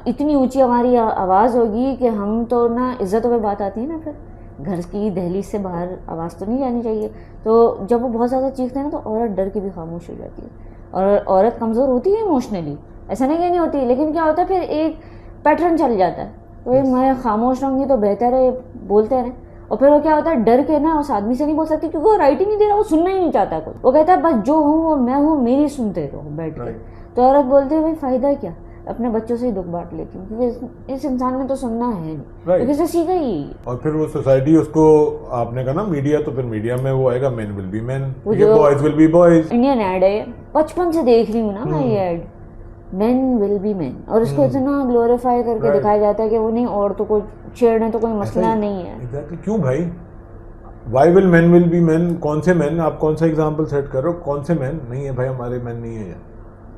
اتنی اونچی ہماری آواز ہوگی کہ ہم تو نا عزتوں پہ بات آتی ہے نا, پھر گھر کی دہلیز سے باہر آواز تو نہیں جانی چاہیے. تو جب وہ بہت زیادہ چیختے ہیں نا تو عورت ڈر کے بھی خاموش ہو جاتی ہے, اور عورت کمزور ہوتی ہے ایموشنلی, ایسا نہیں کہ نہیں ہوتی, لیکن کیا ہوتا ہے پھر ایک پیٹرن چل جاتا ہے, تو میں خاموش رہوں گی تو بہتر ہے, بولتے رہیں. اور پھر وہ کیا ہوتا ہے, ڈر کے نا اس آدمی سے نہیں بول سکتی کیونکہ وہ رائٹ ہی نہیں دے رہا, وہ سننا ہی نہیں چاہتا کوئی. وہ کہتا ہے بس جو ہوں وہ میں ہوں, میری سنتے رہو بیٹھ کے. تو عورت بولتی ہے بھائی فائدہ کیا, اپنے بچوں سے ہی دکھ بانٹ لیتی ہوں کیونکہ اس انسان نے تو سننا ہے نہیں, کیونکہ اسے سیکھا ہی. اور پھر وہ سوسائٹی اس کو, آپ نے کہا نا میڈیا, تو پھر میڈیا میں وہ آئے گا men will be men, boys will be boys. Indian ad ہے, بچپن سے دیکھ رہی ہوں نا میں یہ ایڈ, مین ول بی مین, اور اس کو اتنا گلوریفائی کر کے دکھایا جاتا ہے کہ وہ نہیں, عورتوں کو چھیڑنے تو کوئی مسئلہ نہیں ہے. کیوں بھائی, Y will main will be مین, کون سے مین, آپ کون سا ایگزامپل سیٹ کر رہے ہو, کون سے مین نہیں ہے بھائی, ہمارے مین نہیں ہے,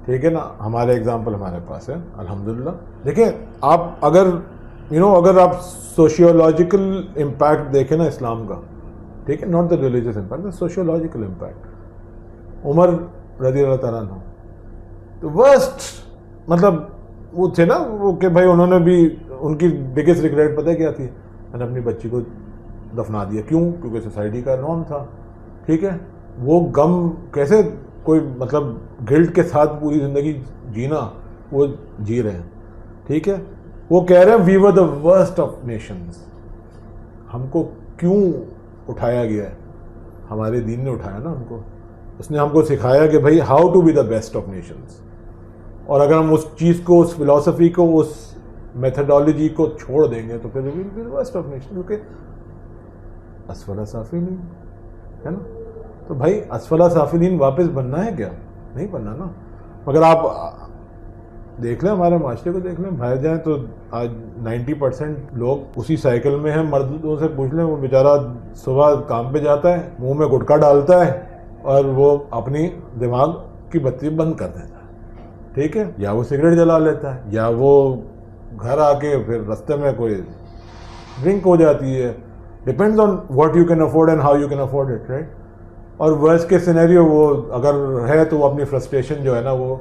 ٹھیک ہے نا, ہمارے ایگزامپل ہمارے پاس ہے الحمدللہ. دیکھیں آپ اگر اگر آپ سوشیولوجیکل امپیکٹ دیکھیں نا اسلام کا, ٹھیک ہے, not the religious impact, sociological impact. Umar رضی اللہ تعالیٰ عنہ تو ورسٹ, مطلب وہ تھے نا وہ کہ بھائی انہوں نے بھی, ان کی بگیسٹ ریگریٹ پتہ کیا تھی, میں نے اپنی بچی کو دفنا دیا. کیوں؟ کیونکہ سوسائٹی کا نارم تھا, ٹھیک ہے. وہ غم کیسے کوئی مطلب گلٹ کے ساتھ پوری زندگی جینا, وہ جی رہے ہیں, ٹھیک ہے. وہ کہہ رہے ہیں وی ور دا ورسٹ آف نیشنز. ہم کو کیوں اٹھایا گیا ہے؟ ہمارے دین نے اٹھایا نا ہم کو, اس نے ہم کو سکھایا کہ بھائی how to be the best of nations. اور اگر ہم اس چیز کو, اس فلاسفی کو, اس میتھڈالوجی کو چھوڑ دیں گے تو پھر we will be the best of nation, کیونکہ اسفل سافلین ہے نا. تو بھائی اسفل سافلین واپس بننا ہے کیا؟ نہیں بننا نا. مگر آپ دیکھ لیں, ہمارے معاشرے کو دیکھ لیں, باہر جائیں تو آج 90% لوگ اسی سائیکل میں ہیں. مردوں سے پوچھ لیں, وہ بیچارہ صبح کام پہ جاتا ہے, منہ میں گٹکا ڈالتا ہے اور وہ اپنی دماغ کی بتی بند کر دیتا ہے, ٹھیک ہے, یا وہ سگریٹ جلا لیتا ہے, یا وہ گھر آ کے پھر رستے میں کوئی ڈرنک ہو جاتی ہے. Depends on what you can afford and how you can afford it, right. اور ورسٹ کے سینیریو وہ اگر ہے تو وہ اپنی فرسٹریشن جو ہے نا وہ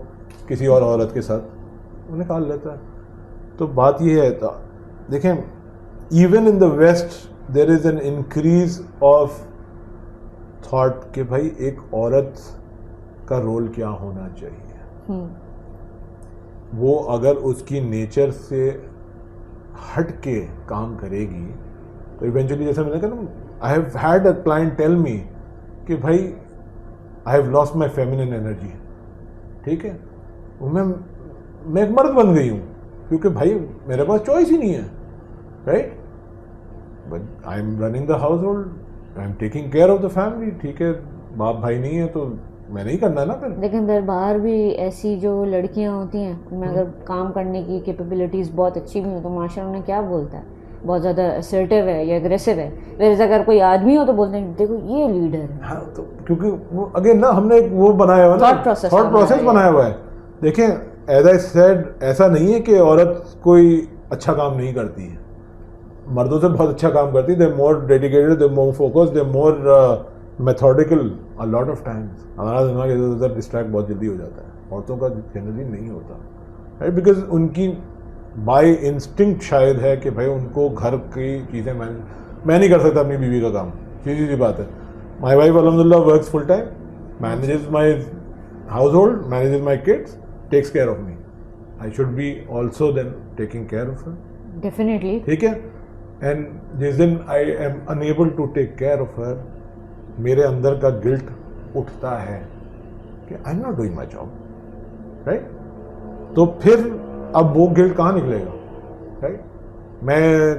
کسی اور عورت کے ساتھ وہ نکال لیتا ہے. تو بات یہ ہے, دیکھیں even in the west there is an increase of thought کہ بھائی ایک عورت کا رول کیا ہونا چاہیے. وہ اگر اس کی نیچر سے ہٹ کے کام کرے گی تو ایونچولی, جیسے میں نے کہا نا, I have had a client tell me کہ بھائی آئی have last my feminine energy, ٹھیک ہے, میں ایک مرد بن گئی ہوں کیونکہ بھائی میرے پاس چوائس ہی نہیں ہے, right. But I am running the house hold, I am taking care of the family, ٹھیک ہے, باپ بھائی نہیں ہے تو میں نہیں کرنا ہے نا پھر. لیکن پھر باہر بھی ایسی جو لڑکیاں ہوتی ہیں ان میں اگر کام کرنے کی کیپیبلٹیز بہت اچھی بھی ہوں تو معاشرہ انہیں کیا بولتا ہے, بہت زیادہ اسرٹیو ہے یا اگریسو ہے. ویسے اگر کوئی آدمی ہو تو بولتے ہیں دیکھو یہ لیڈر ہے. ہاں, تو کیونکہ وہ اگین نا ہم نے ایک وہ بنایا ہوا نا, تھاٹ پروسیس بنایا ہوا ہے. دیکھیں ایز آئی سیڈ, ایسا نہیں ہے کہ عورت کوئی اچھا کام نہیں کرتی ہے, مردوں سے بہت اچھا کام کرتی ہے. They more dedicated, they more focus, they more methodical. A lot of times ہمارا دماغ ادھر ادھر ڈسٹریکٹ بہت جلدی ہو جاتا ہے, عورتوں کا جنرلی نہیں ہوتا, رائٹ. بیکاز ان کی بائی انسٹنکٹ شاید ہے کہ بھائی ان کو گھر کی چیزیں میں نہیں کر سکتا اپنی بیوی کا کام, سیدھی بات ہے. مائی وائف الحمدللہ works full time, manages my household, manages my kids, takes care of me. I should be also then taking care of her. Definitely. ٹھیک ہے. And جس دن I am unable to take care of her, میرے اندر کا guilt اٹھتا ہے کہ I'm not doing my job, right? تو پھر اب وہ گلٹ کہاں نکلے گا, right? میں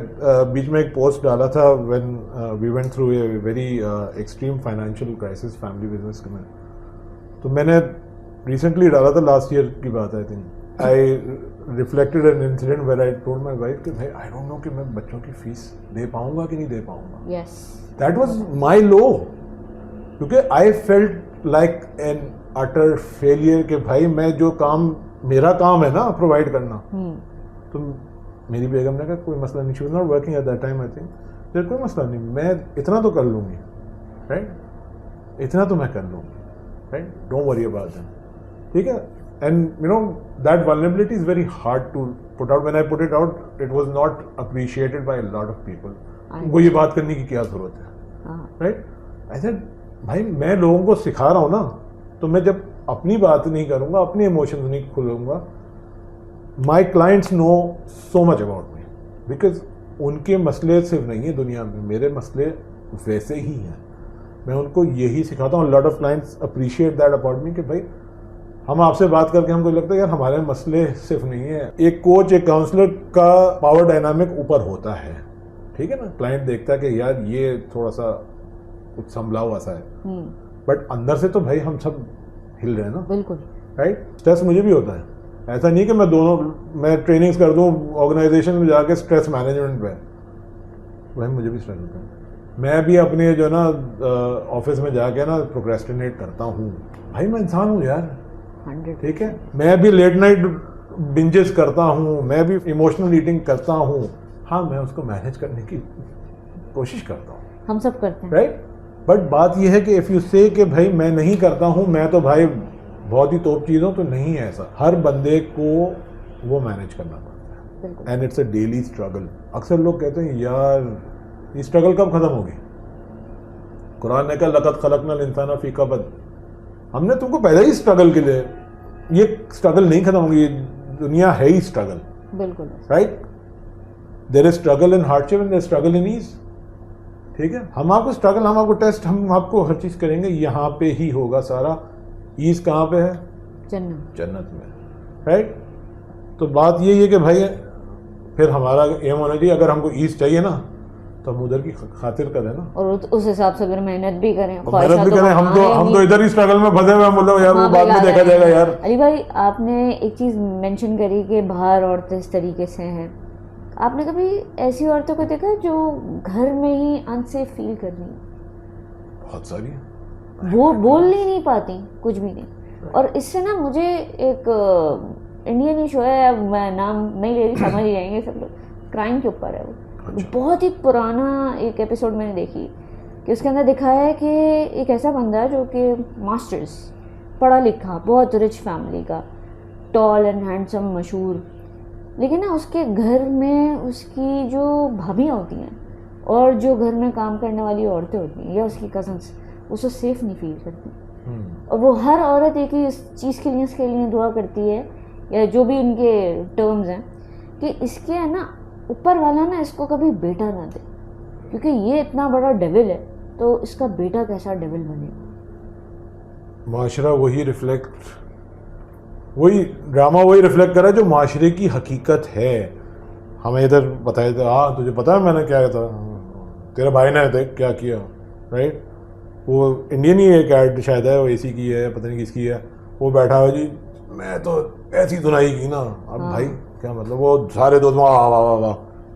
بیچ میں ایک پوسٹ ڈالا تھا when we went through a very extreme financial crisis family business میں. تو میں نے ریسنٹلی ڈالا تھا, لاسٹ ایئر کی بات ہے, I think I reflected an incident where I told my wife کہ بھائی I don't know کہ میں بچوں کی فیس دے پاؤں گا کہ نہیں دے پاؤں گا. Yes. That was my low, کیونکہ I felt like an utter failure کہ بھائی میں جو کام میرا کام ہے نا پرووائڈ کرنا, تو میری بیگم نے کہا کوئی مسئلہ نہیں, she was not working at that time I think, کوئی مسئلہ نہیں, میں اتنا تو کر لوں گی, رائٹ, اتنا تو میں کر لوں گی, right, don't worry about that, ٹھیک ہے. And you know that vulnerability is very hard to put out. When I put it out, it was not appreciated by a lot of people. وہ یہ بات کرنے کی کیا ضرورت ہے, رائٹ. I said بھائی میں لوگوں کو سکھا رہا ہوں نا, تو میں جب اپنی بات نہیں کروں گا, اپنے ایموشنز نہیں کھولوں گا, my clients know so much about me because ان کے مسئلے صرف نہیں ہیں دنیا میں, میرے مسئلے ویسے ہی ہیں. میں ان کو یہی سکھاتا ہوں. Lot of clients appreciate that about me کہ بھائی ہم آپ سے بات کر کے ہم کو لگتا ہے یار ہمارے مسئلے صرف نہیں ہیں. ایک کوچ, ایک کاؤنسلر کا پاور ڈائنامک اوپر ہوتا ہے, ٹھیک ہے نا. کلائنٹ دیکھتا ہے کہ یار یہ تھوڑا سا کچھ سنبھلا ہوا سا ہے, بٹ اندر سے تو بھائی ہم سب ہل رہے ہیں نا. بالکل رائٹ. اسٹریس مجھے بھی ہوتا ہے, ایسا نہیں کہ میں ٹریننگس کر دوں آرگنائزیشن میں جا کے اسٹریس مینجمنٹ پہ, بھائی مجھے بھی اسٹریس ہوتا ہے. میں بھی اپنے جو نا آفس میں جا کے نا پروکریسٹینیٹ کرتا ہوں. بھائی میں انسان ہوں یار, ٹھیک ہے. میں بھی لیٹ نائٹ بنجز کرتا ہوں, میں بھی ایموشنل ایٹنگ کرتا ہوں. ہاں میں اس کو مینیج کرنے کی کوشش کرتا ہوں, ہم سب کرتے ہیں, رائٹ. بٹ بات یہ ہے کہ اف یو سے کہ بھائی میں نہیں کرتا ہوں, میں تو بھائی بہت ہی توپ چیزوں, تو نہیں ہے ایسا. ہر بندے کو وہ مینیج کرنا پڑتا ہے, and it's a daily struggle. اکثر لوگ کہتے ہیں یار یہ اسٹرگل کب ختم ہوگی. قرآن نے کہا لقد خلقنا الانسان فی کبد, ہم نے تم کو پیدا ہی اسٹرگل کے لیے. یہ اسٹرگل نہیں ختم ہوگی, دنیا ہے ہی اسٹرگل. بالکل right. There is struggle in hard ship and there is struggle in as. ٹھیک ہے. ہم آپ کو اسٹرگل, ہم آپ کو ٹیسٹ, ہم آپ کو ہر چیز کریں گے, یہاں پہ ہی ہوگا سارا. ایز کہاں پہ ہے؟ جنت میں, رائٹ. تو بات یہی ہے کہ بھائی پھر ہمارا ایم ہونا چاہیے, اگر ہم کو ایز چاہیے نا تو ہم ادھر کی خاطر کریں نا, اور اس حساب سے پھر محنت بھی کریں. ہم تو ادھر ہی اسٹرگل میں پھنسے ہوئے ہیں. بولو یار وہ بعد میں دیکھا جائے گا. یار علی بھائی آپ نے ایک چیز مینشن کری کہ باہر عورتیں اس طریقے سے ہیں. آپ نے کبھی ایسی عورتوں کو دیکھا جو گھر میں ہی انسیف فیل کر رہی ہیں؟ بہت ساری ہیں. وہ بول نہیں پاتی کچھ بھی نہیں. اور اس سے نا مجھے ایک انڈین ہی شو ہے, میں نام نہیں لے رہی, سمجھ ہی جائیں گے سب لوگ, کرائم کے اوپر ہے. وہ بہت ہی پرانا ایک ایپیسوڈ میں نے دیکھی کہ اس کے اندر دکھایا ہے کہ ایک ایسا بندہ جو کہ ماسٹرز, پڑھا لکھا, بہت رچ فیملی کا, ٹال اینڈ ہینڈسم, مشہور, لیکن نا اس کے گھر میں اس کی جو بھابھیاں ہوتی ہیں اور جو گھر میں کام کرنے والی عورتیں ہوتی ہیں یا اس کی کزنس, اس کو سیف نہیں فیل کرتی. اور وہ ہر عورت ایک ہی اس چیز کے لیے, اس کے لیے دعا کرتی ہے, یا جو بھی ان کے ٹرمز ہیں, کہ اس کے ہے نا اوپر والا نا اس کو کبھی بیٹا نہ دے, کیونکہ یہ اتنا بڑا ڈیول ہے تو اس کا بیٹا کیسا ڈیول بنے. معاشرہ وہی ریفلیکٹ, وہی ڈرامہ وہی ریفلیکٹ کرا جو معاشرے کی حقیقت ہے. ہمیں ادھر بتایا تھا, ہاں تجھے پتا ہے میں نے کیا تھا, تیرے بھائی نے کیا کیا, رائٹ. وہ انڈین ہی ایک ایڈ شاید ہے, وہ اے سی کی ہے, پتہ نہیں کس کی ہے, وہ بیٹھا ہوا جی میں تو ایسی دھنائی کی نا. اب بھائی کیا مطلب, وہ سارے دوست واہ واہ واہ,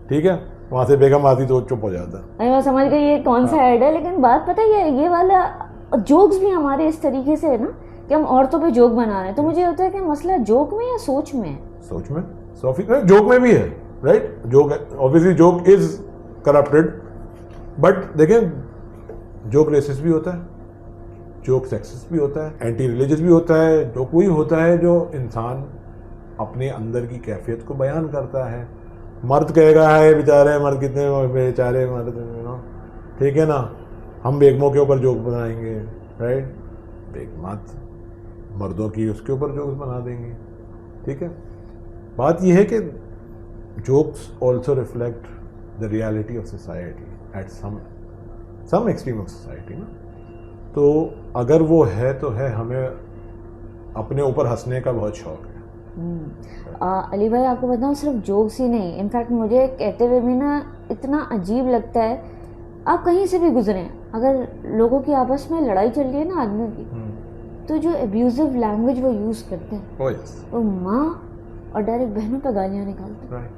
ٹھیک ہے, وہاں سے بیگم آتی تو چپ ہو جاتا ہے. میں سمجھ گئی یہ کون سا ایڈ ہے, لیکن بات پتہ یہ والا جوکس بھی ہمارے اس طریقے سے ہے نا کہ ہم عورتوں پہ جوک بنا رہے ہیں. تو مجھے ہوتا ہے کہ مسئلہ جوک میں یا سوچ میں ہے. سوچ میں, جوک میں بھی ہے, right. Joke obviously joke is corrupted, but دیکھیں جوک ریسسٹ بھی ہوتا ہے, جوک سیکسسٹ بھی ہوتا ہے, اینٹی ریلیجس بھی ہوتا ہے. جوک وہی ہوتا ہے جو انسان اپنے اندر کی کیفیت کو بیان کرتا ہے. مرد کہے گا ہے بیچارے مرد کتنے بیچارے مرد, ٹھیک ہے نا, ہم بیگموں کے اوپر جوک بنائیں گے, رائٹ. بیگمات مردوں کی اس کے اوپر جوکس بنا دیں گے, ٹھیک ہے. بات یہ ہے کہ jokes also reflect the reality of society at some extreme of society نا. تو اگر وہ ہے تو ہے, ہمیں اپنے اوپر ہنسنے کا بہت شوق ہے. علی بھائی آپ کو بتاؤں صرف جوکس ہی نہیں, انفیکٹ مجھے کہتے ہوئے بھی نا اتنا عجیب لگتا ہے. آپ کہیں سے بھی گزریں, اگر لوگوں کی آپس میں لڑائی چل رہی ہے نا آدمیوں کی, تو جو ابیوزو لینگویج وہ یوز کرتے ہیں, وہ ماں اور ڈائریکٹ بہنوں پہ گالیاں نکالتے ہیں.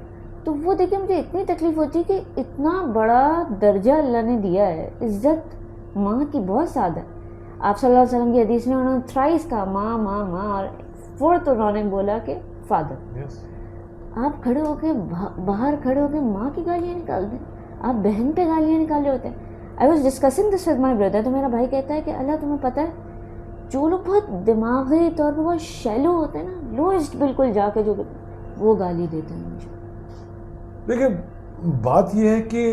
تو وہ دیکھیں مجھے اتنی تکلیف ہوتی ہے کہ اتنا بڑا درجہ اللہ نے دیا ہے, عزت ماں کی بہت زیادہ ہے. آپ صلی اللہ علیہ وسلم کی حدیث میں انہوں نے تھرائس کہا ماں ماں ماں, اور فورتھ انہوں نے بولا کہ فادر. آپ کھڑے ہو کے باہر کھڑے ہو کے ماں کی گالیاں نکال دیں, آپ بہن پہ گالیاں نکال رہے ہوتے ہیں. I was discussing this with my brother, تو میرا بھائی کہتا ہے کہ اللہ تمہیں پتہ ہے جو لوگ بہت دماغی طور پہ بہت شیلو ہوتے ہیں نا, لوئسٹ بالکل جا کے جو وہ گالی دیتے ہیں مجھے. دیکھیں بات یہ ہے کہ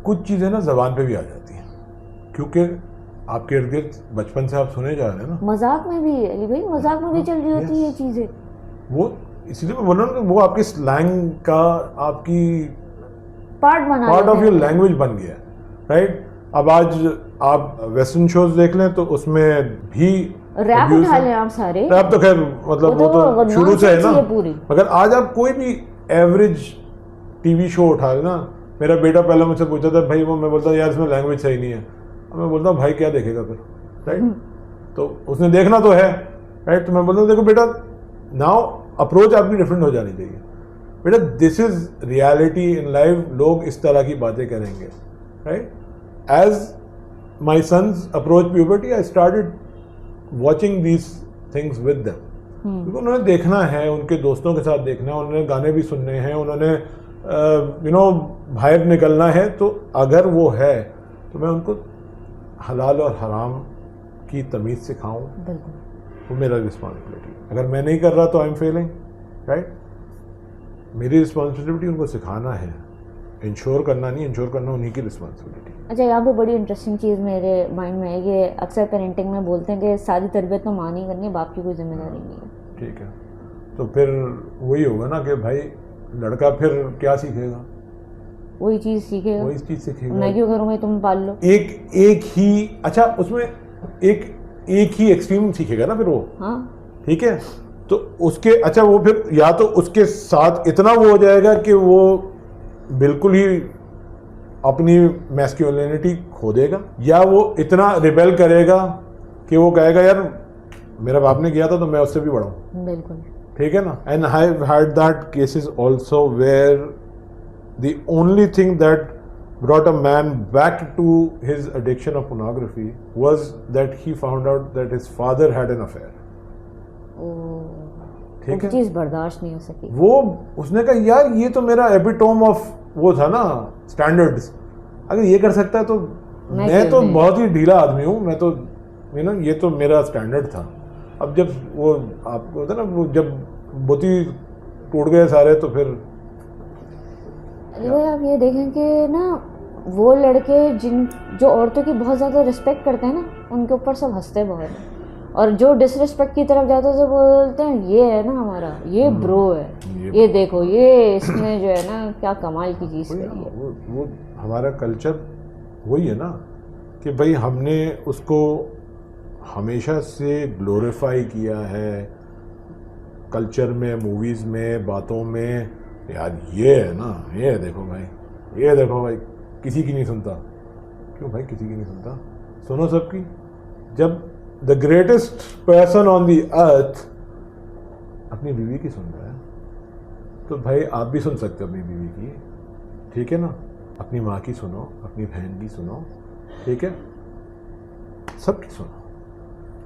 کچھ چیزیں نا زبان پہ بھی آ جاتی ہیں, کیونکہ آپ کے ارد گرد بچپن سے آپ سنے جا رہے ہیں نا. مذاق میں بھی علی بھائی, مذاق میں بھی چل رہی ہوتی ہے یہ چیزیں. وہ اس لیے میں بول رہا ہوں کہ وہ آپ کی سلینگ کا آپ کی پارٹ آف یور لینگویج بن گیا ہے رائٹ. اب آج آپ ویسٹرن شوز دیکھ لیں تو اس میں بھی ریپ اٹھا لیں آپ سارے, ریپ تو خیر مطلب وہ تو شروع سے ہے نا, مگر آج آپ کوئی بھی ایوریج ٹی وی شو اٹھا لیں نا. میرا بیٹا پہلے مجھ سے پوچھتا تھا بھائی, وہ میں بولتا ہوں یار اس میں لینگویج صحیح نہیں ہے. اب میں بولتا ہوں بھائی کیا دیکھے گا پھر رائٹ, تو اس نے دیکھنا تو ہے رائٹ. تو میں بولتا ہوں دیکھو بیٹا ناؤ اپروچ آپ کی ڈفرینٹ ہو جانی چاہیے بیٹا, دس از ریالٹی ان لائف. لوگ اس طرح کی باتیں کریں گے right. As my sons approach puberty I started watching these things with them, کیونکہ انہوں نے دیکھنا ہے, ان کے دوستوں کے ساتھ دیکھنا ہے, انہوں نے گانے بھی سننے ہیں, انہوں نے باہر نکلنا ہے. تو اگر وہ ہے تو میں ان کو حلال اور حرام کی تمیز سکھاؤں, وہ میرا رسپانسبلٹی. اگر میں نہیں کر رہا تو آئی ایم فیلنگ رائٹ. میری رسپانسبلٹی ان کو سکھانا ہے, انشور کرنا نہیں, انشور کرنا انہیں کی رسپانسبلٹی. اچھا یہاں پہ بڑی انٹرسٹنگ چیز میرے مائنڈ میں ہے کہ اکثر پیرنٹنگ میں بولتے ہیں کہ ساری تربیت تو ماں نہیں کرنی, باپ کی کوئی ذمہ داری نہیں ہے. ٹھیک ہے, تو پھر وہی ہوگا نا کہ بھائی لڑکا پھر کیا سیکھے گا, وہی چیز سیکھے گا, وہی چیز سیکھے گا. میں کیوں کروں گا, تم پال لو. ایک ہی اچھا اس میں ایک ہی ایکسٹریم سیکھے گا نا پھر وہ. ہاں ٹھیک ہے, تو اس کے اچھا وہ پھر یا تو اس کے ساتھ اتنا وہ ہو جائے گا کہ وہ بالکل ہی اپنی میسکیولینٹی کھو دے گا, یا وہ اتنا ریبیل کرے گا کہ وہ کہے گا یار میرا باپ نے کیا تھا تو میں اس سے بھی بڑا ہوں. بالکل ٹھیک ہے نا. And I have had that cases also where the only thing that brought a man back to his addiction of pornography was that he found out that his father had an affair. ٹھیک ہے, چیز برداشت نہیں ہو سکی. وہ اس نے کہا یار یہ تو میرا ایپیٹوم آف وہ تھا نا اسٹینڈرڈس, اگر یہ کر سکتا ہے تو میں تو بہت ہی ڈھیلا آدمی ہوں, میں تو یہ تو میرا اسٹینڈرڈ تھا. اب جب وہ آپ کو ہوتا نا وہ جب بوتی ٹوٹ گئے سارے تو پھر آپ یہ دیکھیں کہ نا وہ لڑکے جو عورتوں کی بہت زیادہ رسپیکٹ کرتے ہیں نا, ان کے اوپر سب ہنستے بہت ہیں, اور جو ڈس رسپیکٹ کی طرف جاتے ہیں تو بولتے ہیں یہ ہے نا ہمارا, یہ برو ہے, یہ دیکھو یہ اس میں جو ہے نا کیا کمال کی چیز کری ہے. وہ ہمارا کلچر وہی ہے نا کہ بھائی ہم نے اس کو ہمیشہ سے گلوریفائی کیا ہے کلچر میں, موویز میں, باتوں میں. یار یہ ہے نا, یہ دیکھو بھائی, یہ دیکھو بھائی, کسی کی نہیں سنتا. کیوں بھائی کسی کی نہیں سنتا, سنو سب کی. جب دا گریٹسٹ پرسن آن دی ارتھ اپنی بیوی کی سن رہا ہے تو بھائی آپ بھی سن سکتے اپنی بیوی کی. ٹھیک ہے نا, اپنی ماں کی سنو, اپنی بہن کی سنو, ٹھیک ہے, سب کی سنو.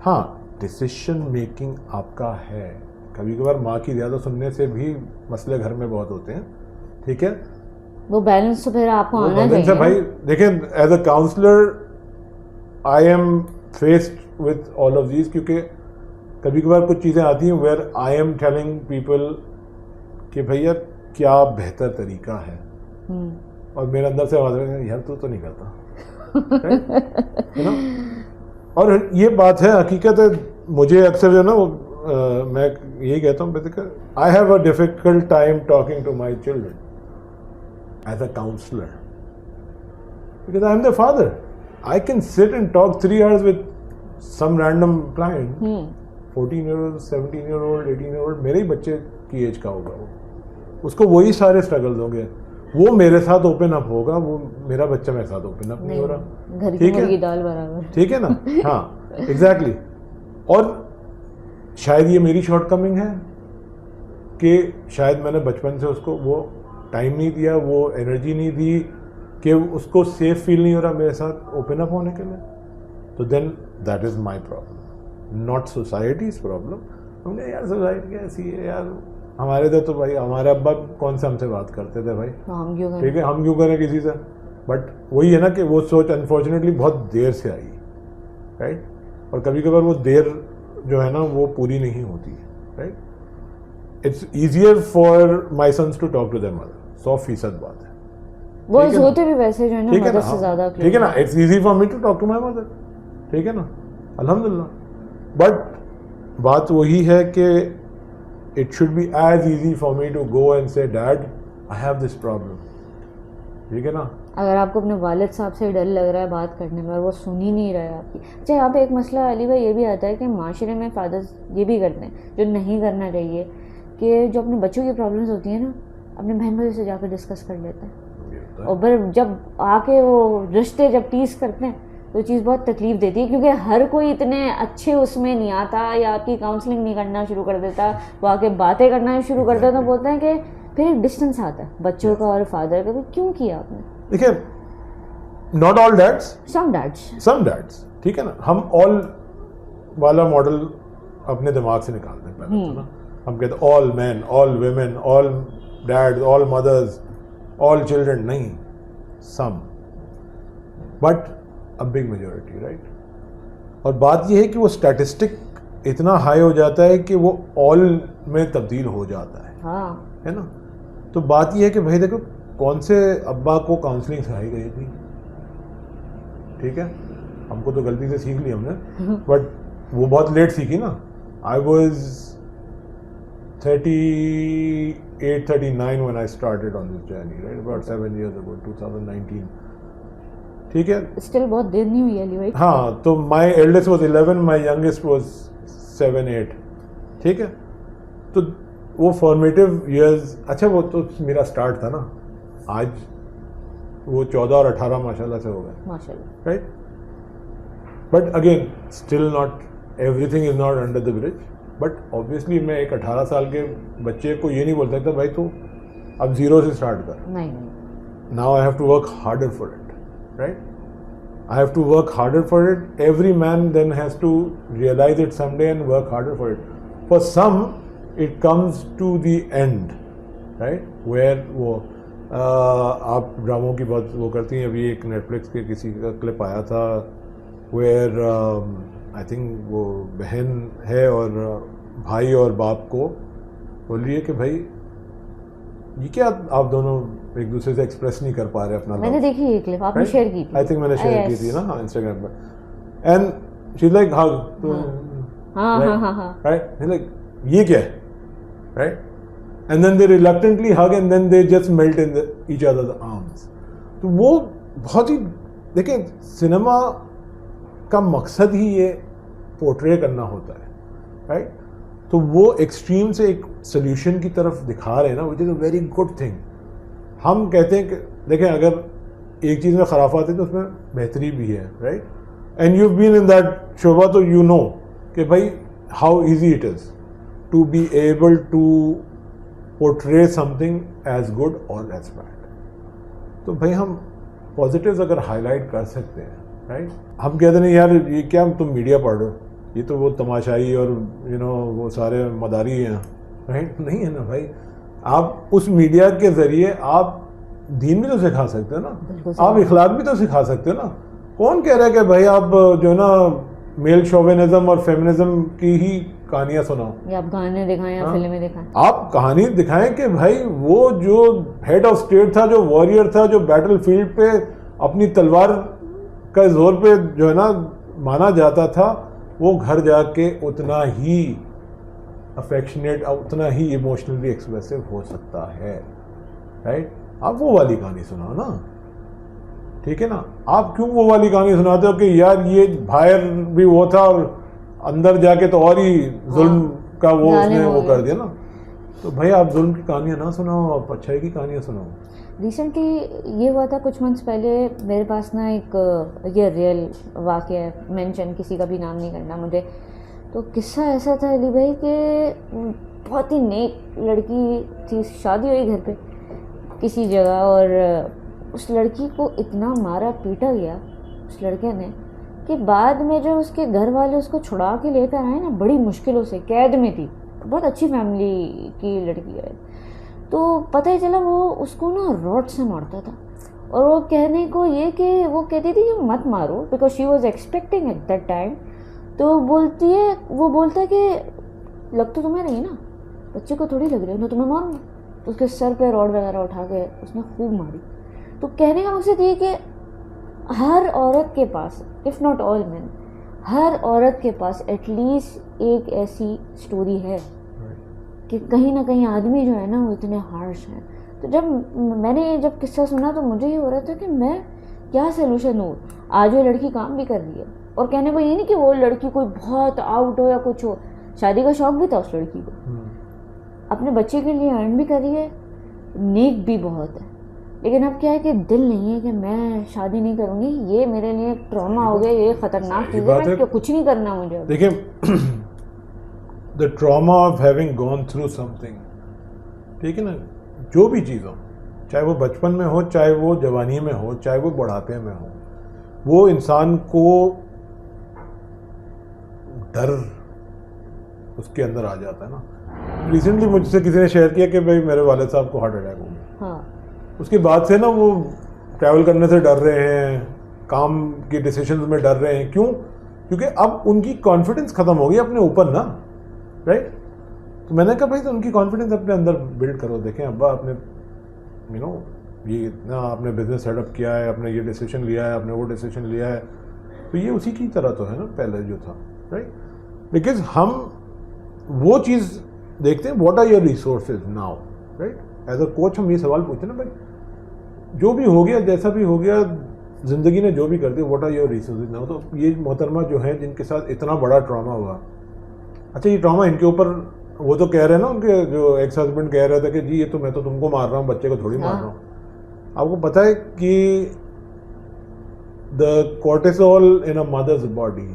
ہاں ڈسیشن میکنگ آپ کا ہے, کبھی کبھار ماں کی زیادہ سننے سے بھی مسئلے گھر میں بہت ہوتے ہیں. ٹھیک ہے, وہ بیلنس تو پھر آپ کو آنا چاہیے. بھائی دیکھیں as a counsellor I am faced with all of these, کیونکہ کبھی کبھار کچھ چیزیں آتی ہیں where I am telling people کہ بھیا کیا بہتر طریقہ ہے, اور میرے اندر سے آواز ہے یار تو نہیں کرتا. اور یہ بات ہے, حقیقت ہے. مجھے اکثر جو ہے نا وہ میں یہی کہتا ہوں I have a difficult time talking to my children as a counsellor because I am the father. I can sit and talk 3 hours with some random client, 14-year-old, 17-year-old, 18-year-old, میرے ہی بچے کی ایج کا ہوگا, وہ اس کو وہی سارے struggles ہوں گے, وہ میرے ساتھ اوپن اپ ہوگا, وہ میرا بچہ میرے ساتھ اوپن اپ نہیں ہو رہا. گھر کی مرغی دال برابر. ٹھیک ہے نا. ہاں ایگزیکٹلی. اور شاید یہ میری شارٹ کمنگ ہے کہ شاید میں نے بچپن سے اس کو وہ ٹائم نہیں دیا, وہ انرجی نہیں دی کہ اس کو سیف فیل نہیں ہو رہا میرے ساتھ اوپن اپ ہونے کے لیے. تو then that is my problem, not society's problem. ہم نے یار سوسائٹی ایسی ہے یار, ہمارے ادھر تو بھائی ہمارے ابا کون سے ہم سے بات کرتے تھے بھائی, ٹھیک ہے, ہم کیوں کریں کسی سے. بٹ وہی ہے نا کہ وہ سوچ انفارچونیٹلی بہت دیر سے آئی, رائٹ. اور کبھی کبھار وہ دیر جو ہے نا وہ پوری نہیں ہوتی ہے, right. It's easier for my sons to talk to their mother, 100% بات ہے. وہ ہوتے بھی ویسے جو ہے نا مدر سے زیادہ, ٹھیک ہے نا, it's easy for me to talk to my mother, ٹھیک ہے نا, الحمد للہ. بٹ بات وہی ہے کہ it should be as easy for me to go and say, Dad, I have this problem. ٹھیک ہے نا. اگر آپ کو اپنے والد صاحب سے ڈر لگ رہا ہے بات کرنے میں اور وہ سن ہی نہیں رہے آپ کی. اچھا یہاں پہ ایک مسئلہ علی بھائی یہ بھی آتا ہے کہ معاشرے میں فادرز یہ بھی کرتے ہیں جو نہیں کرنا چاہیے, کہ جو اپنے بچوں کی پرابلمس ہوتی ہیں نا اپنے بہن بھائی سے جا کے ڈسکس کر لیتے ہیں, اور پھر جب آ کے وہ رشتے جب ٹیز کرتے ہیں تو چیز بہت تکلیف دیتی ہے, کیونکہ ہر کوئی اتنے اچھے اس میں نہیں آتا یا آپ کی کاؤنسلنگ نہیں کرنا شروع کر دیتا, وہ آ کے باتیں کرنا شروع کرتا ہے تو بولتے ہیں کہ پھر ایک ڈسٹینس آتا ہے بچوں کا اور فادر کا. کیوں کیا آپ نے؟ دیکھیں, not all dads, some dads, ٹھیک ہے نا. ہم all والا ماڈل اپنے دماغ سے نکالتے ہیں پہلے تو نا. ہم کہتے ہیں all men, all women, all dads, all mothers, all children. نہیں, some, but a big majority, right? اور بات یہ ہے کہ وہ اسٹیٹسٹک اتنا ہائی ہو جاتا ہے کہ وہ all میں تبدیل ہو جاتا ہے نا. تو بات یہ ہے کہ بھائی دیکھو کون سے ابا کو کاؤنسلنگ سکھائی گئی تھی, ٹھیک ہے, ہم کو تو غلطی سے سیکھ لی ہم نے, بٹ وہ بہت لیٹ سیکھی نا. I was 38-39 when I started on this journey, right? About 7 years ago, 2019. ٹھیک ہے, اسٹل بہت دیر نہیں ہوئی علی بھائی. ہاں, تو my eldest was 11, my youngest was 7-8. ٹھیک ہے, تو وہ فارمیٹیو ایئرز, اچھا وہ تو میرا اسٹارٹ تھا نا, آج وہ 14 اور 18 ماشاء اللہ سے ہو گئے, ماشاء اللہ, right. But again still not everything is not under the bridge. But obviously میں ایک 18 سال کے بچے کو یہ نہیں بول سکتا بھائی تو اب زیرو سے اسٹارٹ کر. نہیں, now I have to work harder for it, right. I have to work harder for it. Every man then has to realize it someday and work harder for it. For some, it comes to the end, right? Where وہ آپ ڈراموں کی بات وہ کرتی ہیں. ابھی ایک نیٹ فلکس کے کسی کا کلپ آیا تھا where I think وہ بہن ہے اور بھائی اور باپ کو بول رہی ہے کہ بھائی یہ کیا آپ دونوں ایک دوسرے سے ایکسپریس نہیں کر پا رہے اپنا. میں نے دیکھی یہ کلپ, آپ نے شیئر کی تھی. آئی تھنک میں نے شیئر کی تھی نا انسٹاگرام پر. And she is like hug, right, like یہ کیا ہے, right. And then they reluctantly hug and then they just melt in each other's arms. تو وہ بہت ہی, دیکھیں سنیما کا مقصد ہی یہ پورٹرے کرنا ہوتا ہے, رائٹ. تو وہ ایکسٹریم سے ایک سلیوشن کی طرف دکھا رہے ہیں نا, وچ از اے ویری گڈ تھنگ. ہم کہتے ہیں کہ دیکھیں اگر ایک چیز میں خرافات ہے تو اس میں بہتری بھی ہے, right. And you been in that شعبہ تو یو نو کہ بھائی how easy it is to be able to portray something as good or as bad. تو بھائی ہم پازیٹیوز اگر ہائی لائٹ کر سکتے ہیں, رائٹ. ہم کہتے ہیں یار یہ کیا تم میڈیا پڑھ رہے ہو, یہ تو وہ تماشائی اور وہ سارے مداری ہیں, رائٹ. نہیں ہے نا بھائی, آپ اس میڈیا کے ذریعے آپ دین بھی تو سکھا سکتے ہیں نا, آپ اخلاق بھی تو سکھا سکتے ہیں نا. کون کہہ رہا ہے کہ بھائی آپ جو ہے نا میل شوونزم اور فیمنزم کی ہی کہانیاں سناؤ, یا آپ گانے دکھائیں یا فلمیں دکھائیں. آپ کہانی دکھائیں کہ بھائی وہ جو ہیڈ آف اسٹیٹ تھا, جو وارئر تھا, جو بیٹل فیلڈ پہ اپنی تلوار کا زور پہ جو ہے نا مانا جاتا تھا, وہ گھر جا کے اتنا ہی افیکشنیٹ, اتنا ہی ایموشنلی ایکسپریسو ہو سکتا ہے, رائٹ. آپ وہ والی کہانی سناؤ نا, ٹھیک ہے نا. آپ کیوں وہ والی کہانی سناتے ہو کہ یار یہ باہر بھی وہ تھا اور اندر جا کے تو اور ہی ظلم کا وہ اس نے وہ کر دیا نا. تو بھائی آپ ظلم کی کہانیاں نہ سناؤ, آپ اچھائی کی کہانیاں سناؤ. ریسنٹلی یہ ہوا تھا کچھ منتھس پہلے میرے پاس نا ایک یہ ریئل واقعہ ہے, مینشن کسی کا بھی نام نہیں کرنا مجھے. تو قصہ ایسا تھا علی بھائی کہ بہت ہی نیک لڑکی تھی, شادی ہوئی گھر پہ کسی جگہ, اور اس لڑکی کو اتنا مارا پیٹا گیا اس لڑکے نے کہ بعد میں جو اس کے گھر والے اس کو چھڑا کے لے کر آئے نا, بڑی مشکلوں سے, قید میں تھی, بہت اچھی فیملی کی لڑکی ہے. تو پتہ ہی چلا وہ اس کو نا راڈ سے مارتا تھا, اور وہ کہنے کو یہ کہ وہ کہتی تھی کہ مت مارو, because she was expecting at that time. تو وہ بولتا ہے کہ لگ تو تمہیں نہیں نا, بچے کو تھوڑی لگ رہی ہے, میں تمہیں ماروں گا. تو اس کے سر پہ راڈ وغیرہ اٹھا کے اس نے خوب ماری. تو کہنے کا مقصد یہ کہ ہر عورت کے پاس, اف ناٹ آل مین, ہر عورت کے پاس ایٹ لیسٹ ایک ایسی اسٹوری ہے کہ کہیں نہ کہیں آدمی جو ہے نا وہ اتنے ہارش ہیں. تو جب میں نے یہ جب قصہ سنا تو مجھے یہ ہو رہا تھا کہ میں کیا سلوشن ہوں. آج وہ لڑکی کام بھی کر رہی ہے, اور کہنے کو یہ نہیں کہ وہ لڑکی کوئی بہت آؤٹ ہو یا کچھ ہو, شادی کا شوق بھی تھا اس لڑکی کو, اپنے بچے کے لیے ارن بھی کر رہی ہے, نیک بھی بہت ہے. لیکن اب کیا ہے کہ دل نہیں ہے کہ میں شادی نہیں کروں گی, یہ میرے لیے ٹراما ہو گیا, یہ خطرناک چیز ہے, میں کچھ نہیں کرنا مجھے. دیکھیں the trauma of having gone through something, ٹھیک ہے نا, جو بھی چیز ہو, چاہے وہ بچپن میں ہو, چاہے وہ جوانی میں ہو, چاہے وہ بڑھاپے میں ہو, وہ انسان کو ڈر اس کے اندر آ جاتا ہے نا. ریسنٹلی مجھ سے کسی نے شیئر کیا کہ بھائی میرے والد صاحب کو ہارٹ اٹیک ہو گیا. ہاں, اس کے بعد سے نا وہ ٹریول کرنے سے ڈر رہے ہیں, کام کی ڈیسیشنز میں ڈر رہے ہیں. کیوں؟ کیونکہ اب ان کی کانفیڈنس ختم ہو گئی اپنے اوپر نا, رائٹ. تو میں نے کہا بھائی تو ان کی کانفیڈنس اپنے اندر بلڈ کرو. دیکھیں ابا آپ نے یہ اتنا آپ نے بزنس سیٹ اپ کیا ہے, آپ نے یہ ڈیسیشن لیا ہے, آپ نے وہ ڈیسیشن لیا ہے, تو یہ اسی کی طرح تو ہے نا پہلے جو تھا, رائٹ. بیکاز ہم وہ چیز دیکھتے ہیں, what are your resources now, right. As a coach ہم یہ سوال پوچھتے ہیں نا, بھائی جو بھی ہو گیا, جیسا بھی ہو گیا, زندگی نے جو بھی کر دیا, what are your resources now. تو یہ محترمہ جو ہیں جن کے ساتھ اتنا بڑا ٹراما ہوا, اچھا یہ ٹراما ان کے اوپر, وہ تو کہہ رہے ہیں نا ان کے جو ایکس ہسبینڈ کہہ رہے تھے کہ جی یہ تو میں تو تم کو مار رہا ہوں, بچے کو تھوڑی مار رہا ہوں. آپ کو پتہ ہے کہ the cortisol in a mother's body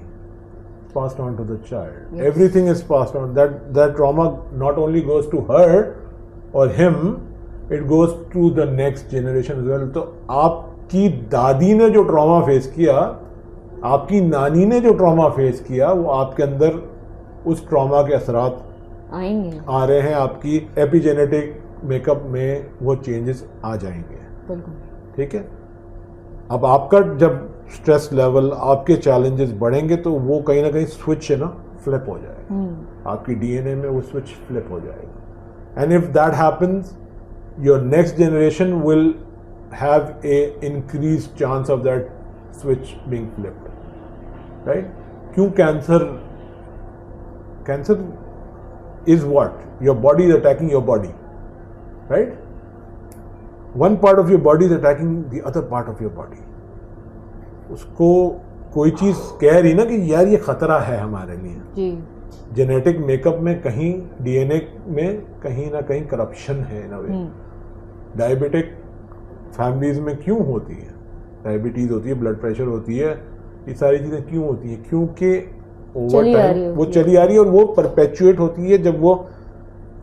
passed on to the child. Yes. Everything is passed on. That trauma not only goes to her or him, it goes to the next generation as well. تو آپ کی دادی نے جو trauma face کیا, آپ کی نانی نے جو ٹراما فیس کیا, وہ آپ کے اندر اس ٹراما کے اثرات آئیں گے, آ رہے ہیں. آپ کی ایپی جینیٹک میک اپ میں وہ چینجز آ جائیں گے. بالکل ٹھیک ہے. اب آپ کا جب اسٹریس لیول, آپ کے چیلنجز بڑھیں گے تو وہ کہیں نہ کہیں سوئچ ہے نا فلپ ہو جائے گا, آپ کی ڈی این اے میں وہ سوئچ فلپ ہو جائے گا. And if that happens, your next generation will have a increase chance of that switch being flipped, right. کیوں؟ Cancer is what, your body is attacking your body, right. One part of your body is attacking the other part of your body. اس کو کوئی چیز کہہ رہی نا کہ یار یہ خطرہ ہے ہمارے لیے. جینیٹک میک اپ میں کہیں, ڈی این اے میں کہیں نہ کہیں کرپشن ہے نا. ڈائبیٹک فیملیز میں کیوں ہوتی ہے, ڈائبٹیز ہوتی ہے, بلڈ پریشر ہوتی ہے, یہ ساری چیزیں کیوں ہوتی ہیں؟ کیونکہ اوور ٹائم وہ چلی آ رہی ہے, اور وہ پرپیچویٹ ہوتی ہے. جب وہ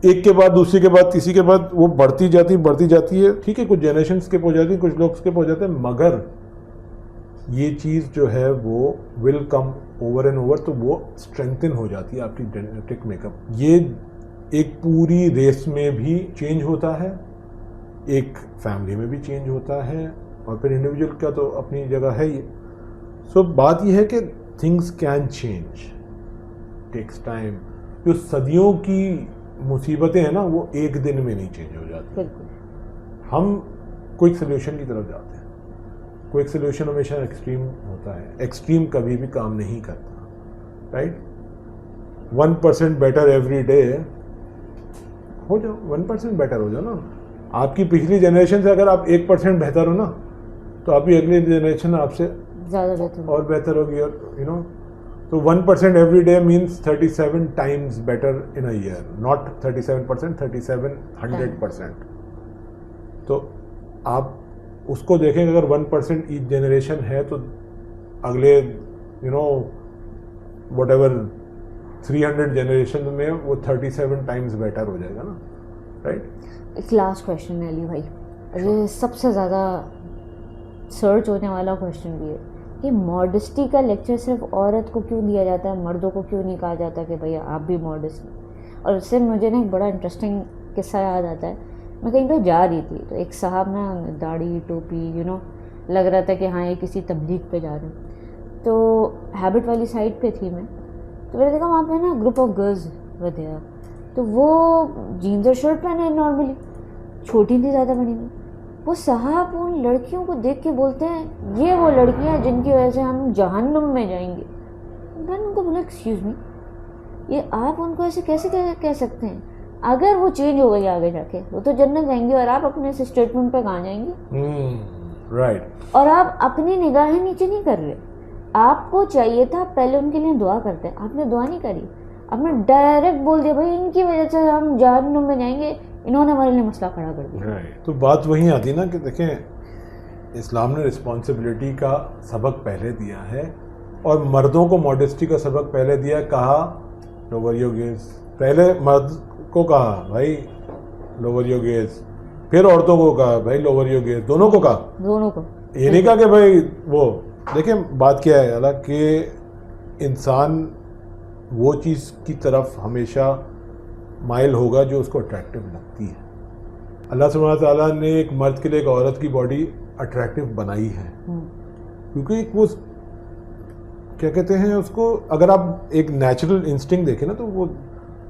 ایک کے بعد دوسری کے بعد تیسری کے بعد وہ بڑھتی جاتی ہے. ٹھیک ہے, کچھ جنریشن اسکپ ہو جاتی ہیں, کچھ لوگ اسکپ ہو جاتے ہیں, مگر یہ چیز جو ہے وہ ول کم اوور اینڈ اوور, تو وہ اسٹرینتھن ہو جاتی ہے آپ کی جینیٹک میک اپ. یہ ایک پوری ریس میں بھی چینج ہوتا ہے, ایک فیملی میں بھی چینج ہوتا ہے, اور پھر انڈیویجول کا تو اپنی جگہ ہے یہ. سو بات یہ ہے کہ things can change, takes time. جو صدیوں کی مصیبتیں ہیں نا وہ ایک دن میں نہیں چینج ہو جاتی. ہم کوئک سلیوشن کی طرف جاتے ہیں. کوئک سلیوشن ہمیشہ ایکسٹریم ہوتا ہے, ایکسٹریم کبھی بھی کام نہیں کرتا, رائٹ. 1% بیٹر ایوری ڈے ہو جاؤ, 1% بیٹر ہو جاؤ نا. آپ کی پچھلی جنریشن سے اگر آپ 1% بہتر ہو نا, تو آپ کی اگلی جنریشن آپ سے زیادہ بہتر اور بہتر ہوگی. اور یو نو, تو 1% every day means 37 times better in a year, not 37%, 3700%. تو آپ اس کو دیکھیں کہ اگر 1% ایچ جنریشن ہے تو اگلے you know whatever 300 generation میں وہ 37 times بیٹر ہو جائے گا نا, رائٹ. ایک لاسٹ کویشچن ہے علی بھائی, یہ سب سے زیادہ سرچ ہونے والا کویشچن بھی ہے کہ ماڈسٹی کا لیکچر صرف عورت کو کیوں دیا جاتا ہے, مردوں کو کیوں نہیں کہا جاتا کہ بھئی آپ بھی ماڈسٹ ہیں. اور اس سے مجھے نا ایک بڑا انٹرسٹنگ قصہ یاد آتا ہے. میں کہیں پہ جا رہی تھی تو ایک صاحب نا داڑھی ٹوپی لگ رہا تھا کہ ہاں یہ کسی تبلیغ پہ جا رہے ہیں. تو ہیبٹ والی سائڈ پہ تھی میں, تو میں نے دیکھا وہاں پہ نا گروپ آف گرلز ودیا, تو وہ جینز اور شرٹ پہنے نارملی, چھوٹی تھی زیادہ بڑی نہیں. وہ صاحب ان لڑکیوں کو دیکھ کے بولتے ہیں یہ وہ لڑکیاں جن کی وجہ سے ہم جہنم میں جائیں گے. میں نے ان کو بولا ایکسکیوز می, یہ آپ ان کو ایسے کیسے کہہ سکتے ہیں؟ اگر وہ چینج ہو گئی آگے جا کے وہ تو جنت جائیں گی اور آپ اپنے اس اسٹیٹمنٹ پہ کہاں جائیں گے؟ رائٹ. اور آپ اپنی نگاہیں نیچے نہیں کر رہے. آپ کو چاہیے تھا پہلے ان کے لیے دعا کرتے, آپ نے دعا نہیں کری, آپ نے ڈائریکٹ بول دیا بھائی ان کی وجہ سے ہم جہنم میں جائیں گے, انہوں نے ہمارے لیے مسئلہ کھڑا کر دیا. تو بات وہیں آتی نا کہ دیکھیں اسلام نے رسپانسبلٹی کا سبق پہلے دیا ہے اور مردوں کو ماڈسٹی کا سبق پہلے دیا. کہا لوور یور گیز, پہلے مرد کو کہا بھائی لوور یور گیز, پھر عورتوں کو کہا بھائی لوور یور گیز, دونوں کو کہا, دونوں کو. یہ نہیں کہا کہ بھائی وہ. دیکھیں بات کیا ہے اللہ کہ انسان وہ چیز کی طرف ہمیشہ مائل ہوگا جو اس کو اٹریکٹیو لگتی ہے. اللہ سبحانہ تعالیٰ نے ایک مرد کے لیے ایک عورت کی باڈی اٹریکٹیو بنائی ہے کیونکہ ایک وہ کیا کہتے ہیں اس کو, اگر آپ ایک نیچرل انسٹنکٹ دیکھیں نا تو وہ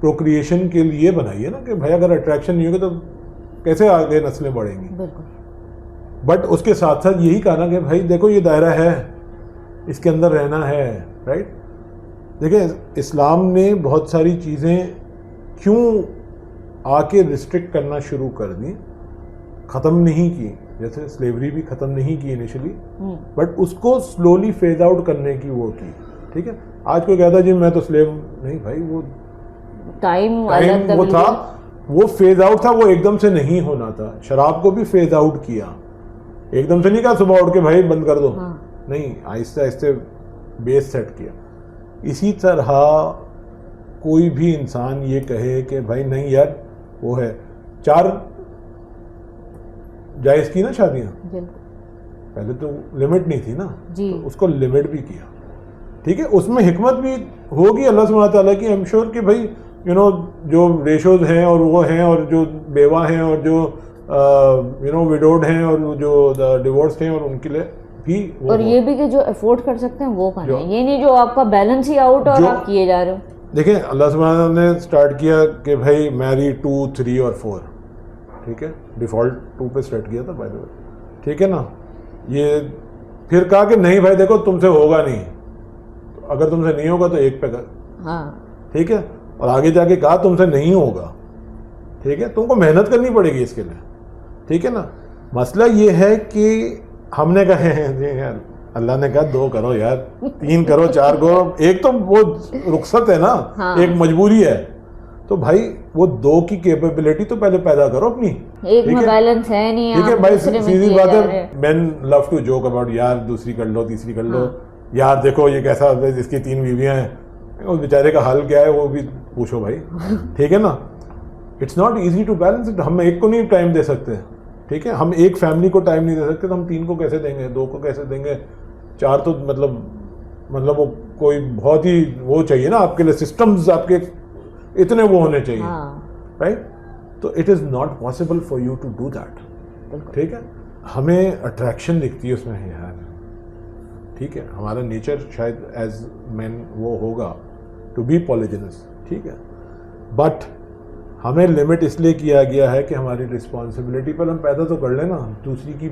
پروکریشن کے لیے بنائی ہے نا کہ بھائی اگر اٹریکشن نہیں ہوگا تو کیسے آگے نسلیں بڑھیں گی. بالکل. بٹ اس کے ساتھ ساتھ یہی کہا نا کہ بھائی دیکھو یہ دائرہ ہے, اس کے اندر رہنا ہے. رائٹ. دیکھیں اسلام نے بہت ساری چیزیں کیوں آ کے ریسٹرکٹ کرنا شروع کر دیں, ختم نہیں کی, جیسے سلیوری بھی ختم نہیں کی انیشلی, بٹ اس کو سلولی فیز آؤٹ کرنے کی وہ کی. ٹھیک ہے, آج کوئی کہتا جی میں تو سلیو نہیں, بھائی وہ ٹائم وہ تھا, وہ فیز آؤٹ تھا, وہ ایک دم سے نہیں ہونا تھا. شراب کو بھی فیز آؤٹ کیا, ایک دم سے نہیں کہا صبح اٹھ کے بھائی بند کر دو, نہیں, آہستہ آہستہ بیس سیٹ کیا. اسی طرح کوئی بھی انسان یہ کہے کہ بھائی نہیں یار وہ ہے 4 جائز کی نا شادیاں, پہلے تو لمٹ نہیں تھی نا, تو اس کو لمٹ بھی کیا. ٹھیک ہے, اس میں حکمت بھی ہوگی اللہ سبحانہ تعالیٰ کی, ایم شور کہ بھائی جو ریشوز ہیں اور وہ ہیں اور جو بیوہ ہیں اور جو وڈوڈ ہیں اور جو ڈیورسڈ ہیں اور ان کے لیے بھی, اور یہ بھی کہ جو افورڈ کر سکتے ہیں وہ کریں, یہ نہیں جو آپ کا بیلنس ہی آؤٹ اور آپ کیے جا رہے ہو. دیکھیں اللہ سبحانہ نے اسٹارٹ کیا کہ بھائی میری 2, 3 اور 4. ٹھیک ہے, ڈیفالٹ 2 پہ سیٹ کیا تھا بائی دا وے. ٹھیک ہے نا, یہ پھر کہا کہ نہیں بھائی دیکھو تم سے ہوگا نہیں, اگر تم سے نہیں ہوگا تو 1 پہ کر. ٹھیک ہے, اور آگے جا کے کہا تم سے نہیں ہوگا. ٹھیک ہے, تم کو محنت کرنی پڑے گی اس کے لیے. ٹھیک ہے نا, مسئلہ یہ ہے کہ ہم نے کہا یار اللہ نے کہا 2 کرو یار, 3 کرو, 4 کرو, ایک تو وہ رخصت ہے نا, ایک مجبوری ہے. تو بھائی وہ 2 کی کیپیبلٹی تو پہلے پیدا کرو اپنی. ایک میں بیلنس ہے نہیں. ٹھیک ہے بھائی, سیدھی بات ہے, مین لو ٹو جوک اباؤٹ یار دوسری کر لو, تیسری کر لو, یار دیکھو یہ کیسا جس کی 3 بیویاں ہیں, اس بیچارے کا حال کیا ہے وہ بھی پوچھو بھائی. ٹھیک ہے نا, it's not easy to balance it. ہم ایک کو نہیں ٹائم دے سکتے. ٹھیک ہے, ہم ایک فیملی کو ٹائم نہیں دے سکتے, تو ہم 3 کو کیسے دیں گے, 2 کو کیسے دیں گے, 4 تو مطلب وہ کوئی بہت ہی وہ چاہیے نا آپ کے لیے, سسٹمز آپ کے اتنے وہ ہونے چاہیے. رائٹ. تو it is not possible for you to do that. ٹھیک ہے, ہمیں اٹریکشن دکھتی ہے اس میں یار. ٹھیک ہے, ہمارا نیچر شاید ایز مین وہ ہوگا ٹو بی پالیجنس. ٹھیک ہے, بٹ ہمیں لمٹ اس لیے کیا گیا ہے کہ ہماری رسپانسبلٹی پر ہم پیدا تو کر لیں نا, دوسری کی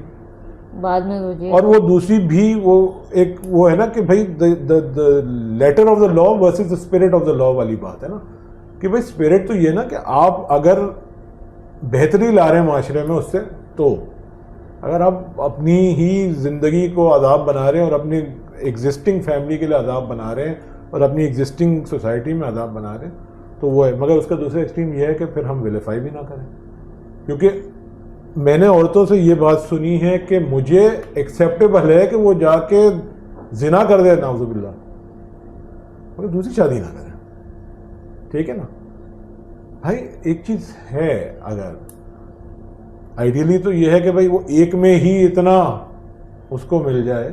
بعد میں سوچیے. اور وہ دوسری بھی وہ ایک وہ ہے نا کہ بھائی letter of the law versus the spirit of the law والی بات ہے نا, کہ بھائی اسپرٹ تو یہ نا کہ آپ اگر بہتری لا رہے ہیں معاشرے میں اس سے, تو اگر آپ اپنی ہی زندگی کو عذاب بنا رہے ہیں اور اپنی ایگزسٹنگ فیملی کے لیے عذاب بنا رہے ہیں اور اپنی ایگزسٹنگ سوسائٹی میں عذاب بنا رہے ہیں, تو وہ ہے. مگر اس کا دوسرا ایکسٹریم یہ ہے کہ پھر ہم ویلیفائی بھی نہ کریں. کیونکہ میں نے عورتوں سے یہ بات سنی ہے کہ مجھے ایکسیپٹیبل ہے کہ وہ جا کے زنا کر دے نعوذ باللہ, مگر دوسری شادی نہ کریں. ٹھیک ہے نا بھائی, ایک چیز ہے, اگر آئیڈیلی تو یہ ہے کہ بھائی وہ ایک میں ہی اتنا اس کو مل جائے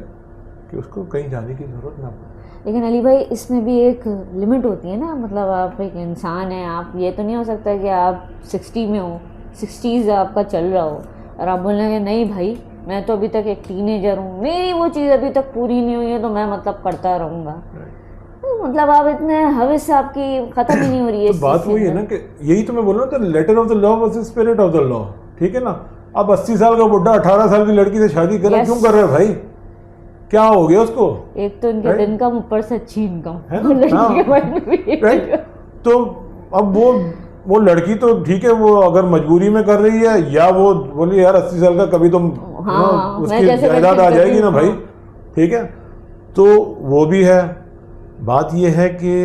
کہ اس کو کہیں جانے کی ضرورت نہ پڑے. لیکن علی بھائی اس میں بھی ایک لمٹ ہوتی ہے نا, مطلب آپ ایک انسان ہیں, آپ یہ تو نہیں ہو سکتا کہ آپ 60 میں ہو, 60s آپ کا چل رہا ہو اور آپ بولیں گے نہیں بھائی میں تو ابھی تک ایک ٹین ایجر ہوں, میری وہ چیز ابھی تک پوری نہیں ہوئی ہے تو میں مطلب کرتا رہوں گا. مطلب آپ اتنے حوث سے آپ کی ختم ہی نہیں ہو رہی ہے. بات وہی ہے نا کہ یہی تو میں بول رہا ہوں, letter of the law versus spirit of the law. ٹھیک ہے نا, اب 80 سال کا بڈھا 18 سال کی لڑکی سے شادی کر رہا, کیوں کر رہے بھائی, کیا ہو گیا اس کو؟ ایک تو ان کے انکم اوپر سے اچھی انکم. تو اب وہ وہ لڑکی تو ٹھیک ہے وہ اگر مجبوری میں کر رہی ہے یا وہ بولی یار 80 سال کا کبھی تم اس کی جائیداد آ جائے گی نا بھائی, ٹھیک ہے, تو وہ بھی ہے. بات یہ ہے کہ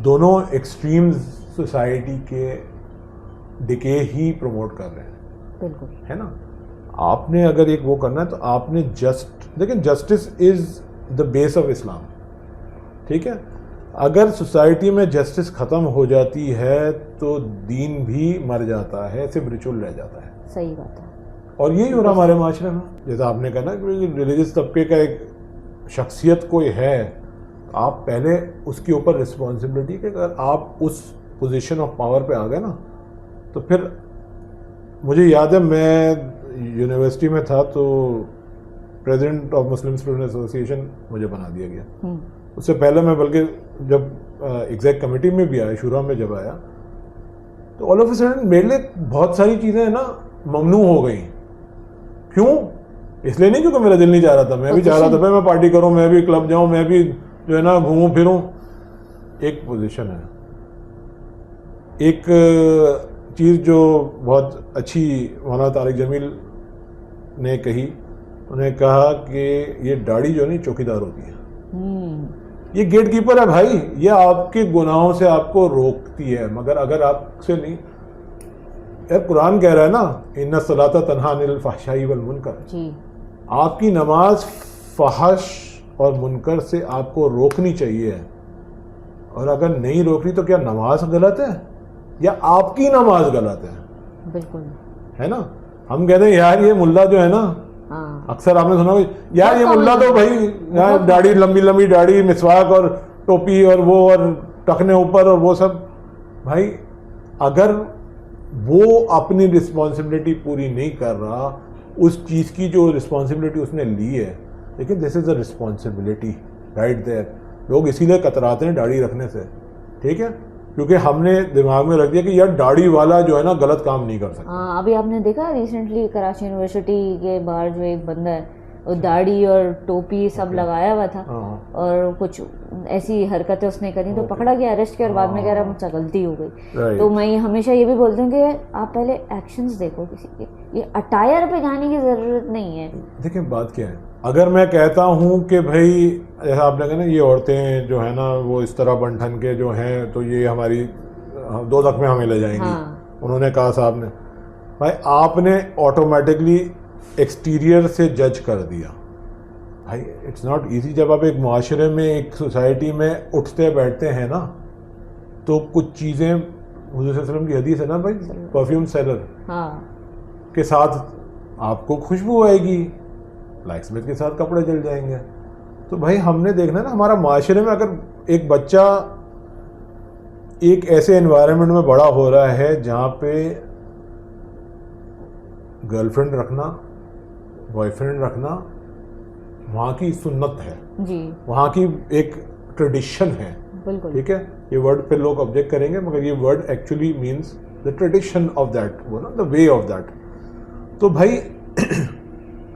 دونوں ایکسٹریمز سوسائٹی کے ڈکے ہی پروموٹ کر رہے ہیں, بالکل ہے نا. آپ نے اگر ایک وہ کرنا ہے تو آپ نے لیکن justice is the base of اسلام, ٹھیک ہے. اگر سوسائٹی میں جسٹس ختم ہو جاتی ہے تو دین بھی مر جاتا ہے, صرف ریچول رہ جاتا ہے. صحیح بات ہے. اور یہی ہو رہا ہمارے معاشرے میں. جیسا آپ نے کہا نا کہ ریلیجس طبقے کا ایک شخصیت کوئی ہے, آپ پہلے اس کے اوپر رسپانسبلٹی کہ اگر آپ اس پوزیشن آف پاور پہ آ گئے نا تو پھر مجھے یاد ہے میں یونیورسٹی میں تھا تو president of Muslim student association مجھے بنا دیا گیا. اس سے پہلے میں بلکہ جب ایگزیکٹ کمیٹی میں بھی آیا, شورا میں جب آیا تو آل آف اے سڈن میرے لیے بہت ساری چیزیں نا ممنوع ہو گئیں. کیوں؟ اس لیے نہیں کیونکہ میرا دل نہیں چاہ رہا تھا, میں بھی چاہ رہا تھا میں پارٹی کروں, میں بھی کلب جاؤں, میں بھی جو ہے نا گھوموں پھروں. ایک پوزیشن ہے, ایک چیز جو بہت اچھی مولانا طارق جمیل نے کہی, انہوں نے کہا کہ یہ داڑھی جو ہے نا چوکیدار ہوتی ہے, یہ گیٹ کیپر ہے بھائی, یہ آپ کے گناہوں سے آپ کو روکتی ہے, مگر اگر آپ سے نہیں. یار قرآن کہہ رہا ہے نا ان الصلاۃ تنہی عن الفحشاء والمنکر, جی آپ کی نماز فحش اور منکر سے آپ کو روکنی چاہیے. اور اگر نہیں روک رہی تو کیا نماز غلط ہے یا آپ کی نماز غلط ہے؟ بالکل ہے نا. ہم کہتے ہیں یار یہ ملا جو ہے نا, اکثر آپ نے سنا یار یہ ملا تو بھائی داڑھی لمبی لمبی داڑھی, مسواک اور ٹوپی اور وہ اور ٹخنے اوپر اور وہ سب. بھائی اگر وہ اپنی رسپانسبلٹی پوری نہیں کر رہا, اس چیز کی جو رسپانسبلٹی اس نے لی ہے, لیکن دس از اے رسپانسبلٹی رائٹ دیئر. لوگ اسی لیے کتراتے ہیں داڑھی رکھنے سے, ٹھیک ہے, کیونکہ ہم نے دماغ میں رکھ دیا کہ یار داڑھی والا جو ہے نا غلط کام نہیں کر سکتا. ہاں ابھی آپ نے دیکھا ریسنٹلی کراچی یونیورسٹی کے باہر جو ایک بندہ ہے وہ داڑھی اور ٹوپی سب لگایا ہوا تھا اور کچھ ایسی حرکتیں اس نے کری تو پکڑا گیا, اریسٹ کیا, اور بعد میں کہہ رہا مجھ سے غلطی ہو گئی. تو میں ہمیشہ یہ بھی بولتی ہوں کہ آپ پہلے ایکشنز دیکھو کسی کے, یہ اٹائر پہ جانے کی ضرورت نہیں ہے. دیکھیں بات کیا ہے, اگر میں کہتا ہوں کہ بھائی جیسا آپ نے کہا نا یہ عورتیں جو ہیں نا وہ اس طرح بن ٹھن کے جو ہیں تو یہ ہماری دوزخ میں ہمیں لے جائیں گی, انہوں نے کہا صاحب نے, بھائی آپ نے آٹومیٹکلی ایکسٹیریئر سے جج کر دیا. بھائی اٹس ناٹ ایزی. جب آپ ایک معاشرے میں ایک سوسائٹی میں اٹھتے بیٹھتے ہیں نا تو کچھ چیزیں, حضور صلی اللہ علیہ وسلم کی حدیث ہے نا بھائی, پرفیوم سیلر کے ساتھ آپ کو خوشبو آئے گی, بلیک اسمتھ کے ساتھ کپڑے جل جائیں گے. تو بھائی ہم نے دیکھنا نا ہمارا معاشرے میں اگر ایک بچہ ایک ایسے انوائرمنٹ میں بڑا ہو رہا ہے جہاں پہ گرل فرینڈ رکھنا, بوائے فرینڈ رکھنا وہاں کی سنت ہے, جی وہاں کی ایک ٹریڈیشن ہے, بالکل ٹھیک ہے. یہ ورڈ پہ لوگ آبجیکٹ کریں گے مگر یہ word actually means the tradition of that, وہ نا دا وے آف دیٹ. تو بھائی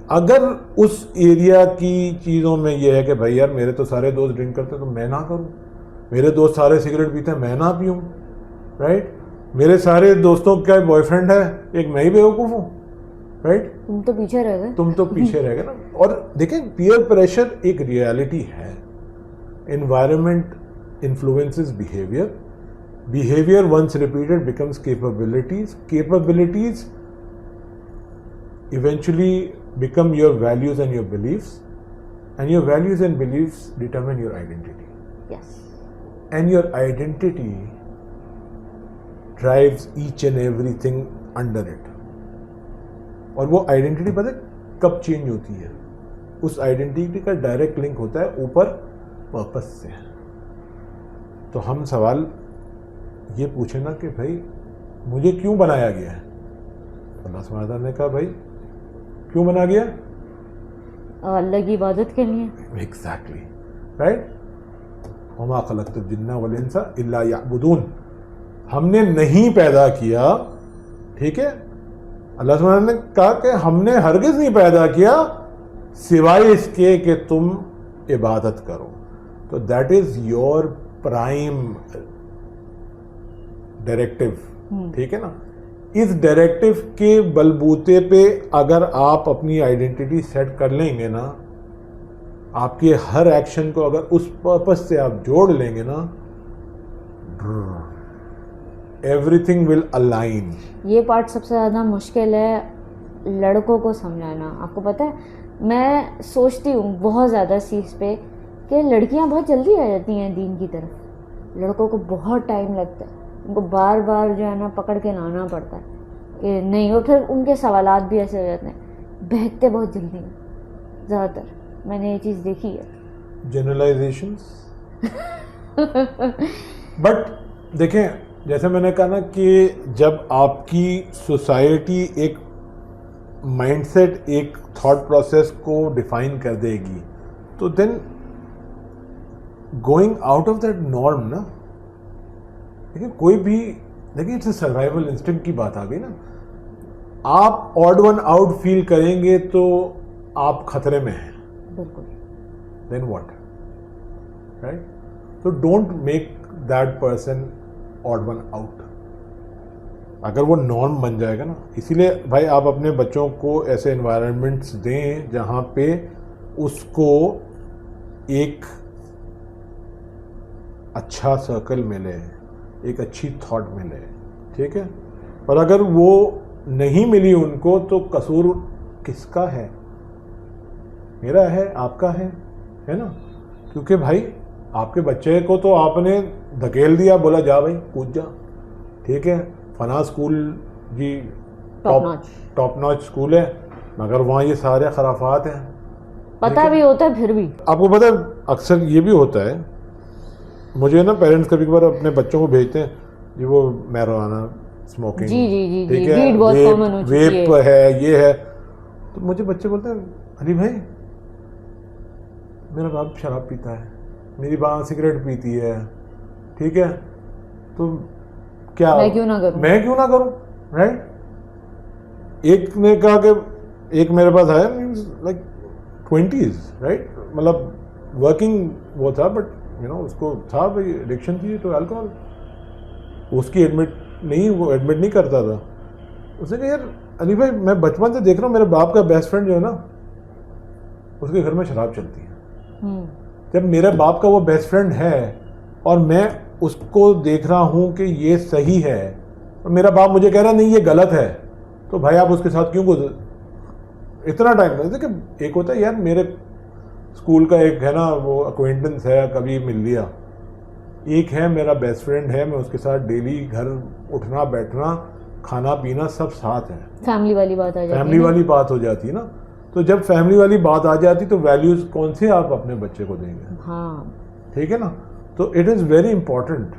اگر اس ایریا کی چیزوں میں یہ ہے کہ بھائی یار میرے تو سارے دوست ڈرنک کرتے تو میں نہ کروں, میرے دوست سارے سگریٹ پیتے ہیں میں نہ پیوں, رائٹ, میرے سارے دوستوں کا بوائے فرینڈ ہے ایک میں ہی بیوقوف ہوں, رائٹ, تم تو پیچھے رہ گئے, تم تو پیچھے رہ گئے نا. اور دیکھیں پیئر پریشر ایک ریالٹی ہے, environment influences behaviour, behaviour once repeated becomes capabilities, capabilities eventually become your values and your beliefs, and your values and beliefs determine your identity. Yes. And your identity drives each and everything under it. اور وہ identity پتہ کب change ہوتی ہے, اس identity کا direct link ہوتا ہے اوپر پرپس سے. تو ہم سوال یہ پوچھیں نا کہ بھائی مجھے کیوں بنایا گیا ہے, اللہ سبحانہ وتعالیٰ نے کہا بھائی کیوں بنا گیا, اللہ کی عبادت کے لیے. ایگزیکٹلی رائٹ, وما خلقت الجن والانس الا یعبدون, ہم نے نہیں پیدا کیا, ٹھیک ہے, اللہ سبحانہ نے کہا کہ ہم نے ہرگز نہیں پیدا کیا سوائے اس کے کہ تم عبادت کرو. تو that is your prime directive, ٹھیک ہے نا, اس ڈائریکٹو کے بلبوتے پہ اگر آپ اپنی آئیڈینٹی سیٹ کر لیں گے نا, آپ کے ہر ایکشن کو اگر اس پرپس سے آپ جوڑ لیں گے نا, ایوری تھنگ ول الائن. یہ پارٹ سب سے زیادہ مشکل ہے لڑکوں کو سمجھانا. آپ کو پتہ ہے میں سوچتی ہوں بہت زیادہ اس چیز پہ کہ لڑکیاں بہت جلدی آ جاتی ہیں دین کی طرف, لڑکوں کو بہت ٹائم لگتا ہے, ان کو بار بار جو ہے نا پکڑ کے لانا پڑتا ہے کہ نہیں, اور پھر ان کے سوالات بھی ایسے ہو جاتے ہیں, بہکتے بہت جلدی ہیں زیادہ تر. میں نے یہ چیز دیکھی ہے. جنرلائزیشنز. بٹ دیکھیں جیسے میں نے کہا نا کہ جب آپ کی سوسائٹی ایک مائنڈ سیٹ, ایک تھاٹ پروسیس کو ڈیفائن کر دے گی, تو then going out of that norm نا, دیکھیں کوئی بھی, دیکھیں اٹس اے سروائیول انسٹنکٹ کی بات آ گئی نا. آپ آڈ ون آؤٹ فیل کریں گے تو آپ خطرے میں ہیں. بالکل. دین واٹ, رائٹ. تو don't make that person odd one out. اگر وہ نارم بن جائے گا نا, اسی لیے بھائی آپ اپنے بچوں کو ایسے انوائرمنٹس دیں جہاں پہ اس کو ایک اچھا سرکل ملے, ایک اچھی تھاٹ ملے, ٹھیک ہے. اور اگر وہ نہیں ملی ان کو تو قصور کس کا ہے؟ میرا ہے, آپ کا ہے نا. کیونکہ بھائی آپ کے بچے کو تو آپ نے دھکیل دیا, بولا جا بھائی کود جا, ٹھیک ہے, فنا اسکول جی ٹاپ ناچ اسکول ہے, مگر وہاں یہ سارے خرافات ہیں. پتہ بھی ہوتا ہے پھر بھی. آپ کو پتہ ہے اکثر یہ بھی ہوتا ہے, مجھے نا پیرنٹس کبھی کبھار اپنے بچوں کو بھیجتے ہیں جی وہ میروانہ اسموکنگ, ٹھیک ہے, ویپ ہے, یہ ہے. تو مجھے بچے بولتے ہیں علی بھائی میرا باپ شراب پیتا ہے, میری ماں سگریٹ پیتی ہے, ٹھیک ہے, تو کیا میں کیوں نہ کروں, رائٹ. ایک نے کہا کہ ایک میرے پاس آیا لائک 20s, رائٹ, مطلب ورکنگ وہ تھا, بٹ اس کو تھا بھائی ایڈکشن تھی تو الکوہل, اس کی وہ ایڈمٹ نہیں کرتا تھا. اس نے کہا یار علی بھائی میں بچپن سے دیکھ رہا ہوں میرے باپ کا بیسٹ فرینڈ جو ہے نا اس کے گھر میں شراب چلتی ہے. جب میرے باپ کا وہ بیسٹ فرینڈ ہے اور میں اس کو دیکھ رہا ہوں کہ یہ صحیح ہے اور میرا باپ مجھے کہہ رہا نہیں یہ غلط ہے, تو بھائی آپ اس کے ساتھ کیوں اتنا ٹائم لگتا ہے. کہ ایک ہوتا ہے یار میرے اسکول کا ایک ہے نا وہ اکوینٹنس ہے, کبھی مل لیا, ایک ہے میرا بیسٹ فرینڈ ہے, میں اس کے ساتھ ڈیلی گھر اٹھنا بیٹھنا کھانا پینا سب ساتھ ہے. فیملی والی بات آ جاتی ہے, فیملی والی بات ہو جاتی ہے نا. تو جب فیملی والی بات آ جاتی تو ویلیوز کون سے آپ اپنے بچے کو دیں گے؟ ہاں ٹھیک ہے نا. تو it is very important,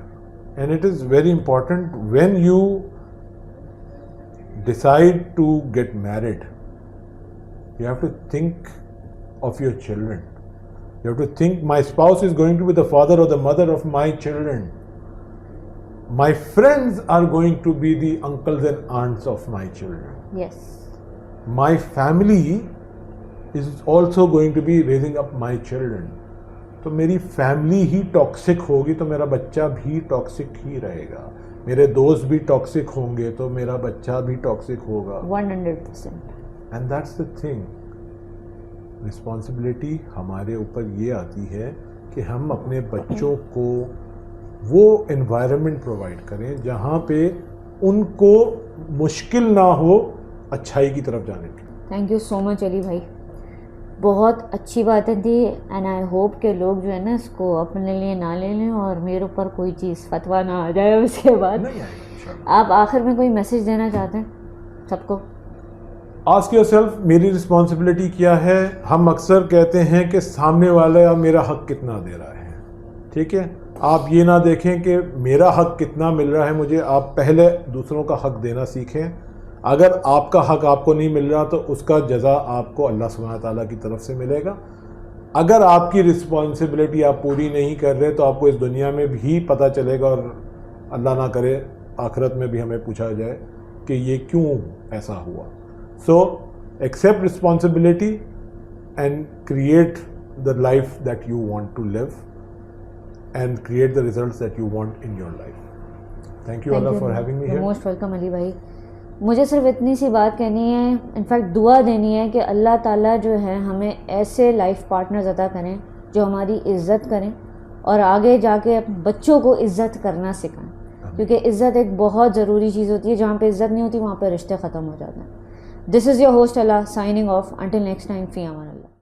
and it is very important when you decide to get married, you have to think of your children. You have to think my spouse is going to be the father or the mother of my children. My friends are going to be the uncles and aunts of my children. Yes. My family is also going to be raising up my children. تو میری family ہی toxic ہوگی تو میرا بچہ بھی toxic ہی رہے گا. میرے دوست بھی ٹاکسک ہوں گے تو میرا بچہ بھی ٹاکسک ہوگا. 100%. And that's the thing. Responsibility ہمارے اوپر یہ آتی ہے کہ ہم اپنے بچوں کو وہ انوائرمنٹ پرووائڈ کریں جہاں پہ ان کو مشکل نہ ہو اچھائی کی طرف جانے کی. تھینک یو سو مچ علی بھائی, بہت اچھی باتیں تھی. اینڈ آئی ہوپ کہ لوگ جو ہے نا اس کو اپنے لیے نہ لے لیں اور میرے اوپر کوئی چیز فتویٰ نہ آ جائے اس کے بعد. آپ آخر میں کوئی میسج دینا چاہتے ہیں سب کو؟ آسک یور سیلف میری رسپانسبلٹی کیا ہے. ہم اکثر کہتے ہیں کہ سامنے والا میرا حق کتنا دے رہا ہے, ٹھیک ہے. آپ یہ نہ دیکھیں کہ میرا حق کتنا مل رہا ہے مجھے, آپ پہلے دوسروں کا حق دینا سیکھیں. اگر آپ کا حق آپ کو نہیں مل رہا تو اس کا جزا آپ کو اللہ سبحانہ تعالیٰ کی طرف سے ملے گا. اگر آپ کی رسپانسبلٹی آپ پوری نہیں کر رہے تو آپ کو اس دنیا میں بھی پتہ چلے گا, اور اللہ نہ کرے آخرت میں بھی ہمیں پوچھا جائے کہ یہ کیوں ایسا ہوا. So accept responsibility and create the life that you want to live and create the results that you want in your life. Thank you Allah for having me here. Most welcome Ali بھائی. مجھے صرف اتنی سی بات کہنی ہے, in fact دعا دینی ہے کہ اللہ تعالیٰ جو ہے ہمیں ایسے لائف پارٹنرز عطا کریں جو ہماری عزت کریں اور آگے جا کے بچوں کو عزت کرنا سکھائیں, کیونکہ عزت ایک بہت ضروری چیز ہوتی ہے. جہاں پہ عزت نہیں ہوتی وہاں پہ رشتے ختم ہو جاتے ہیں. دس از یور ہوسٹ اللہ signing off. Until next time, فی امان اللہ.